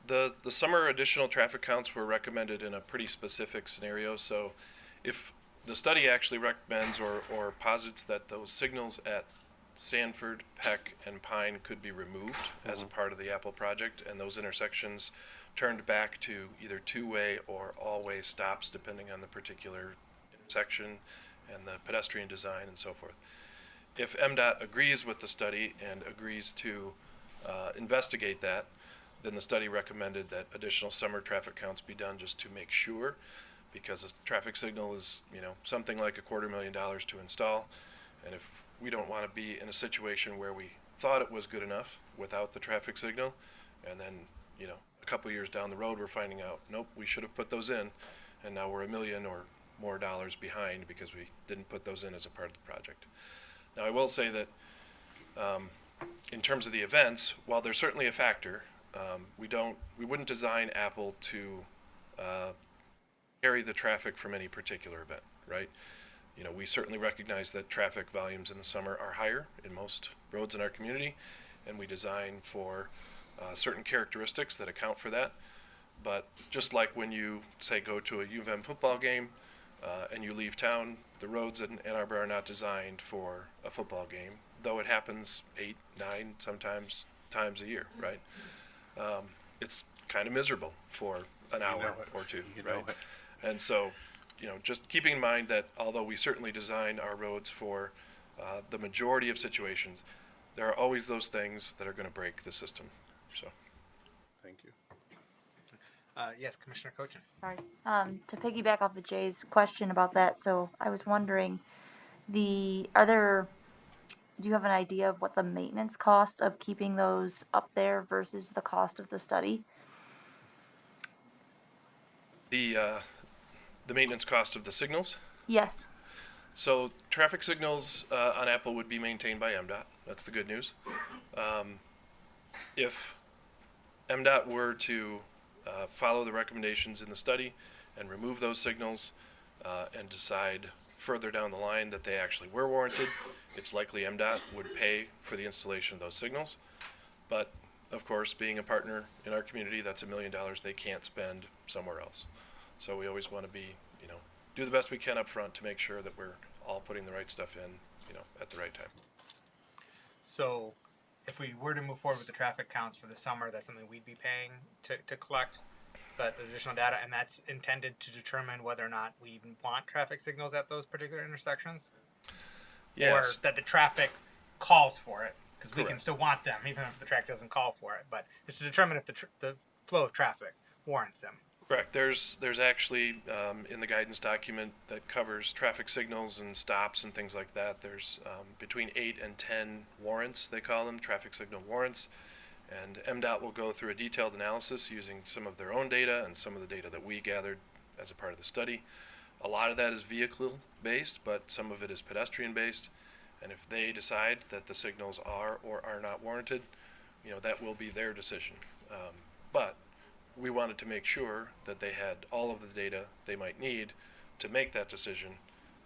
The summer additional traffic counts were recommended in a pretty specific scenario. So if the study actually recommends or posits that those signals at Sanford, Peck, and Pine could be removed as a part of the Apple project, and those intersections turned back to either two-way or all-way stops depending on the particular intersection and the pedestrian design and so forth. If MDOT agrees with the study and agrees to investigate that, then the study recommended that additional summer traffic counts be done just to make sure, because a traffic signal is, something like $250,000 to install, and if we don't want to be in a situation where we thought it was good enough without the traffic signal, and then, a couple years down the road we're finding out, nope, we should have put those in, and now we're $1 million or more dollars behind because we didn't put those in as a part of the project. Now I will say that in terms of the events, while they're certainly a factor, we wouldn't design Apple to carry the traffic from any particular event, right? We certainly recognize that traffic volumes in the summer are higher in most roads in our community, and we design for certain characteristics that account for that. But just like when you, say, go to a U of M football game and you leave town, the roads in Ann Arbor are not designed for a football game, though it happens 8, 9, sometimes times a year, right? It's kind of miserable for an hour or two, right? And so, just keeping in mind that although we certainly design our roads for the majority of situations, there are always those things that are going to break the system. So, Thank you. Yes, Commissioner Cochin. Sorry. To piggyback off of Jay's question about that, so I was wondering, do you have an idea of what the maintenance cost of keeping those up there versus the cost of the study? the maintenance cost of the signals. Yes. So traffic signals on Apple would be maintained by MDOT. That's the good news. If MDOT were to follow the recommendations in the study and remove those signals and decide further down the line that they actually were warranted, it's likely MDOT would pay for the installation of those signals. But of course, being a partner in our community, that's $1 million they can't spend somewhere else. So we always want to be, do the best we can up front to make sure that we're all putting the right stuff in, at the right time. So if we were to move forward with the traffic counts for the summer, that's something we'd be paying to collect that additional data, and that's intended to determine whether or not we even want traffic signals at those particular intersections? Yes. Or that the traffic calls for it, because we can Correct. still want them even if the track doesn't call for it, but it's to determine if the flow of traffic warrants them. Correct. There's actually in the guidance document that covers traffic signals and stops and things like that, there's between 8 and 10 warrants, they call them, traffic signal warrants. And MDOT will go through a detailed analysis using some of their own data and some of the data that we gathered as a part of the study. A lot of that is vehicle based, but some of it is pedestrian based. And if they decide that the signals are or are not warranted, that will be their decision. But we wanted to make sure that they had all of the data they might need to make that decision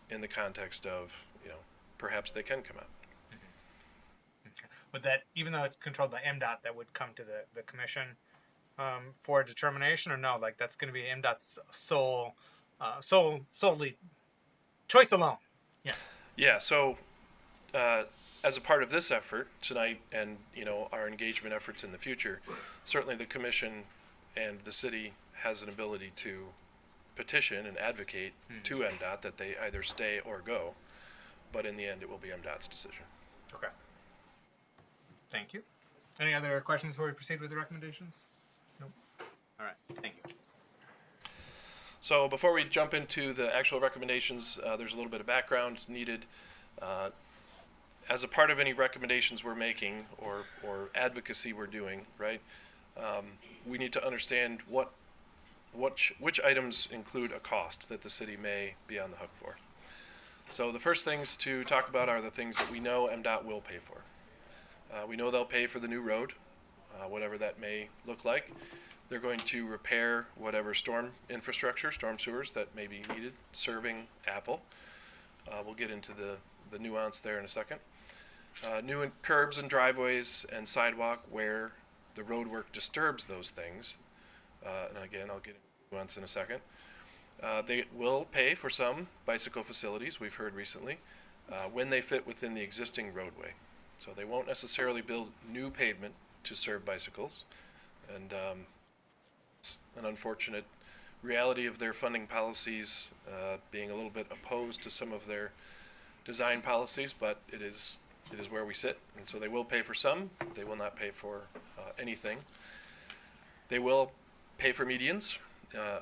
in the context of, perhaps they can come out. Okay. Would that, even though it's controlled by MDOT, that would come to the commission for a determination, or no? Like that's going to be MDOT's solely choice alone. Yeah. Yeah, so as a part of this effort tonight and, our engagement efforts in the future, certainly the commission and the city has an ability to petition and advocate to MDOT that they either stay or go, but in the end it will be MDOT's decision. Okay. Thank you. Any other questions before we proceed with the recommendations? Nope. All right. Thank you. So before we jump into the actual recommendations, there's a little bit of background needed. As a part of any recommendations we're making or advocacy we're doing, right? we need to understand which items include a cost that the city may be on the hook for. So the first things to talk about are the things that we know MDOT will pay for. We know they'll pay for the new road, whatever that may look like. They're going to repair whatever storm infrastructure, storm sewers that may be needed serving Apple. We'll get into the nuance there in a second. New curbs and driveways and sidewalk where the road work disturbs those things. And again, I'll get into nuance in a second. They will pay for some bicycle facilities, we've heard recently, when they fit within the existing roadway. So they won't necessarily build new pavement to serve bicycles. And it's an unfortunate reality of their funding policies being a little bit opposed to some of their design policies, but it is where we sit. And so they will pay for some. They will not pay for anything. They will pay for medians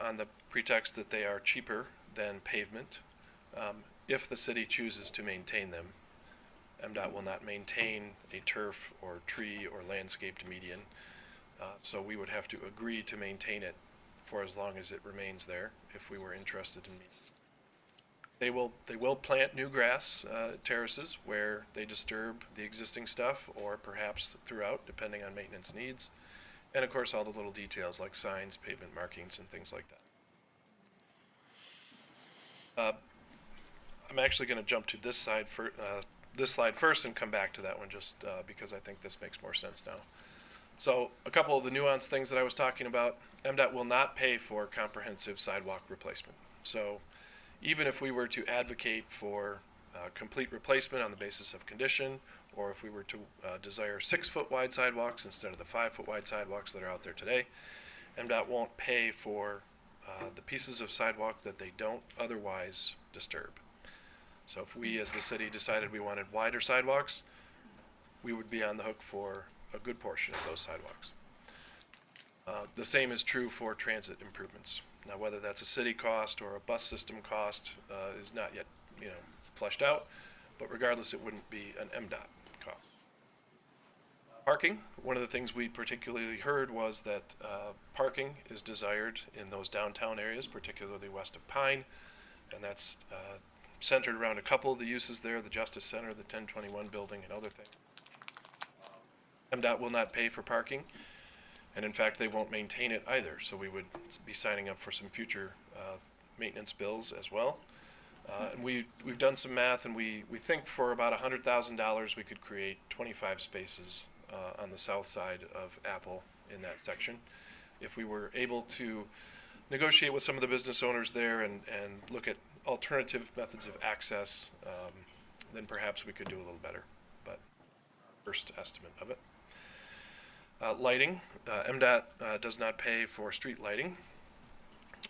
on the pretext that they are cheaper than pavement. If the city chooses to maintain them, MDOT will not maintain a turf or tree or landscaped median. So we would have to agree to maintain it for as long as it remains there if we were interested in median. They will plant new grass terraces where they disturb the existing stuff, or perhaps throughout, depending on maintenance needs. And of course, all the little details like signs, pavement markings, and things like that. I'm actually going to jump to this slide first and come back to that one just because I think this makes more sense now. So a couple of the nuanced things that I was talking about, MDOT will not pay for comprehensive sidewalk replacement. So even if we were to advocate for complete replacement on the basis of condition, or if we were to desire 6-foot wide sidewalks instead of the 5-foot wide sidewalks that are out there today, MDOT won't pay for the pieces of sidewalk that they don't otherwise disturb. So if we as the city decided we wanted wider sidewalks, we would be on the hook for a good portion of those sidewalks. The same is true for transit improvements. Now, whether that's a city cost or a bus system cost is not yet, fleshed out, but regardless, it wouldn't be an MDOT cost. Parking, one of the things we particularly heard was that parking is desired in those downtown areas, particularly west of Pine, and that's centered around a couple of the uses there, the Justice Center, the 1021 building, and other things. MDOT will not pay for parking, and in fact, they won't maintain it either, so we would be signing up for some future maintenance bills as well. And we've done some math, and we think for about $100,000 we could create 25 spaces on the south side of Apple in that section. If we were able to negotiate with some of the business owners there and look at alternative methods of access, then perhaps we could do a little better, but first estimate of it. Lighting, MDOT does not pay for street lighting.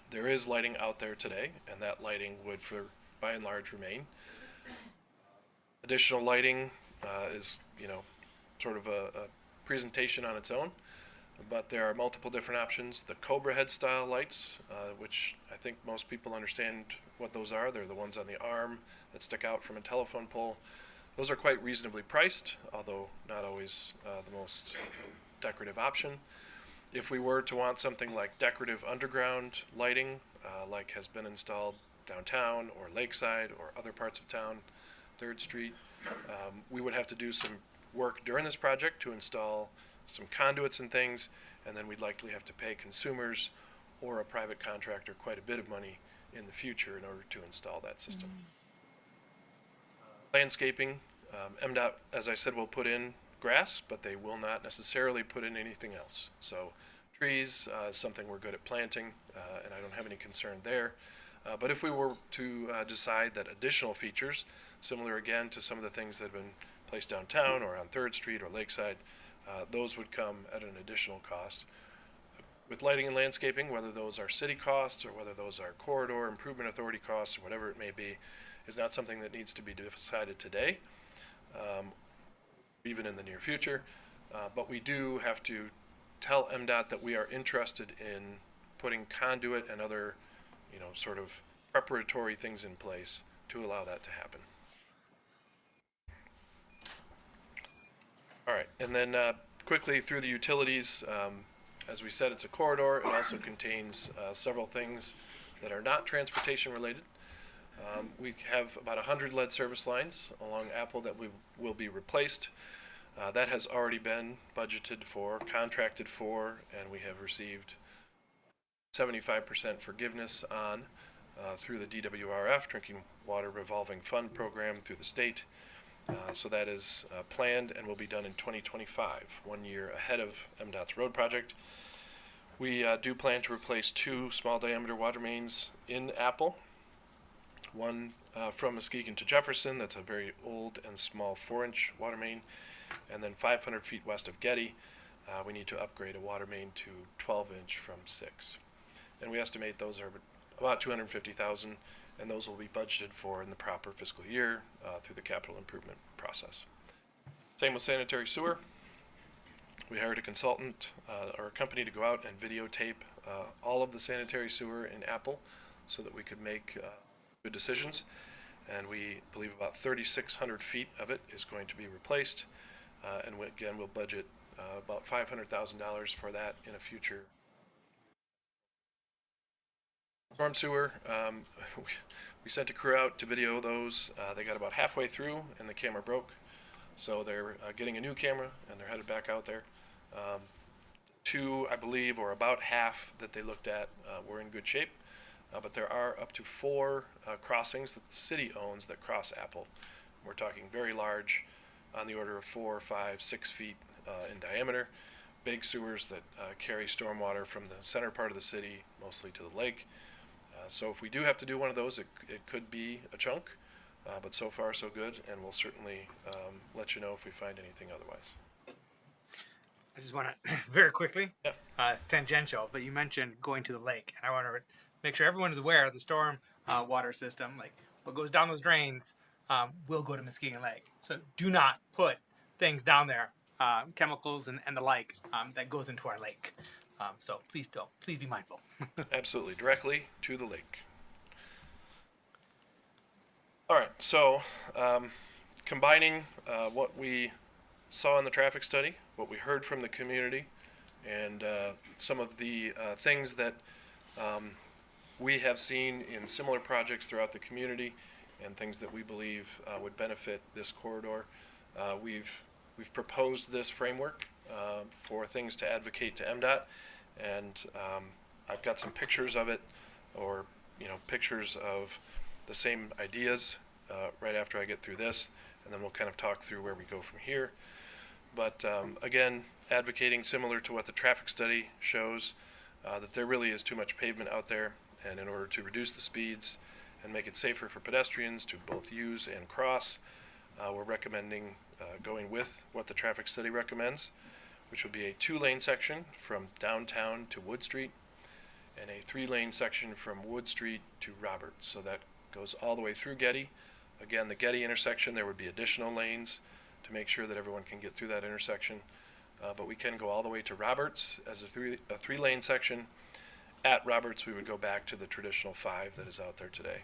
There is lighting out there today, and that lighting would, by and large, remain. Additional lighting is, sort of a presentation on its own, but there are multiple different options. The Cobra head style lights, which I think most people understand what those are. They're the ones on the arm that stick out from a telephone pole. Those are quite reasonably priced, although not always the most decorative option. If we were to want something like decorative underground lighting, like has been installed downtown or Lakeside or other parts of town, 3rd Street, we would have to do some work during this project to install some conduits and things, and then we'd likely have to pay consumers or a private contractor quite a bit of money in the future in order to install that system. Landscaping, MDOT, as I said, will put in grass, but they will not necessarily put in anything else. So trees is something we're good at planting, and I don't have any concern there. But if we were to decide that additional features, similar again to some of the things that have been placed downtown or on 3rd Street or Lakeside, those would come at an additional cost. With lighting and landscaping, whether those are city costs or whether those are corridor improvement authority costs or whatever it may be, is not something that needs to be decided today, even in the near future. But we do have to tell MDOT that we are interested in putting conduit and other, sort of preparatory things in place to allow that to happen. All right, and then quickly through the utilities, As we said, it's a corridor. It also contains several things that are not transportation related. We have about 100 lead service lines along Apple that will be replaced. That has already been budgeted for, contracted for, and we have received 75% forgiveness on through the DWRF, Drinking Water Revolving Fund program through the state. So that is planned and will be done in 2025, 1 year ahead of MDOT's road project. We do plan to replace 2 small diameter water mains in Apple. One from Muskegon to Jefferson, that's a very old and small 4-inch water main. And then 500 feet west of Getty, we need to upgrade a water main to 12-inch from 6. And we estimate those are about $250,000, and those will be budgeted for in the proper fiscal year through the capital improvement process. Same with sanitary sewer. We hired a consultant or a company to go out and videotape all of the sanitary sewer in Apple so that we could make good decisions. And we believe about 3,600 feet of it is going to be replaced. And again, we'll budget about $500,000 for that in a future. Storm sewer, we sent a crew out to video those. They got about halfway through and the camera broke. So they're getting a new camera and they're headed back out there. 2, I believe, or about half that they looked at were in good shape. But there are up to 4 crossings that the city owns that cross Apple. We're talking very large, on the order of 4, 5, 6 feet in diameter. Big sewers that carry stormwater from the center part of the city, mostly to the lake. So if we do have to do one of those, it could be a chunk, but so far so good, and we'll certainly let you know if we find anything otherwise. I just want to very quickly. Yep. It's tangential, but you mentioned going to the lake, and I want to make sure everyone is aware of the storm water system. Like what goes down those drains will go to Muskegon Lake. So do not put things down there, chemicals and the like, that goes into our lake. So please don't. Please be mindful. Absolutely, directly to the lake. All right, so combining what we saw in the traffic study, what we heard from the community, and some of the things that we have seen in similar projects throughout the community, and things that we believe would benefit this corridor. We've proposed this framework for things to advocate to MDOT, and I've got some pictures of it, or pictures of the same ideas right after I get through this, and then we'll kind of talk through where we go from here. But again, advocating similar to what the traffic study shows, that there really is too much pavement out there, and in order to reduce the speeds and make it safer for pedestrians to both use and cross, we're recommending going with what the traffic study recommends, which would be a 2-lane section from downtown to Wood Street, and a 3-lane section from Wood Street to Roberts. So that goes all the way through Getty. Again, the Getty intersection, there would be additional lanes to make sure that everyone can get through that intersection. But we can go all the way to Roberts as a 3-lane section. At Roberts, we would go back to the traditional 5 that is out there today.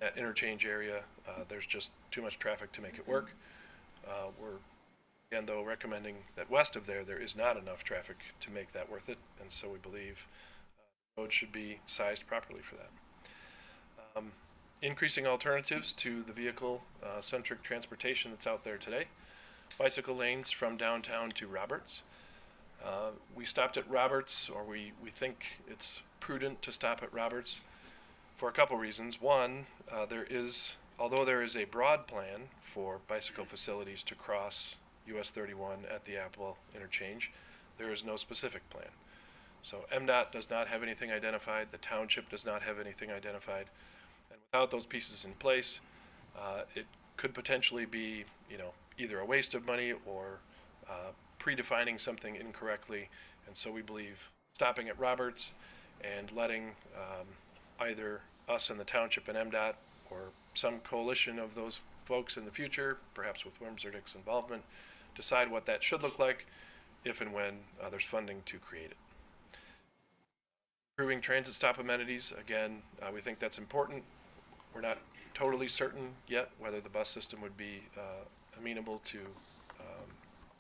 That interchange area, there's just too much traffic to make it work. We're, again, though, recommending that west of there is not enough traffic to make that worth it, and so we believe the road should be sized properly for that. Increasing alternatives to the vehicle-centric transportation that's out there today. Bicycle lanes from downtown to Roberts. We stopped at Roberts, or we think it's prudent to stop at Roberts for a couple reasons. One, although there is a broad plan for bicycle facilities to cross US 31 at the Apple interchange, there is no specific plan. So MDOT does not have anything identified, the township does not have anything identified, and without those pieces in place, it could potentially be, either a waste of money or predefining something incorrectly. And so we believe stopping at Roberts and letting either us and the township and MDOT, or some coalition of those folks in the future, perhaps with Wimserdick's involvement, decide what that should look like if and when there's funding to create it. Improving transit stop amenities, again, we think that's important. We're not totally certain yet whether the bus system would be amenable to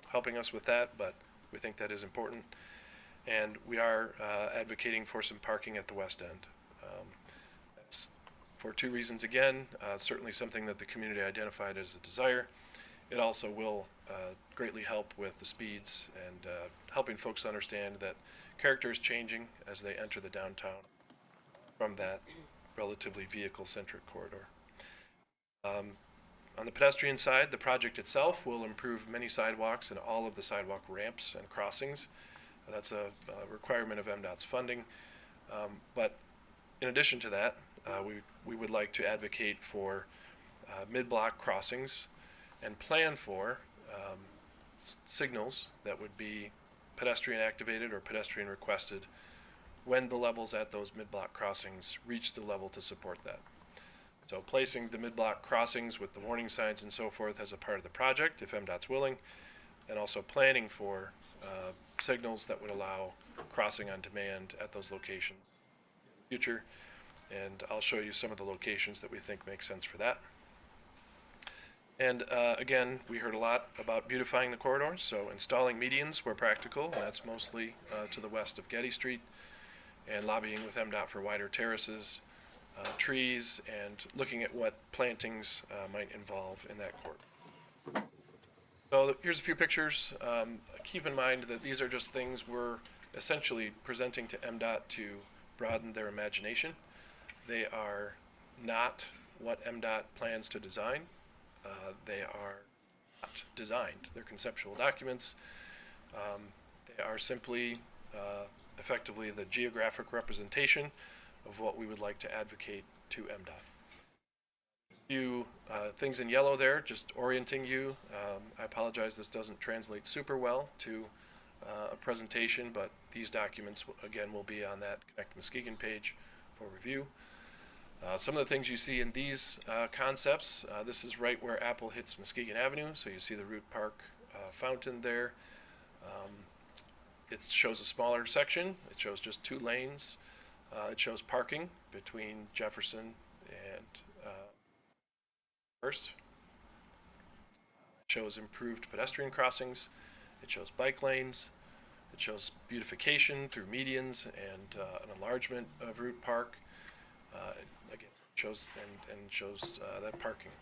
helping us with that, but we think that is important. and we are advocating for some parking at the west end. That's for two reasons again. Certainly something that the community identified as a desire. It also will greatly help with the speeds and helping folks understand that character is changing as they enter the downtown from that relatively vehicle-centric corridor. On the pedestrian side, the project itself will improve many sidewalks and all of the sidewalk ramps and crossings. That's a requirement of MDOT's funding. But in addition to that, we would like to advocate for mid-block crossings and plan for signals that would be pedestrian activated or pedestrian requested when the levels at those mid-block crossings reach the level to support that. So placing the mid-block crossings with the warning signs and so forth as a part of the project, if MDOT's willing, and also planning for signals that would allow crossing on demand at those locations in the future. And I'll show you some of the locations that we think make sense for that. And again, we heard a lot about beautifying the corridor, so installing medians where practical, and that's mostly to the west of Getty Street, and lobbying with MDOT for wider terraces, trees, and looking at what plantings might involve in that corridor. So here's a few pictures. Keep in mind that these are just things we're essentially presenting to MDOT to broaden their imagination. They are not what MDOT plans to design. They are not designed. They're conceptual documents. They are simply effectively the geographic representation of what we would like to advocate to MDOT. Few things in yellow there, just orienting you. I apologize, this doesn't translate super well to a presentation, but these documents, again, will be on that Connect Muskegon page for review. Some of the things you see in these concepts, this is right where Apple hits Muskegon Avenue, so you see the Root Park fountain there. It shows a smaller section. It shows just 2 lanes. It shows parking between Jefferson and First. It shows improved pedestrian crossings. It shows bike lanes. It shows beautification through medians and an enlargement of Root Park. Again, shows shows that parking.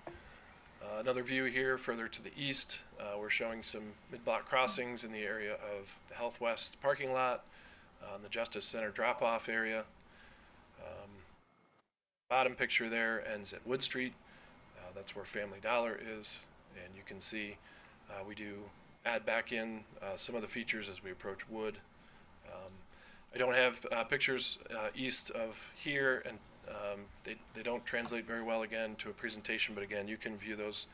Another view here further to the east, we're showing some mid-block crossings in the area of the Health West parking lot, the Justice Center drop-off area. Bottom picture there ends at Wood Street. That's where Family Dollar is, and you can see we do add back in some of the features as we approach Wood. I don't have pictures east of here, and they don't translate very well again to a presentation, but again, you can view those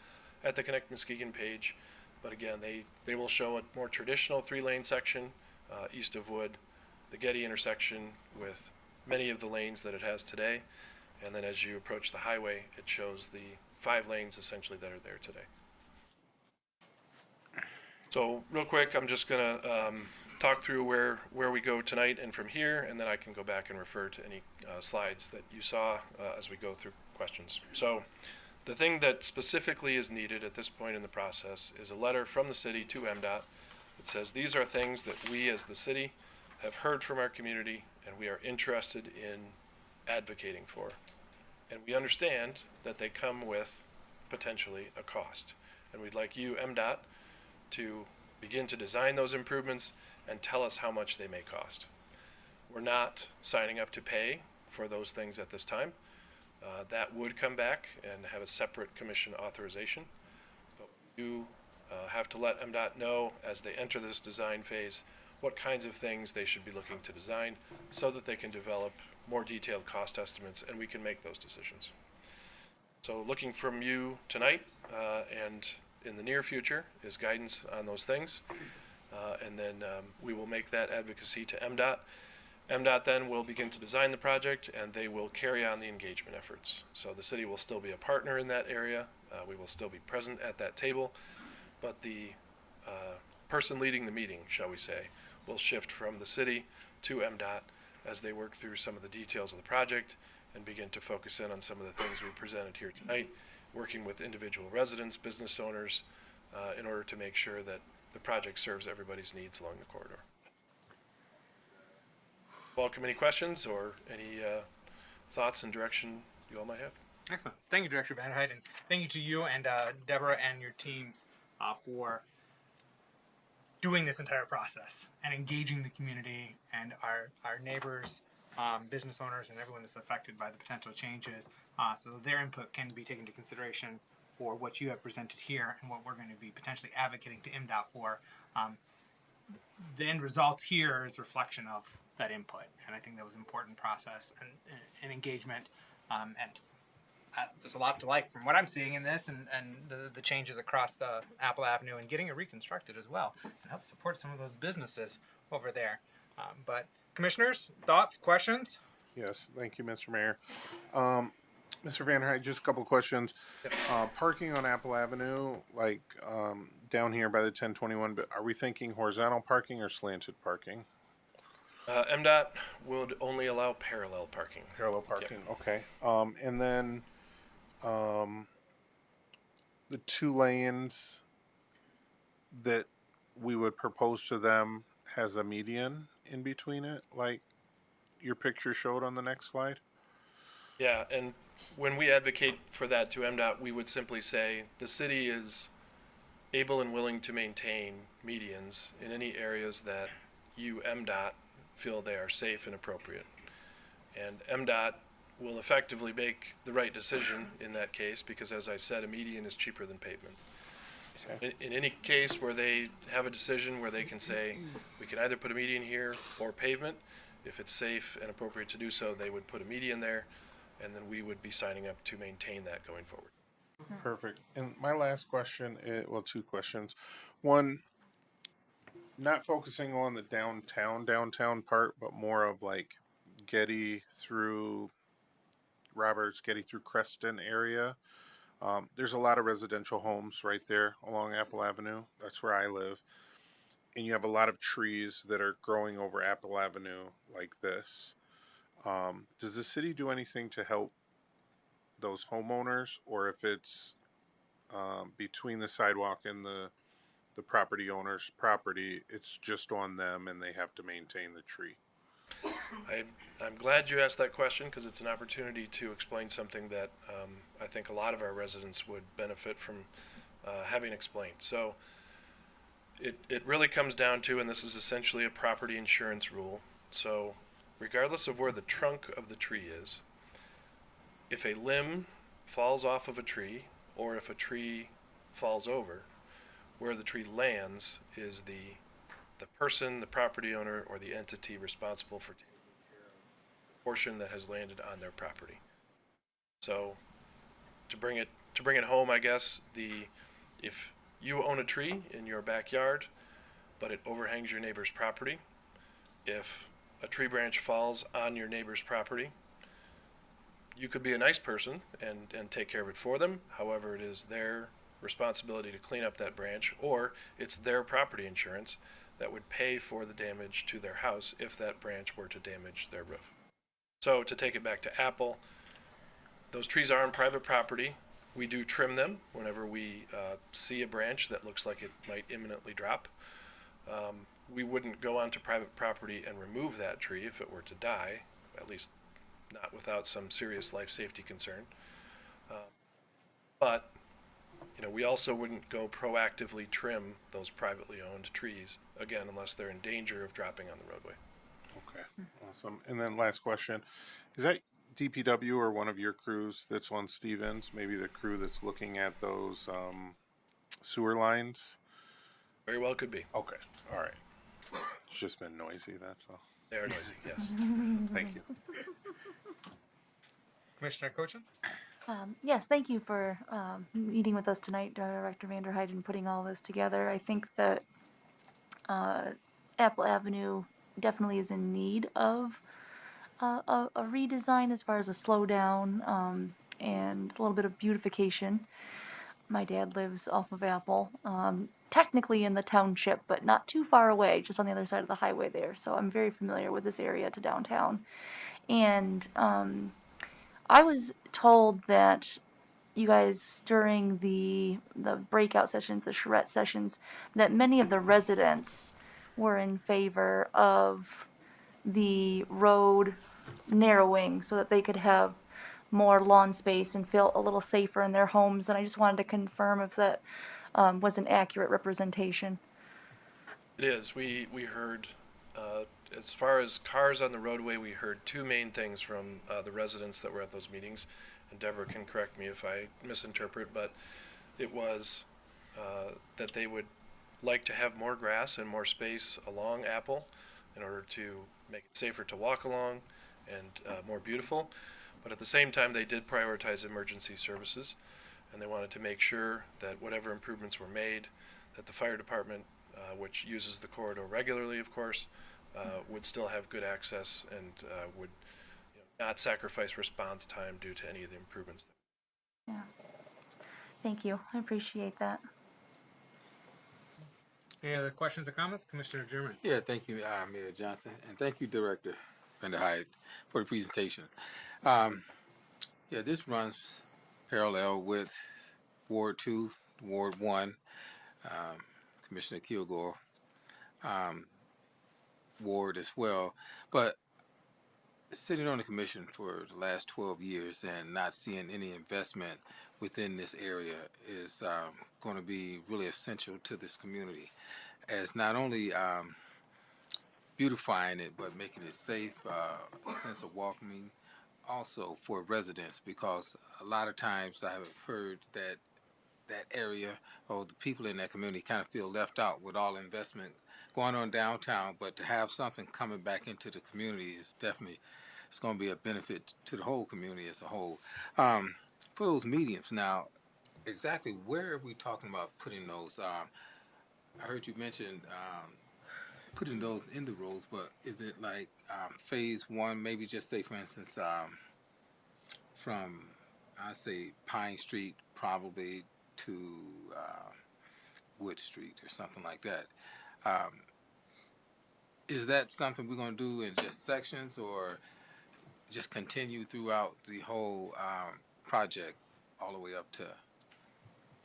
at the Connect Muskegon page. But again, they will show a more traditional 3-lane section east of Wood, the Getty intersection with many of the lanes that it has today, and then as you approach the highway, it shows the 5 lanes essentially that are there today. So real quick, I'm just going to talk through where we go tonight and from here, and then I can go back and refer to any slides that you saw as we go through questions. So the thing that specifically is needed at this point in the process is a letter from the city to MDOT that says these are things that we as the city have heard from our community and we are interested in advocating for. And we understand that they come with potentially a cost. And we'd like you, MDOT, to begin to design those improvements and tell us how much they may cost. We're not signing up to pay for those things at this time. That would come back and have a separate commission authorization. But we do have to let MDOT know as they enter this design phase what kinds of things they should be looking to design so that they can develop more detailed cost estimates and we can make those decisions. So looking from you tonight and in the near future is guidance on those things. And then we will make that advocacy to MDOT. MDOT then will begin to design the project and they will carry on the engagement efforts. So the city will still be a partner in that area. We will still be present at that table, but the person leading the meeting, shall we say, will shift from the city to MDOT as they work through some of the details of the project and begin to focus in on some of the things we presented here tonight, working with individual residents, business owners, in order to make sure that the project serves everybody's needs along the corridor. welcome any questions or any thoughts and direction you all might have. Excellent. Thank you, Director Vanderheid, and thank you to you and Deborah and your teams for doing this entire process and engaging the community and our neighbors, business owners, and everyone that's affected by the potential changes, so that their input can be taken into consideration for what you have presented here and what we're going to be potentially advocating to MDOT for. The end result here is a reflection of that input, and I think that was an important process and engagement, and there's a lot to like from what I'm seeing in this, and the changes across Apple Avenue and getting it reconstructed as well, and help support some of those businesses over there. But commissioners, thoughts, questions? Yes, thank you, Mr. Mayor. Mr. Vanderheid, just a couple of questions. Parking on Apple Avenue, like down here by the 1021, but are we thinking horizontal parking or slanted parking? MDOT would only allow parallel parking. Parallel parking, Yep. okay. And then the 2 lanes that we would propose to them has a median in between it, like your picture showed on the next slide? Yeah, and when we advocate for that to MDOT, we would simply say the city is able and willing to maintain medians in any areas that you, MDOT, feel they are safe and appropriate. And MDOT will effectively make the right decision in that case because, as I said, a median is cheaper than pavement. Okay. In any case where they have a decision where they can say, we can either put a median here or pavement, if it's safe and appropriate to do so, they would put a median there, and then we would be signing up to maintain that going forward. Perfect. And my last question is, well, 2 questions. One, not focusing on the downtown part, but more of like Getty through Roberts, Getty through Creston area. There's a lot of residential homes right there along Apple Avenue. That's where I live. And you have a lot of trees that are growing over Apple Avenue like this. Does the city do anything to help those homeowners, or if it's between the sidewalk and the property owner's property, it's just on them and they have to maintain the tree? I'm glad you asked that question because it's an opportunity to explain something that I think a lot of our residents would benefit from having explained. So it really comes down to, and this is essentially a property insurance rule, so regardless of where the trunk of the tree is, if a limb falls off of a tree or if a tree falls over, where the tree lands is the person, the property owner, or the entity responsible for taking care of the portion that has landed on their property. So to bring it home, I guess, if you own a tree in your backyard, but it overhangs your neighbor's property, if a tree branch falls on your neighbor's property, you could be a nice person and take care of it for them. However, it is their responsibility to clean up that branch, or it's their property insurance that would pay for the damage to their house if that branch were to damage their roof. So to take it back to Apple, those trees are on private property. We do trim them whenever we see a branch that looks like it might imminently drop. We wouldn't go onto private property and remove that tree if it were to die, at least not without some serious life safety concern. But we also wouldn't go proactively trim those privately owned trees, again, unless they're in danger of dropping on the roadway. Okay, awesome. And then last question, is that DPW or one of your crews that's on Stevens, maybe the crew that's looking at those sewer lines? Very well could be. Okay, all right. It's just been noisy, that's all. They are noisy, yes. Thank you. Commissioner Cochin? Yes, thank you for meeting with us tonight, Director Vanderheid, and putting all this together. I think that Apple Avenue definitely is in need of a redesign as far as a slowdown and a little bit of beautification. My dad lives off of Apple, technically in the township, but not too far away, just on the other side of the highway there. So I'm very familiar with this area to downtown. And I was told that you guys, during the breakout sessions, the charrette sessions, that many of the residents were in favor of the road narrowing so that they could have more lawn space and feel a little safer in their homes. And I just wanted to confirm if that was an accurate representation. It is. We heard, as far as cars on the roadway, we heard two main things from the residents that were at those meetings. And Deborah can correct me if I misinterpret, but it was that they would like to have more grass and more space along Apple in order to make it safer to walk along and more beautiful. But at the same time, they did prioritize emergency services, and they wanted to make sure that whatever improvements were made, that the fire department, which uses the corridor regularly, of course, would still have good access and would not sacrifice response time due to any of the improvements. Yeah. Thank you. I appreciate that. Any other questions or comments? Commissioner German. Yeah, thank you, Mayor Johnson, and thank you, Director Vanderhyde, for the presentation. Yeah, this runs parallel with Ward 2, Ward 1, Commissioner Kilgore, Ward as well. But sitting on the commission for the last 12 years and not seeing any investment within this area is going to be really essential to this community, as not only beautifying it but making it safe, a sense of welcoming also for residents, because a lot of times I have heard that that area or the people in that community kind of feel left out with all the investment going on downtown, but to have something coming back into the community is definitely, it's going to be a benefit to the whole community as a whole. For those mediums now, exactly where are we talking about putting those? I heard you mention putting those in the roads, but is it like phase one, maybe just say, for instance, from, I say, Pine Street probably to Wood Street or something like that. Is that something we're going to do in just sections, or just continue throughout the whole project all the way up to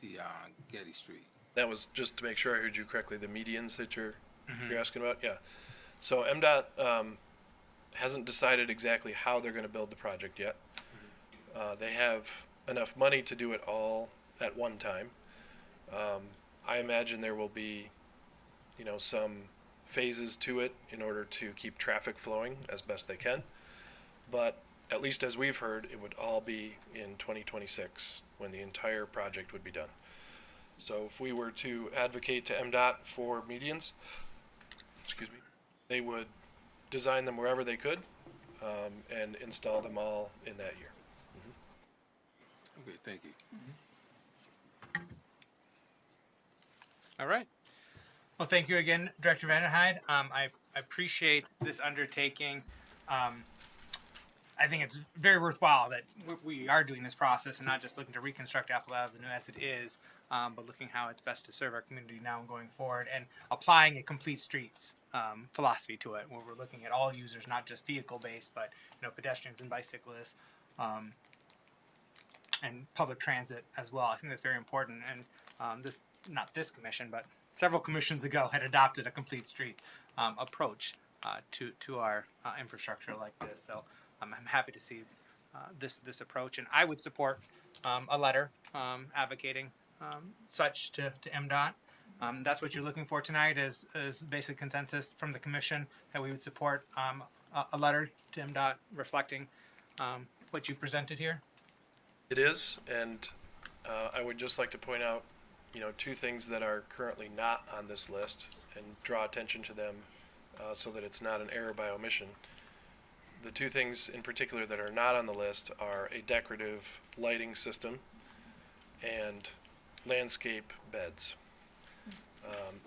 the Getty Street? That was just to make sure I heard you correctly, the medians that you're asking about? Yeah. So MDOT hasn't decided exactly how they're going to build the project yet. They have enough money to do it all at one time. I imagine there will be, some phases to it in order to keep traffic flowing as best they can. But at least as we've heard, it would all be in 2026 when the entire project would be done. So if we were to advocate to MDOT for medians, they would design them wherever they could and install them all in that year. Okay, thank you. All right. Well, thank you again, Director Vanderhyde. I appreciate this undertaking. I think it's very worthwhile that we are doing this process and not just looking to reconstruct Apple Avenue as it is, but looking how it's best to serve our community now and going forward, and applying a complete streets philosophy to it, where we're looking at all users, not just vehicle-based, but pedestrians and bicyclists, and public transit as well. I think that's very important. And not this commission, but several commissions ago had adopted a complete street approach to our infrastructure like this. So I'm happy to see this approach, and I would support a letter advocating such to MDOT. That's what you're looking for tonight is basic consensus from the commission that we would support a letter to MDOT reflecting what you presented here. It is, and I would just like to point out, two things that are currently not on this list and draw attention to them so that it's not an error by omission. The two things in particular that are not on the list are a decorative lighting system and landscape beds.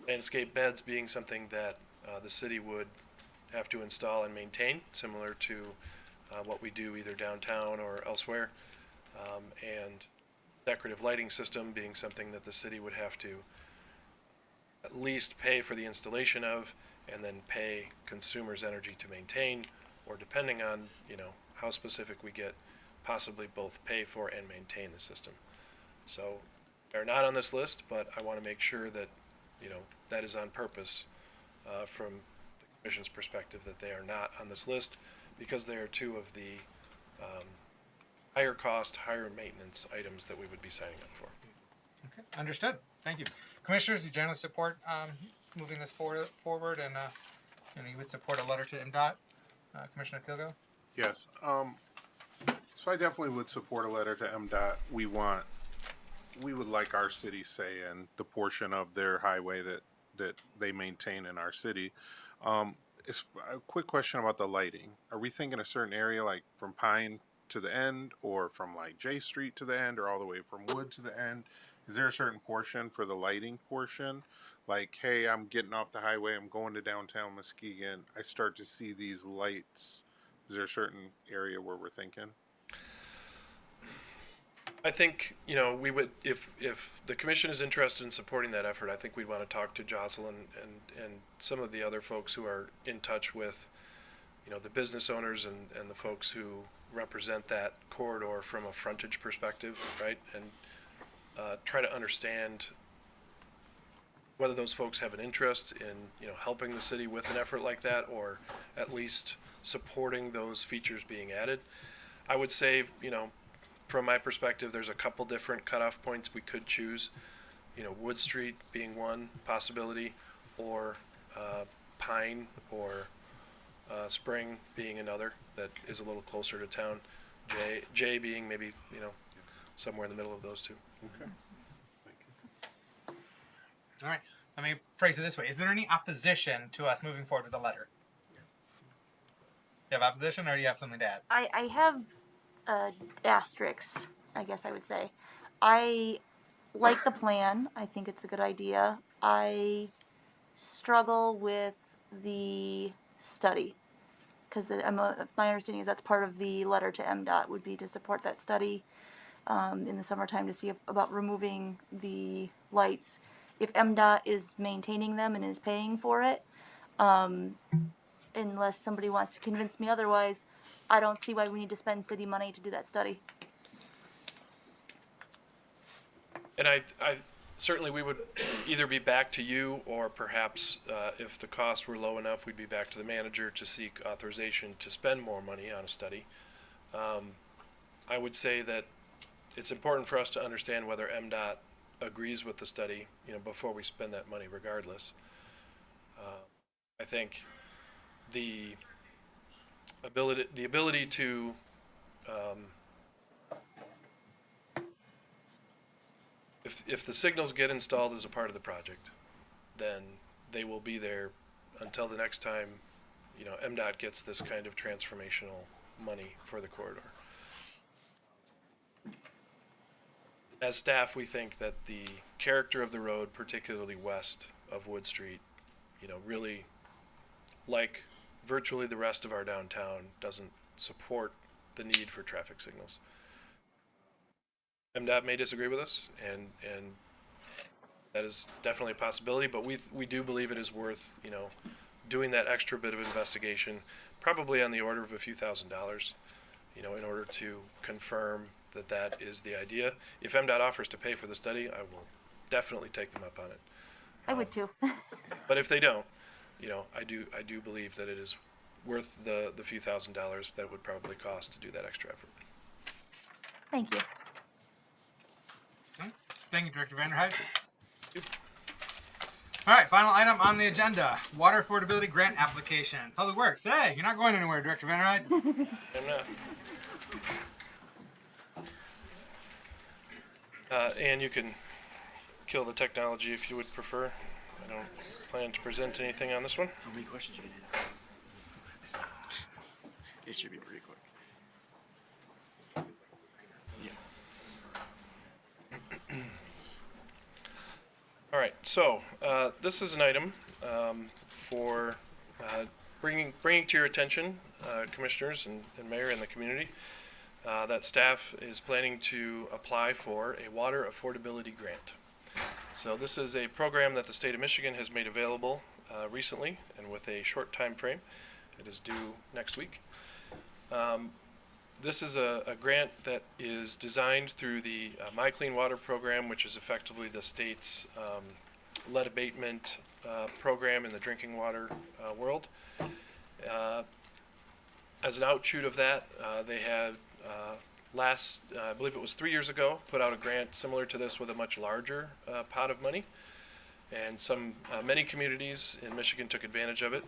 Landscape beds being something that the city would have to install and maintain, similar to what we do either downtown or elsewhere. And decorative lighting system being something that the city would have to at least pay for the installation of, and then pay consumers energy to maintain, or depending on how specific we get, possibly both pay for and maintain the system. So they're not on this list, but I want to make sure that that is on purpose from the Commission's perspective that they are not on this list because they are two of the higher cost, higher maintenance items that we would be signing up for. Okay, understood. Thank you. Commissioners, you generally support moving this forward and you would support a letter to MDOT? Commissioner Kilgo? Yes. So I definitely would support a letter to MDOT. We would like our city say in the portion of their highway that they maintain in our city. It's a quick question about the lighting. Are we thinking a certain area like from Pine to the end, or from like J Street to the end, or all the way from Wood to the end? Is there a certain portion for the lighting portion? Like, hey, I'm getting off the highway, I'm going to downtown Muskegon, I start to see these lights. Is there a certain area where we're thinking? I think, we would, if the commission is interested in supporting that effort, I think we'd want to talk to Jocelyn and some of the other folks who are in touch with, the business owners and the folks who represent that corridor from a frontage perspective, right? And try to understand whether those folks have an interest in, helping the city with an effort like that, or at least supporting those features being added. I would say, from my perspective, there's a couple different cutoff points we could choose. Wood Street being one possibility, or Pine or Spring being another that is a little closer to town. J being maybe, somewhere in the middle of those two. Okay. All right. Let me phrase it this way. Is there any opposition to us moving forward with the letter? You have opposition, or do you have something to add? I have asterisks, I guess I would say. I like the plan. I think it's a good idea. I struggle with the study, because my understanding is that's part of the letter to MDOT would be to support that study in the summertime to see about removing the lights. If MDOT is maintaining them and is paying for it, unless somebody wants to convince me otherwise, I don't see why we need to spend city money to do that study. And I certainly we would either be back to you, or perhaps if the costs were low enough, we'd be back to the manager to seek authorization to spend more money on a study. I would say that it's important for us to understand whether MDOT agrees with the study, before we spend that money regardless. I think the ability to if the signals get installed as a part of the project, then they will be there until the next time, MDOT gets this kind of transformational money for the corridor. As staff, we think that the character of the road, particularly west of Wood Street, really, like virtually the rest of our downtown, doesn't support the need for traffic signals. MDOT may disagree with us, and that is definitely a possibility, but we do believe it is worth, doing that extra bit of investigation, probably on the order of a few $1,000s, in order to confirm that is the idea. If MDOT offers to pay for the study, I will definitely take them up on it. I would too. But if they don't, I do believe that it is worth the few $1,000s that would probably cost to do that extra effort. Thank you. Okay. Thank you, Director Vanderhyde. All right, final item on the agenda, water affordability grant application. Public Works. Hey, you're not going anywhere, Director Vanderhyde. I'm not. And you can kill the technology if you would prefer. I don't plan to present anything on this one. How many questions you gonna have? It should be pretty quick. Yeah. All right, so this is an item for bringing to your attention, commissioners and mayor and the community, that staff is planning to apply for a water affordability grant. So this is a program that the state of Michigan has made available recently and with a short time frame. It is due next week. This is a grant that is designed through the My Clean Water program, which is effectively the state's lead abatement program in the drinking water world. As an outshoot of that, they had I believe it was 3 years ago, put out a grant similar to this with a much larger pot of money. And many communities in Michigan took advantage of it.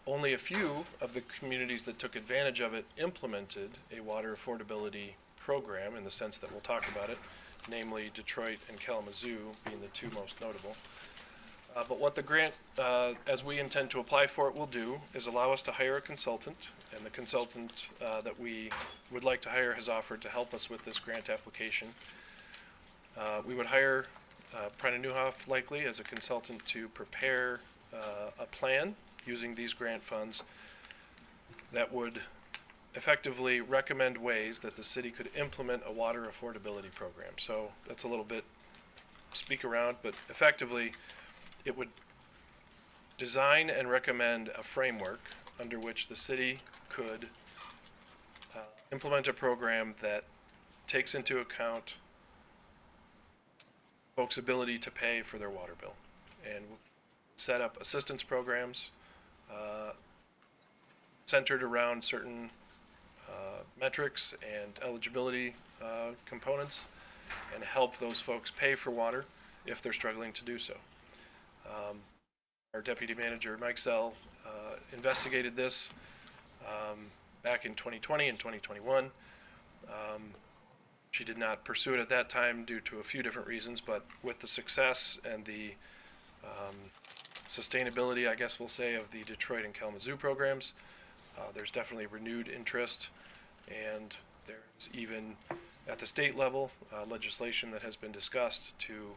Only a few of the communities that took advantage of it implemented a water affordability program in the sense that we'll talk about it, namely Detroit and Kalamazoo being the two most notable. But what the grant, as we intend to apply for it, will do is allow us to hire a consultant, and the consultant that we would like to hire has offered to help us with this grant application. We would hire Prina Newhoff likely as a consultant to prepare a plan using these grant funds that would effectively recommend ways that the city could implement a water affordability program. So that's a little bit speak around, but effectively it would design and recommend a framework under which the city could implement a program that takes into account folks' ability to pay for their water bill and set up assistance programs centered around certain metrics and eligibility components and help those folks pay for water if they're struggling to do so. Our deputy manager, Mike Zell, investigated this back in 2020 and 2021. She did not pursue it at that time due to a few different reasons, but with the success and the sustainability, I guess we'll say, of the Detroit and Kalamazoo programs, there's definitely renewed interest, and there's even at the state level legislation that has been discussed to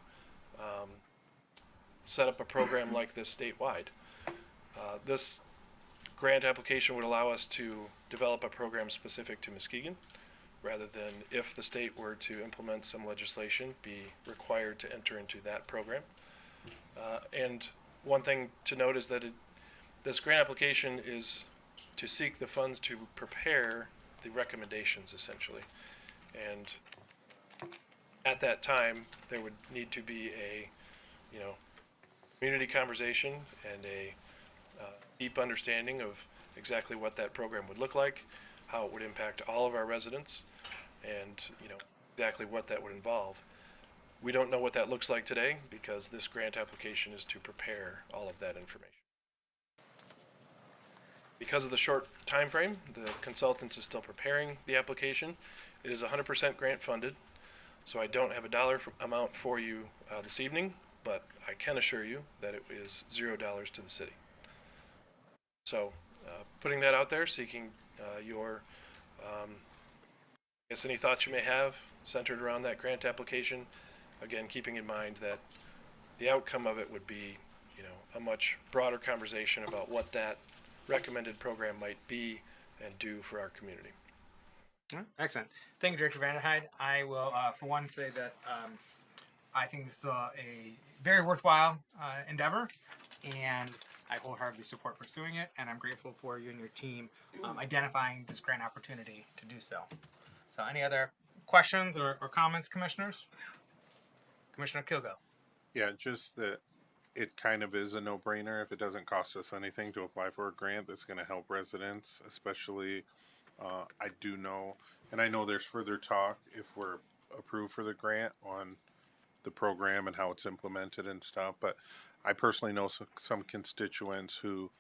set up a program like this statewide. This grant application would allow us to develop a program specific to Muskegon, rather than, if the state were to implement some legislation, be required to enter into that program. And one thing to note is that this grant application is to seek the funds to prepare the recommendations, essentially. And at that time, there would need to be a, community conversation and a deep understanding of exactly what that program would look like, how it would impact all of our residents, and exactly what that would involve. We don't know what that looks like today because this grant application is to prepare all of that information. Because of the short time frame, the consultant is still preparing the application. It is 100% grant funded, so I don't have a dollar amount for you this evening, but I can assure you that it is $0 to the city. So putting that out there, seeking your any thoughts you may have centered around that grant application. Again, keeping in mind that the outcome of it would be, a much broader conversation about what that recommended program might be and do for our community. Excellent. Thank you, Director Vanderhyde. I will, for one, say that I think this is a very worthwhile endeavor, and I wholeheartedly support pursuing it, and I'm grateful for you and your team identifying this grant opportunity to do so. So any other questions or comments, commissioners? Commissioner Kilgo. Yeah, just that it kind of is a no-brainer if it doesn't cost us anything to apply for a grant that's going to help residents, especially I do know, and I know there's further talk if we're approved for the grant on the program and how it's implemented and stuff, but I personally know some constituents who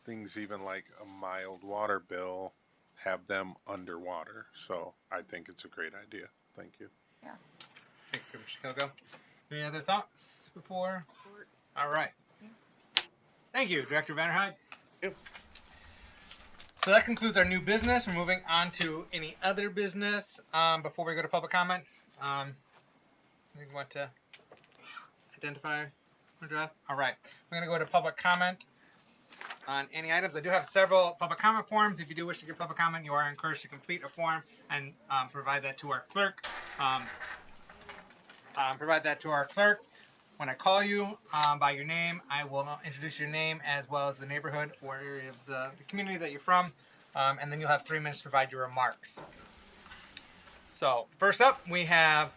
things even like a mild water bill have them underwater. So I think it's a great idea. Thank you. Yeah. Thank you, Commissioner Kilgo. Any other thoughts before? All right. Thank you, Director Vanderhyde. Yep. So that concludes our new business. We're moving on to any other business before we go to public comment. We want to identify, address. All right. We're going to go to public comment on any items. I do have several public comment forms. If you do wish to give public comment, you are encouraged to complete a form and provide that to our clerk. When I call you by your name, I will introduce your name as well as the neighborhood or area of the community that you're from, and then you'll have 3 minutes to provide your remarks. So first up, we have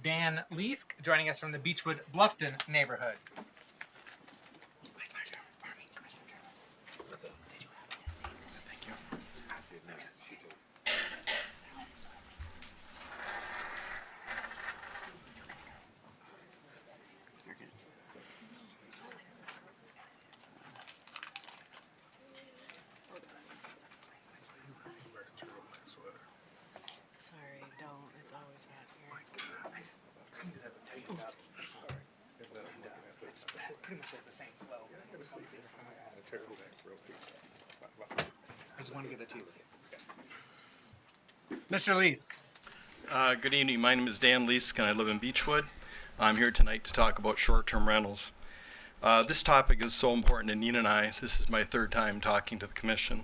Dan Leask, joining us from the Beechwood Bluffton neighborhood. Sorry, don't. It's always hot here. It's pretty much has the same flow. I just want to get the tea with you. Mr. Leask. Good evening. My name is Dan Leask, and I live in Beechwood. I'm here tonight to talk about short-term rentals. This topic is so important to Nina and I. This is my third time talking to the commission.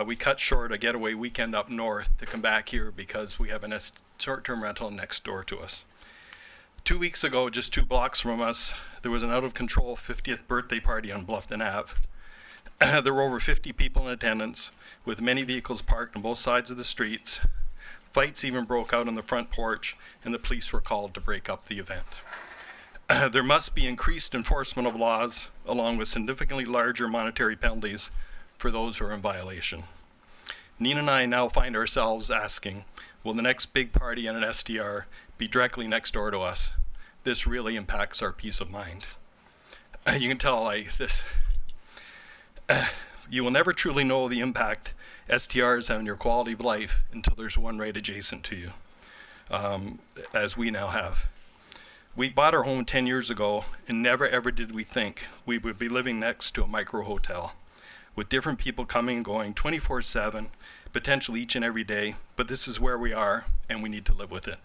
We cut short a getaway weekend up north to come back here because we have a short-term rental next door to us. 2 weeks ago, just 2 blocks from us, there was an out-of-control 50th birthday party on Bluffton Ave. There were over 50 people in attendance, with many vehicles parked on both sides of the streets. Fights even broke out on the front porch, and the police were called to break up the event. There must be increased enforcement of laws, along with significantly larger monetary penalties for those who are in violation. Nina and I now find ourselves asking, will the next big party on an STR be directly next door to us? This really impacts our peace of mind. You can tell you will never truly know the impact STRs have on your quality of life until there's one right adjacent to you, as we now have. We bought our home 10 years ago, and never ever did we think we would be living next to a micro hotel, with different people coming and going 24/7, potentially each and every day, but this is where we are, and we need to live with it.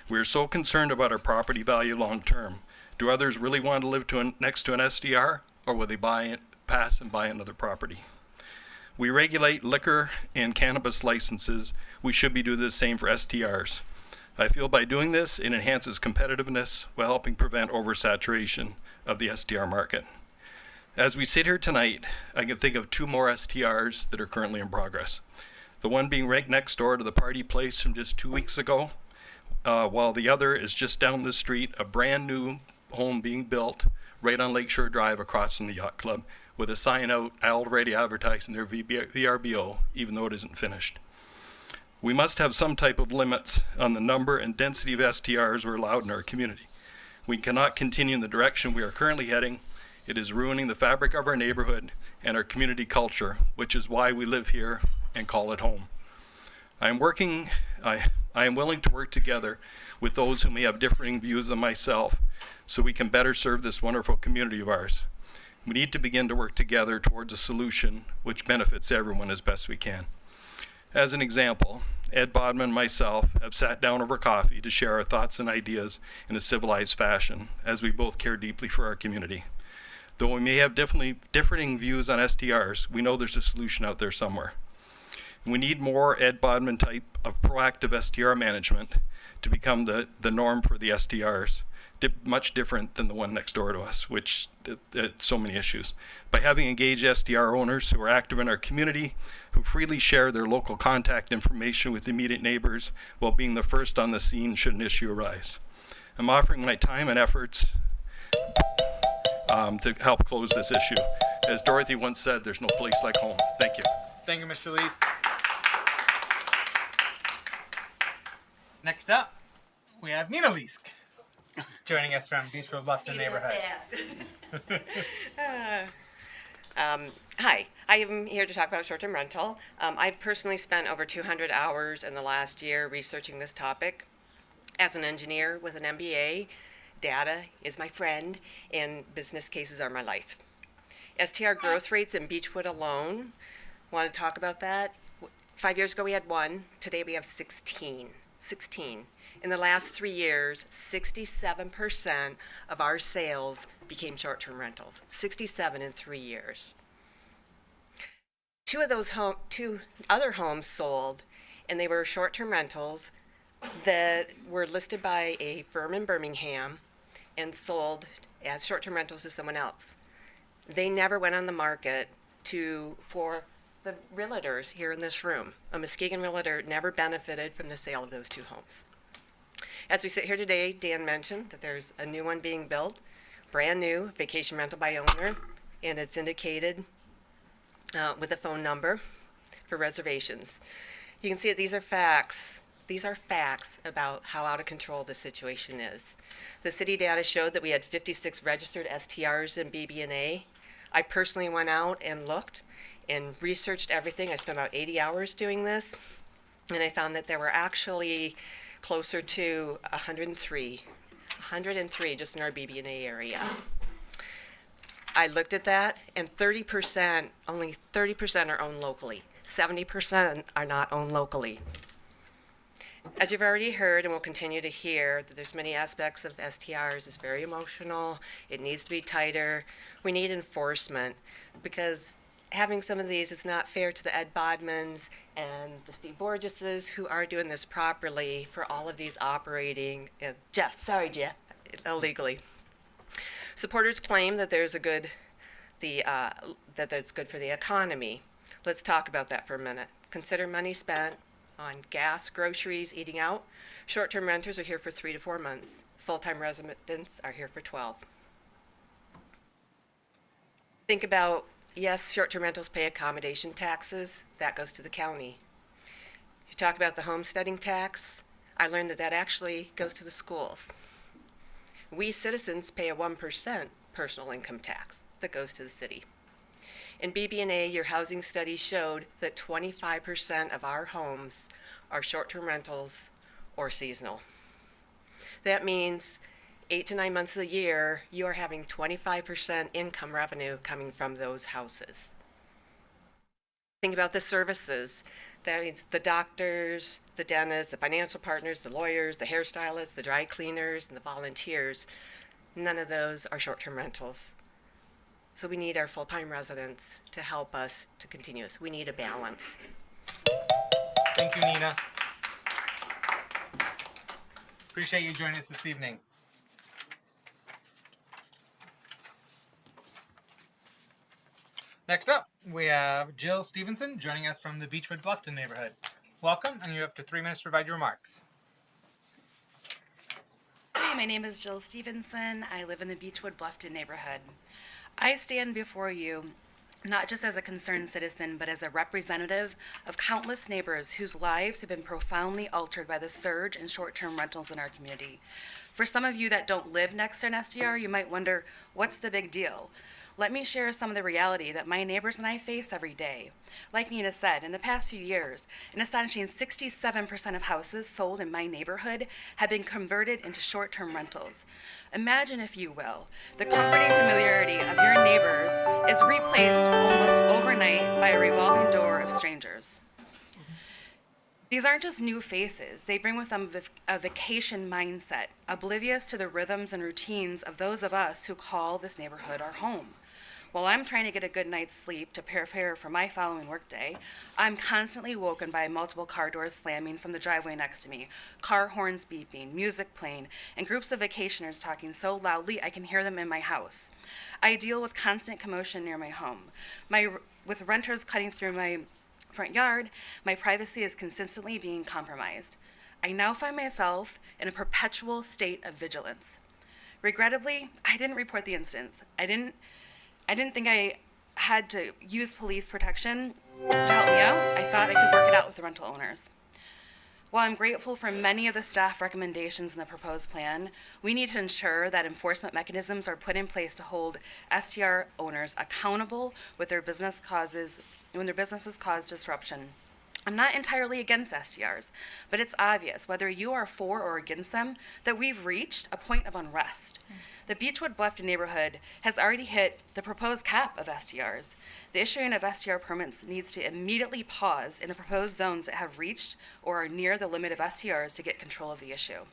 We are so concerned about our property value long term. Do others really want to live next to an SDR, or will they pass and buy another property? We regulate liquor and cannabis licenses. We should be doing the same for STRs. I feel by doing this, it enhances competitiveness while helping prevent oversaturation of the STR market. As we sit here tonight, I can think of 2 more STRs that are currently in progress. The one being right next door to the party place from just 2 weeks ago, while the other is just down the street, a brand new home being built right on Lakeshore Drive across from the yacht club, with a sign out already advertising their VRBO, even though it isn't finished. We must have some type of limits on the number and density of STRs we're allowed in our community. We cannot continue in the direction we are currently heading. It is ruining the fabric of our neighborhood and our community culture, which is why we live here and call it home. I am willing to work together with those who may have differing views than myself, so we can better serve this wonderful community of ours. We need to begin to work together towards a solution which benefits everyone as best we can. As an example, Ed Bodman and myself have sat down over coffee to share our thoughts and ideas in a civilized fashion, as we both care deeply for our community. Though we may have differing views on STRs, we know there's a solution out there somewhere. We need more Ed Bodman type of proactive STR management to become the norm for the STRs, much different than the one next door to us, which so many issues. By having engaged STR owners who are active in our community, who freely share their local contact information with immediate neighbors while being the first on the scene should an issue arise. I'm offering my time and efforts to help close this issue. As Dorothy once said, there's no place like home. Thank you. Thank you, Mr. Leask. Next up, we have Nina Leask, joining us from Beechwood Bluffton neighborhood. Hi, I am here to talk about short-term rental. I've personally spent over 200 hours in the last year researching this topic. As an engineer with an MBA, data is my friend, and business cases are my life. STR growth rates in Beechwood alone, want to talk about that? 5 years ago we had 1, today we have 16. In the last 3 years, 67% of our sales became short-term rentals. 67 in 3 years. 2 other homes sold, and they were short-term rentals that were listed by a firm in Birmingham and sold as short-term rentals to someone else. They never went on the market for the realtors here in this room. A Muskegon realtor never benefited from the sale of those 2 homes. As we sit here today, Dan mentioned that there's a new one being built, brand new, vacation rental by owner, and it's indicated with a phone number for reservations. You can see that these are facts. These are facts about how out of control the situation is. The city data showed that we had 56 registered STRs in BB&A. I personally went out and looked and researched everything. I spent about 80 hours doing this, and I found that there were actually closer to 103 just in our BB&A area. I looked at that, and only 30% are owned locally. 70% are not owned locally. As you've already heard and will continue to hear, that there's many aspects of STRs. It's very emotional. It needs to be tighter. We need enforcement because having some of these is not fair to the Ed Bodmans and the Steve Borgeses who are doing this properly for all of these operating, Jeff, illegally. Supporters claim that there's that that's good for the economy. Let's talk about that for a minute. Consider money spent on gas, groceries, eating out. Short-term renters are here for 3 to 4 months. Full-time residents are here for 12. Think about, yes, short-term rentals pay accommodation taxes. That goes to the county. You talk about the homesteading tax. I learned that actually goes to the schools. We citizens pay a 1% personal income tax that goes to the city. In BB&A, your housing study showed that 25% of our homes are short-term rentals or seasonal. That means 8 to 9 months of the year, you are having 25% income revenue coming from those houses. Think about the services. That means the doctors, the dentists, the financial partners, the lawyers, the hairstylists, the dry cleaners, and the volunteers. None of those are short-term rentals. So we need our full-time residents to help us to continue this. We need a balance. Thank you, Nina. Appreciate you joining us this evening. Next up, we have Jill Stevenson joining us from the Beechwood Bluffton neighborhood. Welcome, and you have up to 3 minutes to provide your remarks. Hi, my name is Jill Stevenson. I live in the Beechwood Bluffton neighborhood. I stand before you not just as a concerned citizen, but as a representative of countless neighbors whose lives have been profoundly altered by the surge in short-term rentals in our community. For some of you that don't live next to an SDR, you might wonder, what's the big deal? Let me share some of the reality that my neighbors and I face every day. Like Nina said, in the past few years, an astonishing 67% of houses sold in my neighborhood have been converted into short-term rentals. Imagine, if you will, the comforting familiarity of your neighbors is replaced almost overnight by a revolving door of strangers. These aren't just new faces. They bring with them a vacation mindset, oblivious to the rhythms and routines of those of us who call this neighborhood our home. While I'm trying to get a good night's sleep to prepare for my following workday, I'm constantly woken by multiple car doors slamming from the driveway next to me, car horns beeping, music playing, and groups of vacationers talking so loudly I can hear them in my house. I deal with constant commotion near my home. With renters cutting through my front yard, my privacy is consistently being compromised. I now find myself in a perpetual state of vigilance. Regrettably, I didn't report the incidents. I didn't think I had to use police protection to help me out. I thought I could work it out with the rental owners. While I'm grateful for many of the staff recommendations in the proposed plan, we need to ensure that enforcement mechanisms are put in place to hold STR owners accountable when their businesses cause disruption. I'm not entirely against STRs, but it's obvious, whether you are for or against them, that we've reached a point of unrest. The Beechwood Bluffton neighborhood has already hit the proposed cap of STRs. The issuing of STR permits needs to immediately pause in the proposed zones that have reached or are near the limit of STRs to get control of the issue.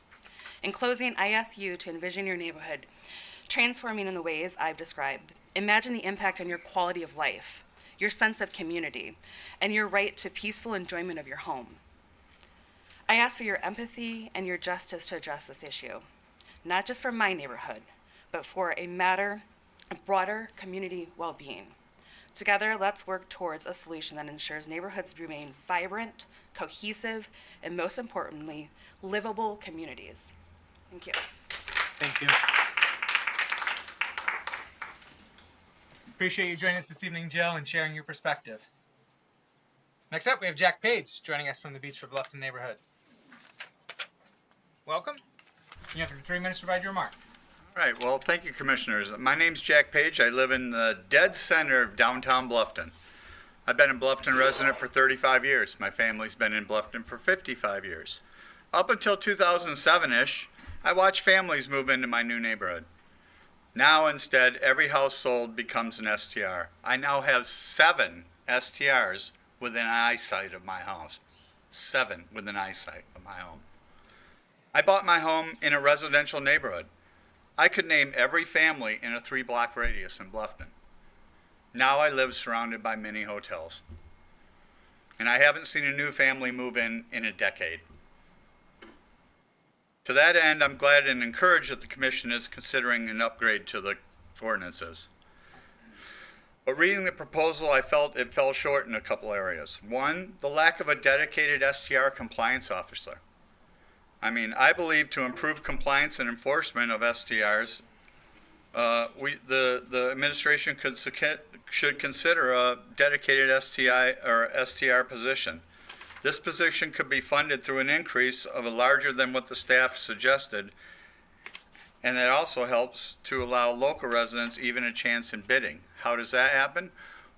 In closing, I ask you to envision your neighborhood transforming in the ways I've described. Imagine the impact on your quality of life, your sense of community, and your right to peaceful enjoyment of your home. I ask for your empathy and your justice to address this issue, not just for my neighborhood, but for a matter of broader community well-being. Together, let's work towards a solution that ensures neighborhoods remain vibrant, cohesive, and most importantly, livable communities. Thank you. Thank you. Appreciate you joining us this evening, Jill, and sharing your perspective. Next up, we have Jack Page joining us from the Beechwood Bluffton neighborhood. Welcome. You have 3 minutes to provide your remarks. Right, well, thank you, Commissioners. My name's Jack Page. I live in the dead center of downtown Bluffton. I've been a Bluffton resident for 35 years. My family's been in Bluffton for 55 years. Up until 2007-ish, I watched families move into my new neighborhood. Now, instead, every house sold becomes an STR. I now have 7 STRs within eyesight of my house. 7 within eyesight of my home. I bought my home in a residential neighborhood. I could name every family in a 3-block radius in Bluffton. Now I live surrounded by many hotels. And I haven't seen a new family move in a decade. To that end, I'm glad and encouraged that the Commission is considering an upgrade to the ordinances. But reading the proposal, I felt it fell short in a couple areas. One, the lack of a dedicated STR compliance officer. I believe to improve compliance and enforcement of STRs, the administration should consider a dedicated STR position. This position could be funded through an increase of a larger than what the staff suggested, and that also helps to allow local residents even a chance in bidding. How does that happen?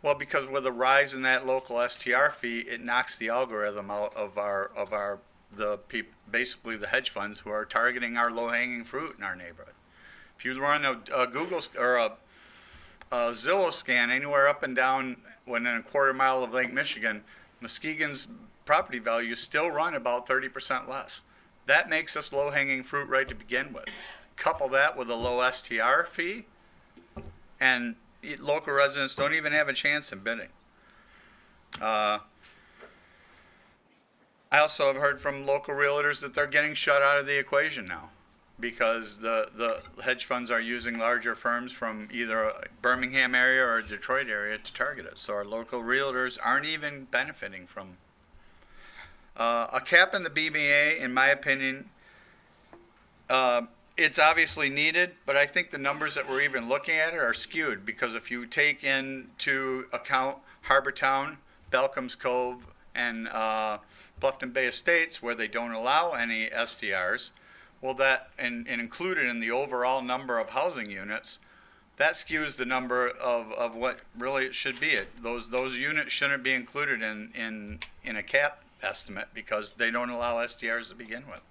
Well, because with a rise in that local STR fee, it knocks the algorithm out of basically the hedge funds who are targeting our low-hanging fruit in our neighborhood. If you run a Google or a Zillow scan anywhere up and down within a quarter mile of Lake Michigan, Muskegon's property values still run about 30% less. That makes us low-hanging fruit right to begin with. Couple that with a low STR fee, and local residents don't even have a chance in bidding. I also have heard from local realtors that they're getting shut out of the equation now because the hedge funds are using larger firms from either a Birmingham area or a Detroit area to target it. So our local realtors aren't even benefiting from a cap in the BBA, in my opinion. It's obviously needed, but I think the numbers that we're even looking at are skewed because if you take into account Harbortown, Belcomb's Cove, and Bluffton Bay Estates, where they don't allow any STRs, well, that and included in the overall number of housing units, that skews the number of what really it should be. Those units shouldn't be included in a cap estimate because they don't allow STRs to begin with.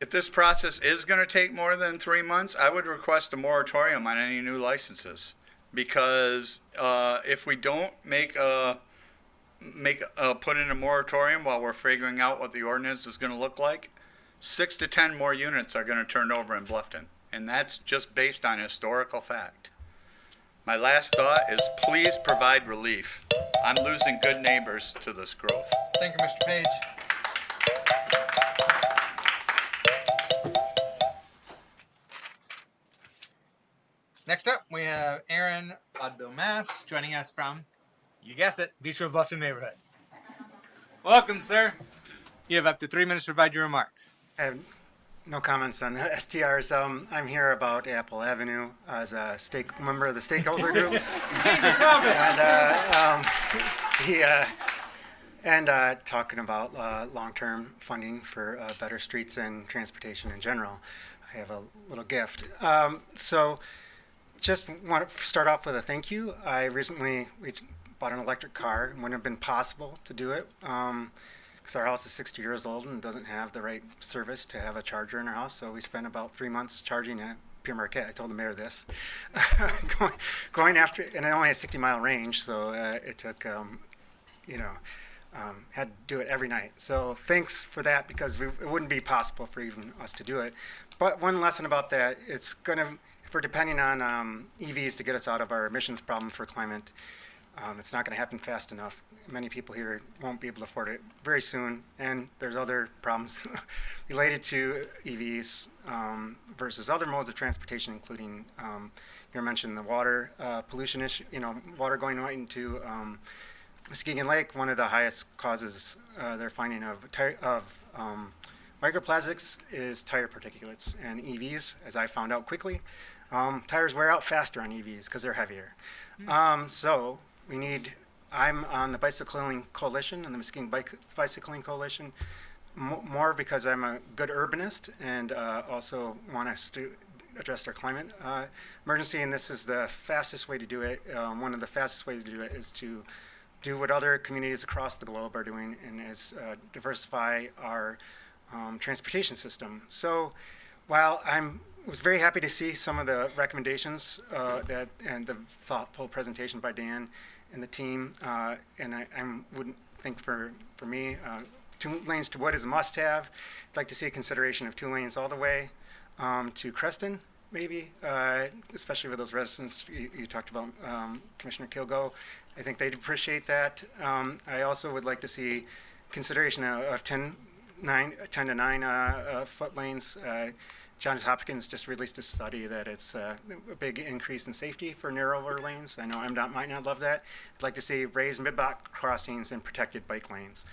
If this process is going to take more than 3 months, I would request a moratorium on any new licenses. Because if we don't put in a moratorium while we're figuring out what the ordinance is going to look like, 6 to 10 more units are going to turn over in Bluffton, and that's just based on historical fact. My last thought is please provide relief. I'm losing good neighbors to this growth. Thank you, Mr. Page. Next up, we have Aaron Bodbill-Mass joining us from, you guess it, Beechwood Bluffton neighborhood. Welcome, sir. You have up to 3 minutes to provide your remarks. I have no comments on the STRs. I'm here about Apple Avenue as a member of the stakeholder group. Change the topic. And talking about long-term funding for better streets and transportation in general. I have a little gift. Just want to start off with a thank you. We bought an electric car. It wouldn't have been possible to do it because our house is 60 years old and doesn't have the right service to have a charger in our house. So we spent about 3 months charging at Pure Marquette. I told the mayor this. going after, and it only has 60-mile range, so it took, had to do it every night. So thanks for that because it wouldn't be possible for even us to do it. But one lesson about that, it's going to, if we're depending on EVs to get us out of our emissions problem for climate, It's not going to happen fast enough. Many people here won't be able to afford it very soon, and there's other problems related to EVs versus other modes of transportation, including you mentioned the water pollution issue. Water going right into Muskegon Lake. One of the highest causes they're finding of microplastics is tire particulates, and EVs, as I found out quickly, tires wear out faster on EVs because they're heavier. So we need. I'm on the Bicycling Coalition and the Muskegon Bicycling Coalition more because I'm a good urbanist and also want us to address our climate emergency, and this is the fastest way to do it. One of the fastest ways to do it is to do what other communities across the globe are doing, and is diversify our transportation system. So while was very happy to see some of the recommendations and the thoughtful presentation by Dan and the team, and I wouldn't think for me, 2 lanes to Wood is a must-have. I'd like to see a consideration of 2 lanes all the way to Creston, maybe, especially with those residents you talked about, Commissioner Kilgo. I think they'd appreciate that. I also would like to see consideration of 10 to 9 foot lanes. Johns Hopkins just released a study that it's a big increase in safety for narrower lanes. I know MDOT might not love that. I'd like to see raised mid-block crossings and protected bike lanes.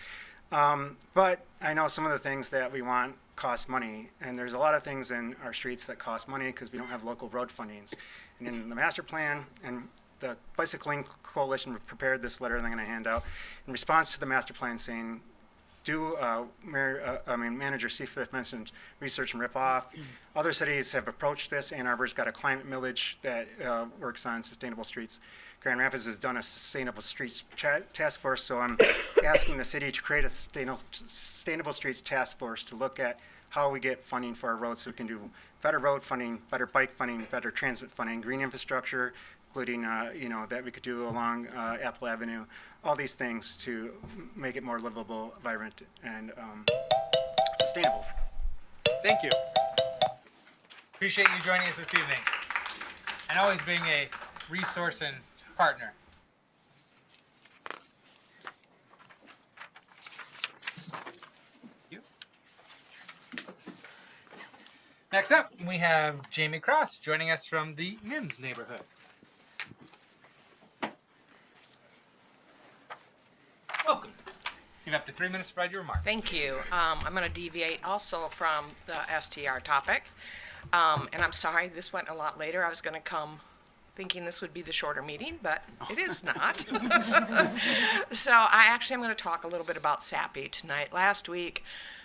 But I know some of the things that we want cost money, and there's a lot of things in our streets that cost money because we don't have local road fundings. And in the master plan, and the Bicycling Coalition prepared this letter that I'm going to hand out in response to the master plan saying, Manager Seathrift mentioned research and rip-off. Other cities have approached this. Ann Arbor's got a climate millage that works on sustainable streets. Grand Rapids has done a sustainable streets task force, so I'm asking the city to create a sustainable streets task force to look at how we get funding for our roads so we can do better road funding, better bike funding, better transit funding, green infrastructure, including that we could do along Apple Avenue, all these things to make it more livable, vibrant, and sustainable. Thank you. Appreciate you joining us this evening, and always being a resource and partner. Next up, we have Jamie Cross joining us from the Mims neighborhood. Welcome. You have up to 3 minutes to provide your remarks. Thank you. I'm going to deviate also from the STR topic. And I'm sorry, this went a lot later. I was going to come thinking this would be the shorter meeting, but it is not. So I actually am going to talk a little bit about SAPI tonight. Last week,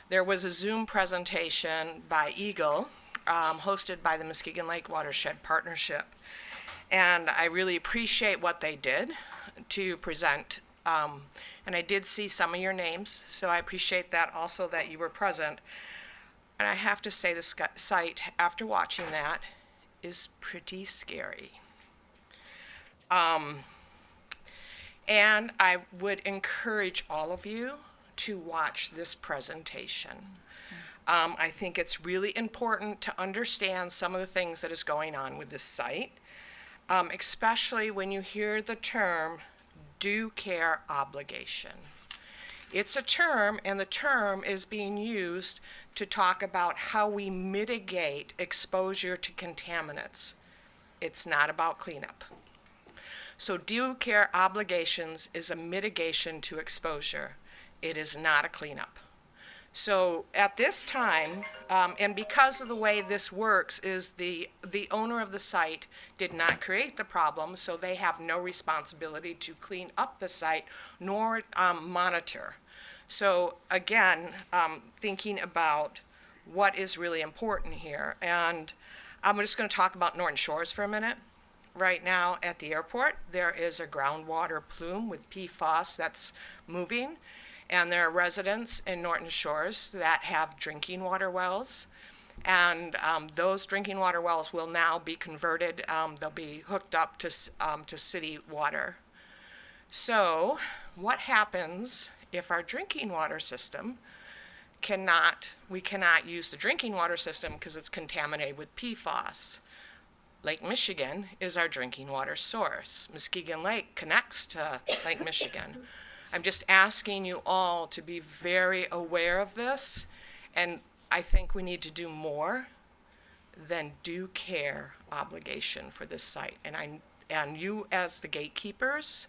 there was a Zoom presentation by Eagle, hosted by the Muskegon Lake Watershed Partnership. And I really appreciate what they did to present. And I did see some of your names, so I appreciate that also that you were present. And I have to say the site, after watching that, is pretty scary. And I would encourage all of you to watch this presentation. I think it's really important to understand some of the things that is going on with this site, especially when you hear the term due care obligation. It's a term, and the term is being used to talk about how we mitigate exposure to contaminants. It's not about cleanup. So due care obligations is a mitigation to exposure. It is not a cleanup. So at this time, and because of the way this works is the owner of the site did not create the problem, so they have no responsibility to clean up the site nor monitor. So again, thinking about what is really important here. And I'm just going to talk about Norton Shores for a minute. Right now at the airport, there is a groundwater plume with PFAS that's moving. And there are residents in Norton Shores that have drinking water wells. And those drinking water wells will now be converted. They'll be hooked up to city water. So what happens if our drinking water system we cannot use the drinking water system because it's contaminated with PFAS? Lake Michigan is our drinking water source. Muskegon Lake connects to Lake Michigan. I'm just asking you all to be very aware of this, and I think we need to do more than due care obligation for this site. And you as the gatekeepers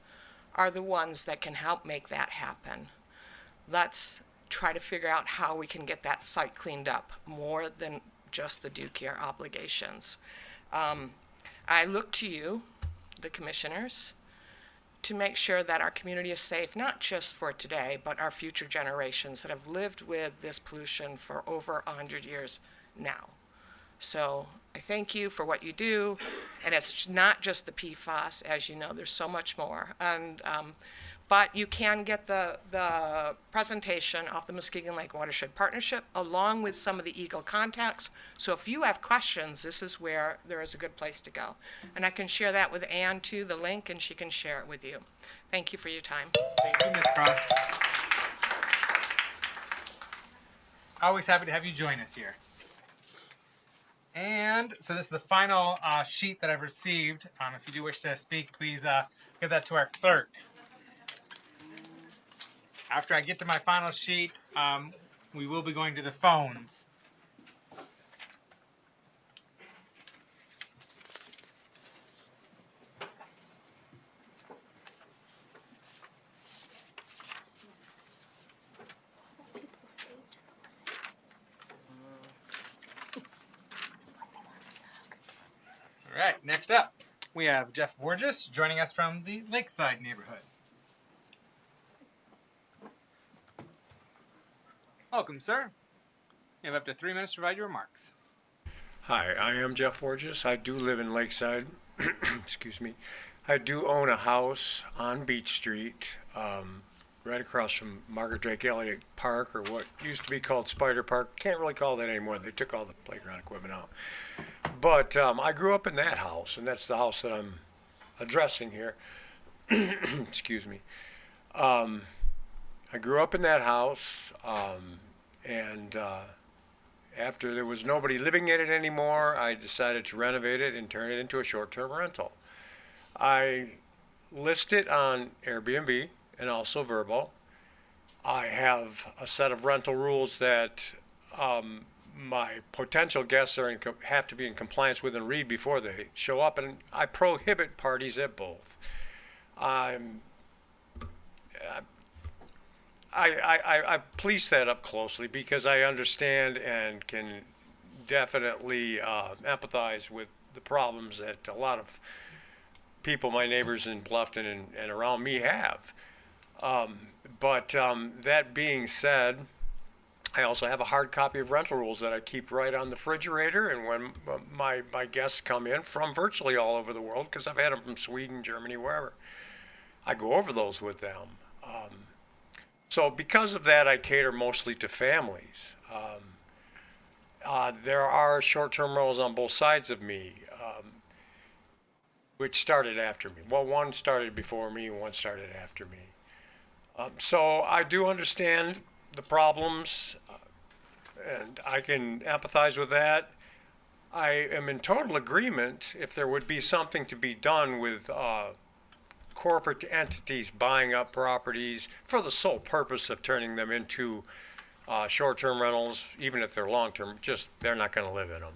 are the ones that can help make that happen. Let's try to figure out how we can get that site cleaned up more than just the due care obligations. I look to you, the commissioners, to make sure that our community is safe, not just for today, but our future generations that have lived with this pollution for over 100 years now. So I thank you for what you do, and it's not just the PFAS, as you know, there's so much more. And but you can get the presentation off the Muskegon Lake Watershed Partnership along with some of the Eagle contacts. So if you have questions, this is where there is a good place to go. And I can share that with Ann too, the link, and she can share it with you. Thank you for your time. Thank you, Ms. Cross. Always happy to have you join us here. And so this is the final sheet that I've received. If you do wish to speak, please give that to our clerk. After I get to my final sheet, we will be going to the phones. All right, next up, we have Jeff Borges joining us from the Lakeside neighborhood. Welcome, sir. You have up to 3 minutes to provide your remarks. Hi, I am Jeff Forges. I do live in Lakeside. Excuse me. I do own a house on Beach Street, right across from Margaret Drake Elliott Park, or what used to be called Spider Park. Can't really call that anymore. They took all the playground equipment out. But I grew up in that house, and that's the house that I'm addressing here. Excuse me. I grew up in that house, and after there was nobody living in it anymore, I decided to renovate it and turn it into a short-term rental. I list it on Airbnb and also Vrbo. I have a set of rental rules that my potential guests have to be in compliance with and read before they show up, and I prohibit parties at both. I police that up closely because I understand and can definitely empathize with the problems that a lot of people, my neighbors in Bluffton and around me have. But that being said, I also have a hard copy of rental rules that I keep right on the refrigerator, and when my guests come in from virtually all over the world, because I've had them from Sweden, Germany, wherever, I go over those with them. So because of that, I cater mostly to families. There are short-term rentals on both sides of me, which started after me. Well, one started before me and one started after me. So I do understand the problems, and I can empathize with that. I am in total agreement if there would be something to be done with corporate entities buying up properties for the sole purpose of turning them into short-term rentals, even if they're long-term, just they're not going to live in them.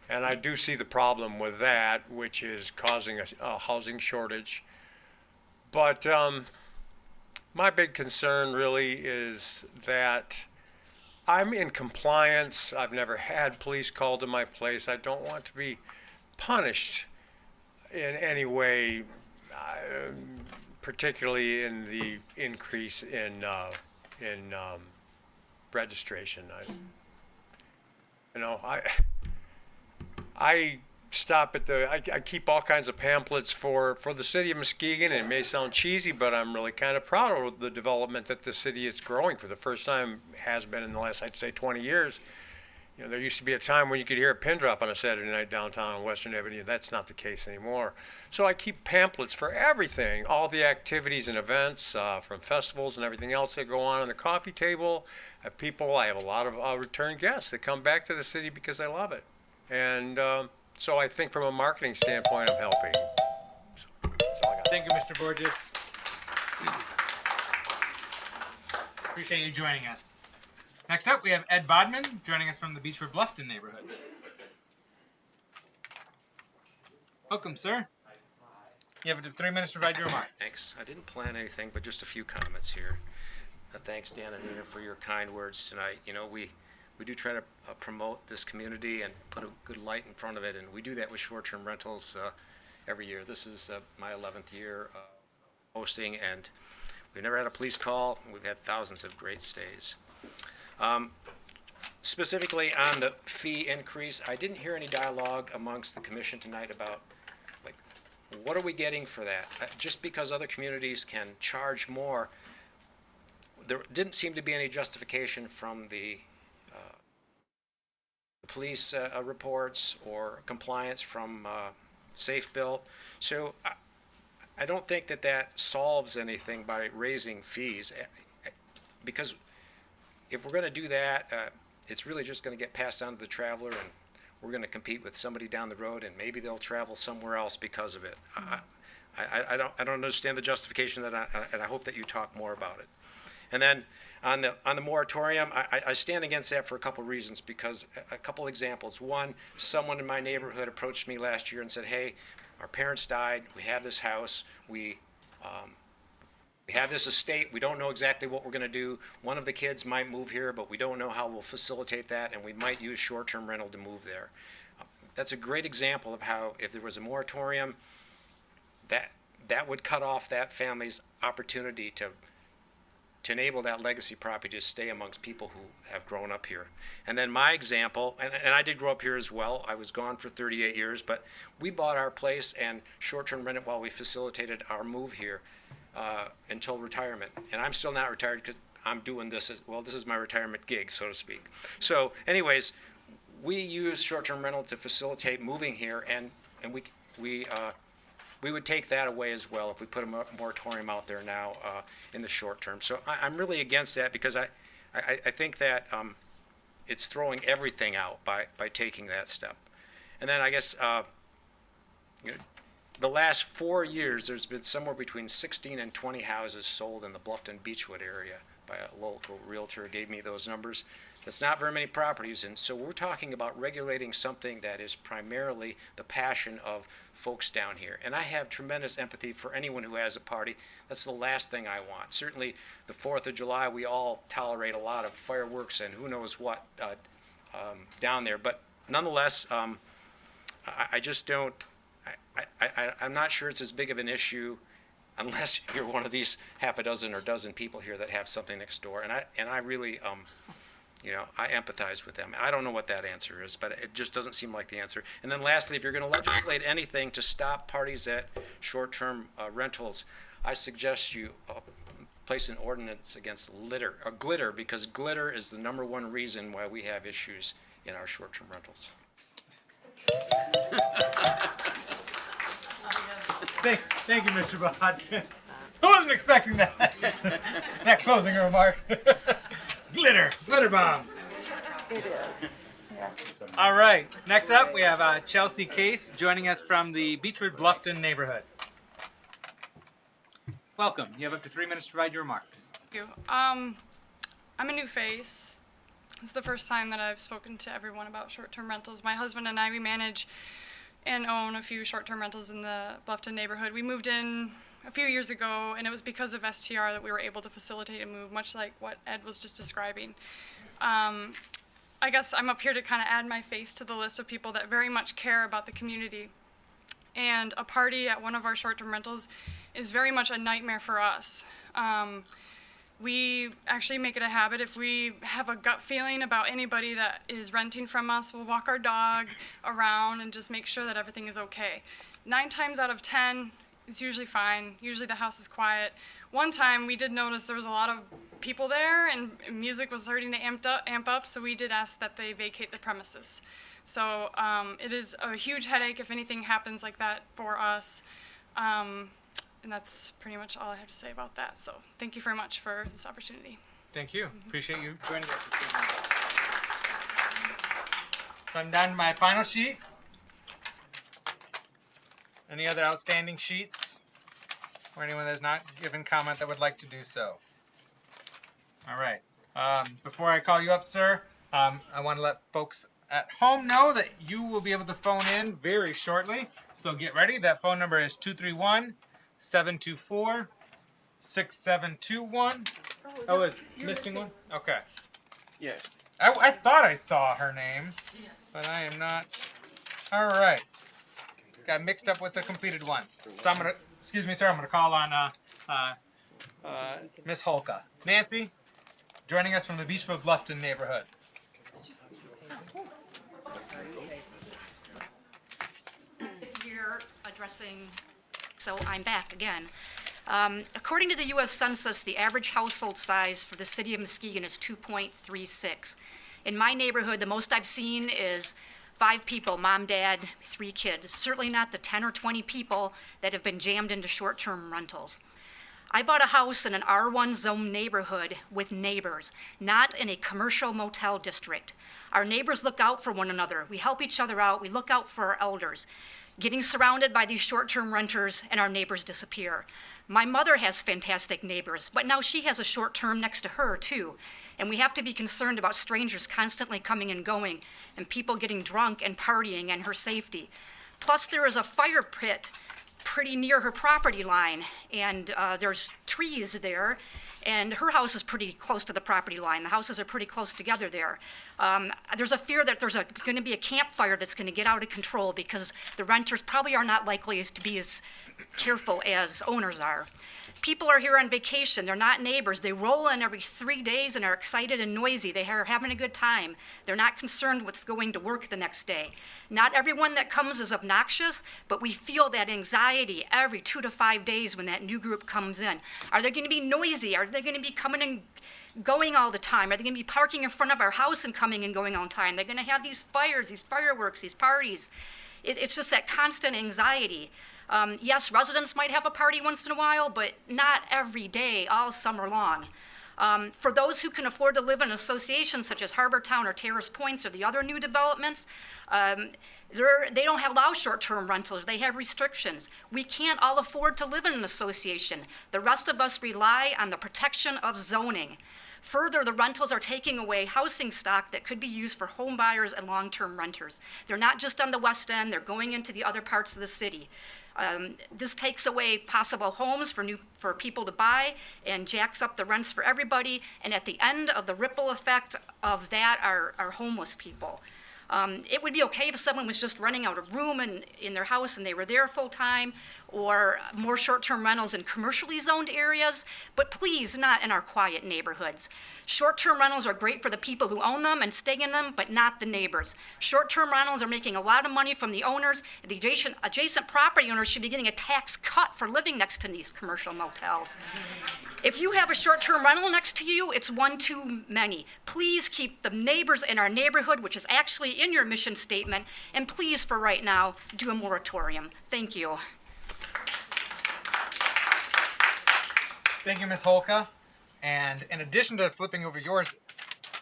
And I do see the problem with that, which is causing a housing shortage. But my big concern really is that I'm in compliance. I've never had police called to my place. I don't want to be punished in any way, particularly in the increase in registration. I stop at I keep all kinds of pamphlets for the city of Muskegon. It may sound cheesy, but I'm really kind of proud of the development that the city is growing for the first time, has been in the last, I'd say, 20 years. You know, there used to be a time when you could hear a pin drop on a Saturday night downtown on Western Avenue. That's not the case anymore. So I keep pamphlets for everything, all the activities and events, from festivals and everything else that go on the coffee table. I have a lot of return guests that come back to the city because they love it. And So I think from a marketing standpoint, I'm helping. So that's all I got. Thank you, Mr. Borges. Appreciate you joining us. Next up, we have Ed Bodman joining us from the Beechwood Bluffton neighborhood. Welcome, sir. You have 3 minutes to provide your remarks. Thanks. I didn't plan anything, but just a few comments here. Thanks, Dan and Nina, for your kind words tonight. You know, we do try to promote this community and put a good light in front of it, and we do that with short-term rentals every year. This is my 11th year hosting, and we've never had a police call. We've had thousands of great stays. Specifically on the fee increase, I didn't hear any dialogue amongst the commission tonight about, like, what are we getting for that? Just because other communities can charge more, there didn't seem to be any justification from the police reports or compliance from Safe Built. So I don't think that solves anything by raising fees, because if we're going to do that, it's really just going to get passed on to the traveler, and we're going to compete with somebody down the road, and maybe they'll travel somewhere else because of it. I don't understand the justification and I hope that you talk more about it. And then on the moratorium, I stand against that for a couple of reasons, because a couple examples. One, someone in my neighborhood approached me last year and said, hey, our parents died, we have this house, we have this estate, we don't know exactly what we're going to do. One of the kids might move here, but we don't know how we'll facilitate that, and we might use short-term rental to move there. That's a great example of how, if there was a moratorium, that would cut off that family's opportunity to enable that legacy property to stay amongst people who have grown up here. And then my example, and I did grow up here as well, I was gone for 38 years, but we bought our place and short-term rented while we facilitated our move here until retirement. And I'm still not retired because I'm doing this this is my retirement gig, so to speak. So anyways, we use short-term rental to facilitate moving here, and we would take that away as well if we put a moratorium out there now in the short term. So I'm really against that, because I think that it's throwing everything out by taking that step. And then I guess the last 4 years, there's been somewhere between 16 and 20 houses sold in the Bluffton Beechwood area by a local realtor, gave me those numbers. That's not very many properties, and so we're talking about regulating something that is primarily the passion of folks down here. And I have tremendous empathy for anyone who has a party. That's the last thing I want. Certainly the 4th of July, we all tolerate a lot of fireworks and who knows what down there. But nonetheless, I just don't, I'm not sure it's as big of an issue unless you're one of these half a dozen or dozen people here that have something next door. And I really, I empathize with them. I don't know what that answer is, but it just doesn't seem like the answer. And then lastly, if you're going to legislate anything to stop parties at short-term rentals, I suggest you place an ordinance against glitter, because glitter is the #1 reason why we have issues in our short-term rentals. Thank you, Mr. Bod. I wasn't expecting that. That closing remark. Glitter bombs. It is. Yeah. All right. Next up, we have Chelsea Case joining us from the Beechwood Bluffton neighborhood. Welcome. You have up to 3 minutes to provide your remarks. Thank you. I'm a new face. It's the first time that I've spoken to everyone about short-term rentals. My husband and I, we manage and own a few short-term rentals in the Bluffton neighborhood. We moved in a few years ago, and it was because of STR that we were able to facilitate a move, much like what Ed was just describing. I guess I'm up here to kind of add my face to the list of people that very much care about the community. And a party at one of our short-term rentals is very much a nightmare for us. We actually make it a habit, if we have a gut feeling about anybody that is renting from us, we'll walk our dog around and just make sure that everything is okay. 9 times out of 10, it's usually fine. Usually the house is quiet. One time we did notice there was a lot of people there and music was starting to amp up, so we did ask that they vacate the premises. So it is a huge headache if anything happens like that for us. And that's pretty much all I have to say about that. So thank you very much for this opportunity. Thank you. Appreciate you joining us this evening. So I'm down to my final sheet. Any other outstanding sheets? Or anyone that has not given comment that would like to do so? All right. Before I call you up, sir, I want to let folks at home know that you will be able to phone in very shortly. So get ready. That phone number is 231-724-6721. Oh, it's missing one? Okay. Yeah. I thought I saw her name, but I am not. All right. Got mixed up with the completed ones. So I'm going to, excuse me, sir, I'm going to call on Miss Holka. Nancy, joining us from the Beechwood Bluffton neighborhood. Year addressing, so I'm back again. According to the U.S. Census, the average household size for the city of Muskegon is 2.36. In my neighborhood, the most I've seen is 5 people, mom, dad, 3 kids. Certainly not the 10 or 20 people that have been jammed into short-term rentals. I bought a house in an R1 zone neighborhood with neighbors, not in a commercial motel district. Our neighbors look out for one another. We help each other out. We look out for our elders. Getting surrounded by these short-term renters and our neighbors disappear. My mother has fantastic neighbors, but now she has a short-term next to her too. And we have to be concerned about strangers constantly coming and going and people getting drunk and partying and her safety. Plus there is a fire pit pretty near her property line, and there's trees there, and her house is pretty close to the property line. The houses are pretty close together there. There's a fear that there's going to be a campfire that's going to get out of control because the renters probably are not likely to be as careful as owners are. People are here on vacation. They're not neighbors. They roll in every 3 days and are excited and noisy. They are having a good time. They're not concerned what's going to work the next day. Not everyone that comes is obnoxious, but we feel that anxiety every 2 to 5 days when that new group comes in. Are they going to be noisy? Are they going to be coming and going all the time? Are they going to be parking in front of our house and coming and going all the time? They're going to have these fires, these fireworks, these parties. It's just that constant anxiety. Yes, residents might have a party once in a while, but not every day, all summer long. For those who can afford to live in associations such as Harbor Town or Terrace Points or the other new developments, they don't allow short-term rentals. They have restrictions. We can't all afford to live in an association. The rest of us rely on the protection of zoning. Further, the rentals are taking away housing stock that could be used for home buyers and long-term renters. They're not just on the west end, they're going into the other parts of the city. This takes away possible homes for people to buy and jacks up the rents for everybody. And at the end of the ripple effect of that are homeless people. It would be okay if someone was just renting out a room in their house and they were there full time, or more short-term rentals in commercially zoned areas, but please not in our quiet neighborhoods. Short-term rentals are great for the people who own them and stay in them, but not the neighbors. Short-term rentals are making a lot of money from the owners. The adjacent property owners should be getting a tax cut for living next to these commercial motels. If you have a short-term rental next to you, it's one too many. Please keep the neighbors in our neighborhood, which is actually in your mission statement, and please, for right now, do a moratorium. Thank you. Thank you, Ms. Holka. And in addition to flipping over yours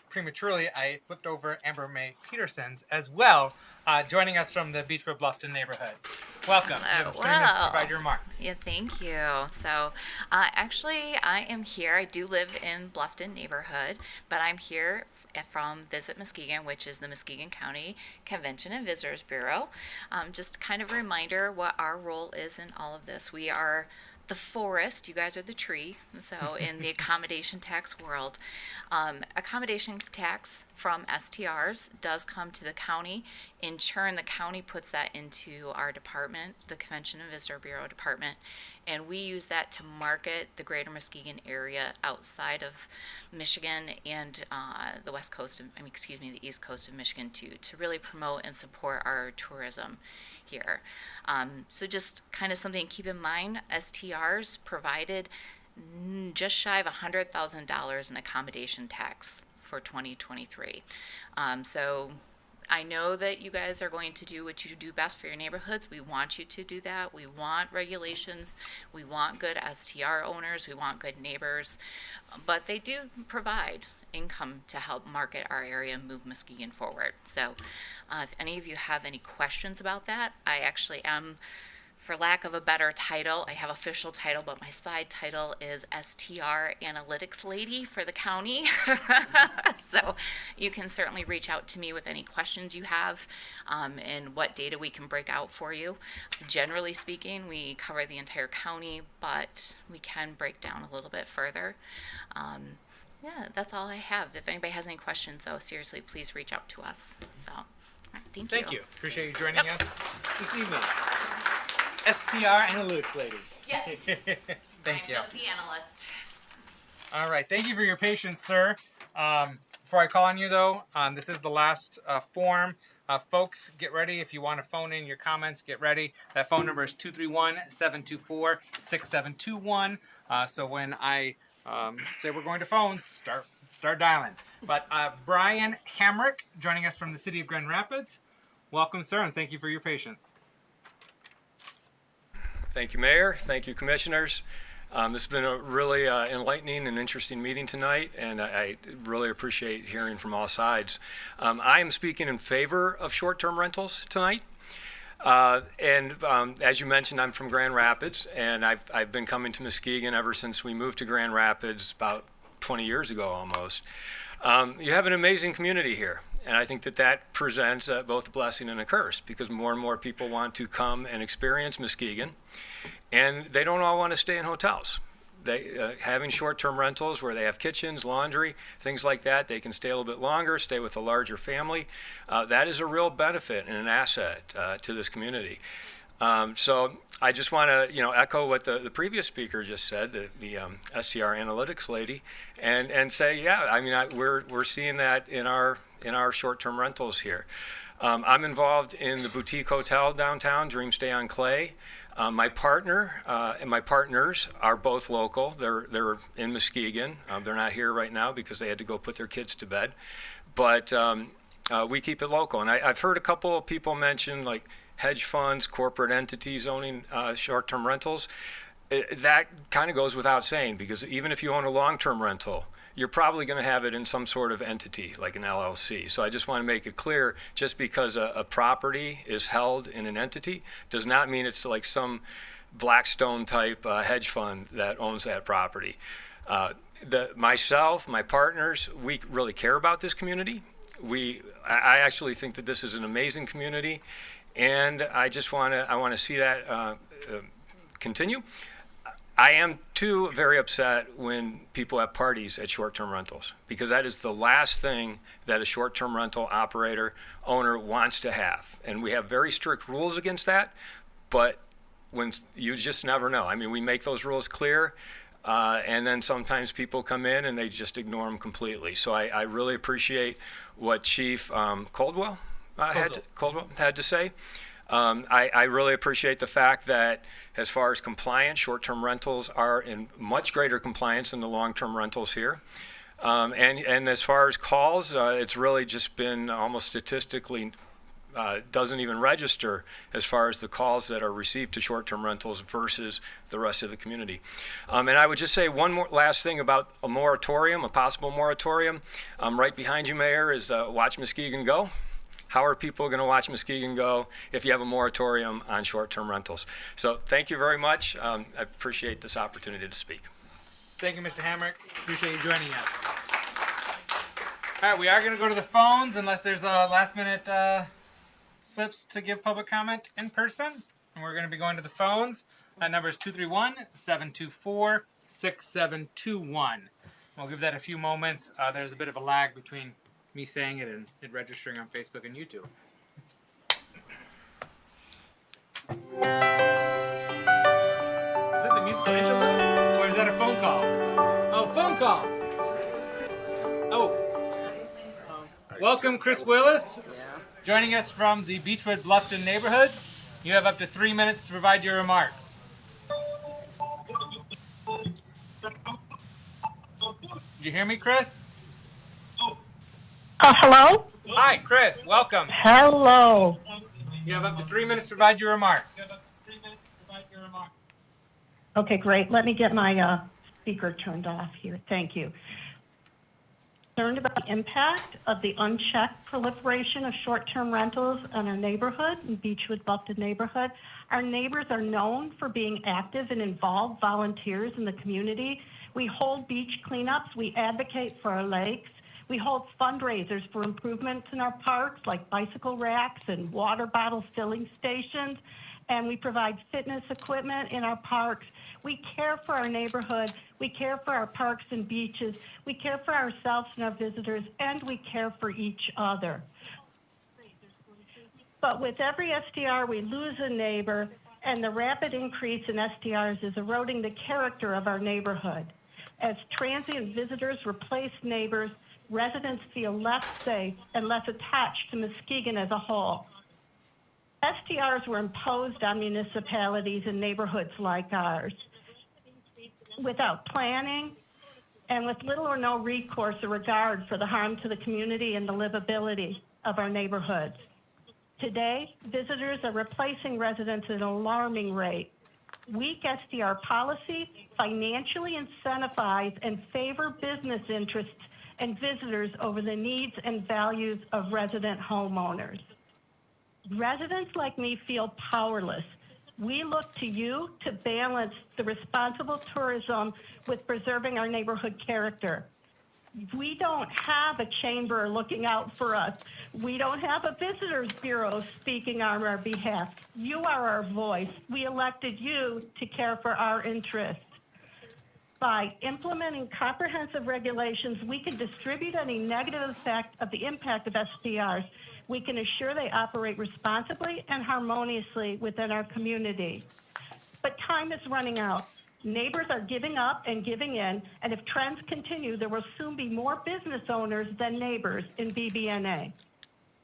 prematurely, I flipped over Amber May Peterson's as well, joining us from the Beechwood Bluffton neighborhood. Welcome. You have 3 minutes to provide your remarks. Yeah, thank you. So, actually, I am here. I do live in Bluffton neighborhood, but I'm here from Visit Muskegon, which is the Muskegon County Convention and Visitors Bureau. Just kind of a reminder what our role is in all of this. We are the forest, you guys are the tree. So in the accommodation tax world, accommodation tax from STRs does come to the county. In turn, the county puts that into our department, the Convention and Visitor Bureau department, and we use that to market the greater Muskegon area outside of Michigan and the west coast of, the east coast of Michigan to really promote and support our tourism here. So just kind of something to keep in mind, STRs provided just shy of $100,000 in accommodation tax for 2023. So I know that you guys are going to do what you do best for your neighborhoods. We want you to do that. We want regulations. We want good STR owners. We want good neighbors. But they do provide income to help market our area and move Muskegon forward. So if any of you have any questions about that, I actually am for lack of a better title, I have official title, but my side title is STR Analytics Lady for the county. So you can certainly reach out to me with any questions you have and what data we can break out for you. Generally speaking, we cover the entire county, but we can break down a little bit further. Yeah, that's all I have. If anybody has any questions, though, seriously, please reach out to us. So, thank you. Thank you. Appreciate you joining us this evening. STR Analytics Lady. Yes. Thank I'm you. just the analyst. All right. Thank you for your patience, sir. Before I call on you, though, this is the last form. Folks, get ready. If you want to phone in your comments, get ready. That phone number is 231-724-6721. So when I say we're going to phones, start dialing. But Brian Hamrick joining us from the city of Grand Rapids. Welcome, sir, and thank you for your patience. Thank you, Mayor. Thank you, Commissioners. This has been a really enlightening and interesting meeting tonight, and I really appreciate hearing from all sides. I am speaking in favor of short-term rentals tonight. As you mentioned, I'm from Grand Rapids, and I've been coming to Muskegon ever since we moved to Grand Rapids about 20 years ago almost. You have an amazing community here. And I think that presents both a blessing and a curse, because more and more people want to come and experience Muskegon, and they don't all want to stay in hotels. Having short-term rentals where they have kitchens, laundry, things like that, they can stay a little bit longer, stay with a larger family. That is a real benefit and an asset to this community. So I just want to, echo what the previous speaker just said, the STR Analytics Lady, and say, yeah, I mean, we're seeing that in our short-term rentals here. I'm involved in the boutique hotel downtown, Dream Stay on Clay. My partner and my partners are both local. They're in Muskegon. They're not here right now because they had to go put their kids to bed. But we keep it local. And I've heard a couple of people mention like hedge funds, corporate entities owning short-term rentals. That kind of goes without saying, because even if you own a long-term rental, you're probably going to have it in some sort of entity like an LLC. So I just want to make it clear, just because a property is held in an entity does not mean it's like some Blackstone type hedge fund that owns that property. Myself, my partners, we really care about this community. I actually think that this is an amazing community, and I want to see that continue. I am too very upset when people have parties at short-term rentals, because that is the last thing that a short-term rental owner wants to have. And we have very strict rules against that, but when you just never know. I mean, we make those rules clear, and then sometimes people come in and they just ignore them completely. So I really appreciate what Chief Caldwell had to say. I really appreciate the fact that as far as compliance, short-term rentals are in much greater compliance than the long-term rentals here. And as far as calls, it's really just been almost statistically doesn't even register as far as the calls that are received to short-term rentals versus the rest of the community. And I would just say one more last thing about a moratorium, a possible moratorium. Right behind you, Mayor, is Watch Muskegon Go. How are people going to watch Muskegon Go if you have a moratorium on short-term rentals? So thank you very much. I appreciate this opportunity to speak. Thank you, Mr. Hamrick. Appreciate you joining us. All right, we are going to go to the phones unless there's a last-minute slips to give public comment in person. And we're going to be going to the phones. That number is 231-724-6721. We'll give that a few moments. There's a bit of a lag between me saying it and it registering on Facebook and YouTube. Is it the musical intro though? Or is that a phone call? Oh, phone call! Oh. Welcome, Chris Willis, joining us from the Beechwood Bluffton neighborhood. You have up to 3 minutes to provide your remarks. Did you hear me, Chris? Hello? Hi, Chris. Welcome. Hello. You have up to 3 minutes to provide your remarks. Okay, great. Let me get my speaker turned off here. Thank you. concerned about the impact of the unchecked proliferation of short-term rentals on our neighborhood, in Beechwood Bluffton neighborhood. Our neighbors are known for being active and involved volunteers in the community. We hold beach cleanups. We advocate for our lakes. We hold fundraisers for improvements in our parks, like bicycle racks and water bottle filling stations. And we provide fitness equipment in our parks. We care for our neighborhood. We care for our parks and beaches. We care for ourselves and our visitors, and we care for each other. But with every STR, we lose a neighbor, and the rapid increase in STRs is eroding the character of our neighborhood. As transient visitors replace neighbors, residents feel less safe and less attached to Muskegon as a whole. STRs were imposed on municipalities and neighborhoods like ours without planning and with little or no recourse or regard for the harm to the community and the livability of our neighborhoods. Today, visitors are replacing residents at an alarming rate. Weak STR policy financially incentivize and favor business interests and visitors over the needs and values of resident homeowners. Residents like me feel powerless. We look to you to balance the responsible tourism with preserving our neighborhood character. We don't have a chamber looking out for us. We don't have a visitors bureau speaking on our behalf. You are our voice. We elected you to care for our interests. By implementing comprehensive regulations, we can distribute any negative effect of the impact of STRs. We can assure they operate responsibly and harmoniously within our community. But time is running out. Neighbors are giving up and giving in, and if trends continue, there will soon be more business owners than neighbors in BBNA.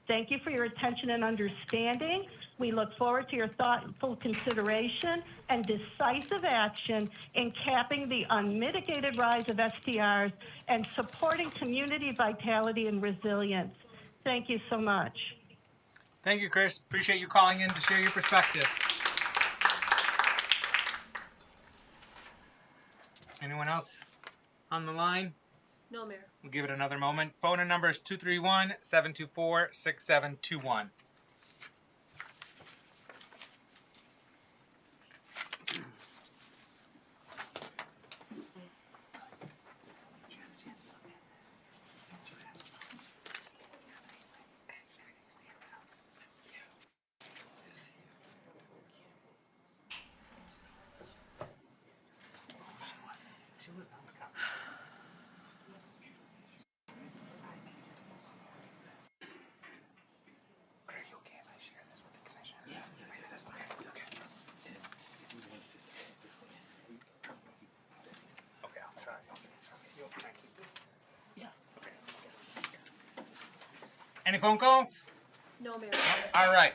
Thank you for your attention and understanding. We look forward to your thoughtful consideration and decisive action in capping the unmitigated rise of STRs and supporting community vitality and resilience. Thank you so much. Thank you, Chris. Appreciate you calling in to share your perspective. Anyone else on the line? No, Mayor. We'll give it another moment. Phone number is 231-724-6721. Any phone calls? No, Mayor. All right.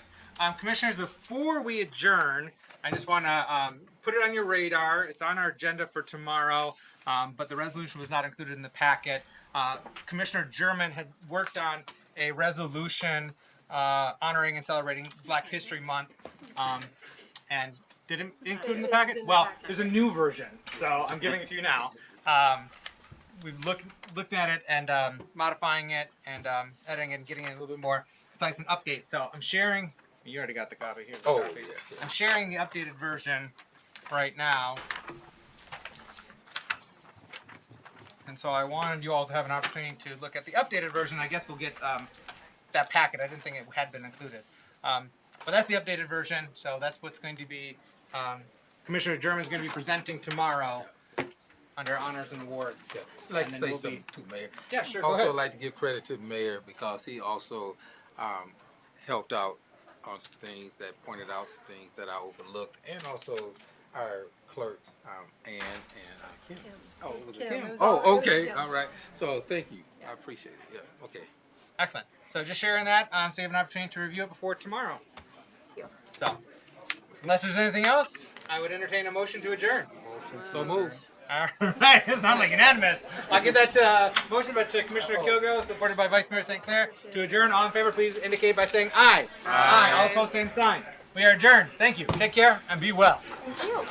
Commissioners, before we adjourn, I just want to put it on your radar. It's on our agenda for tomorrow, but the resolution was not included in the packet. Commissioner German had worked on a resolution honoring and celebrating Black History Month, and didn't include in the packet? Well, there's a new version, so I'm giving it to you now. We've looked at it and modifying it and editing it and getting it a little bit more concise and update. So I'm sharing. You already got the copy here. Oh, copy. yeah. I'm sharing the updated version right now. And so I wanted you all to have an opportunity to look at the updated version. I guess we'll get that packet. I didn't think it had been included. But that's the updated version. So that's what's going to be, Commissioner German is going to be presenting tomorrow under honors and awards. Yeah. I'd like to say something too, Mayor. Yeah, sure. Go Also, ahead. I'd like to give credit to the mayor because he also helped out on some things that pointed out some things that I overlooked, and also our clerks, Ann and Kim. Oh, was it Kim? Oh, okay. All right. So thank you. I appreciate it. Yeah. Okay. Excellent. So just sharing that so you have an opportunity to review it before tomorrow. So unless there's anything else, I would entertain a motion to adjourn. So move. All right. It sounds like unanimous. I'll give that motion to Commissioner Kilgo, supported by Vice Mayor St. Clair. To adjourn, all in favor, please indicate by saying aye. Aye. All opposed, same sign. We are adjourned. Thank you. Take care and be well. Thank you.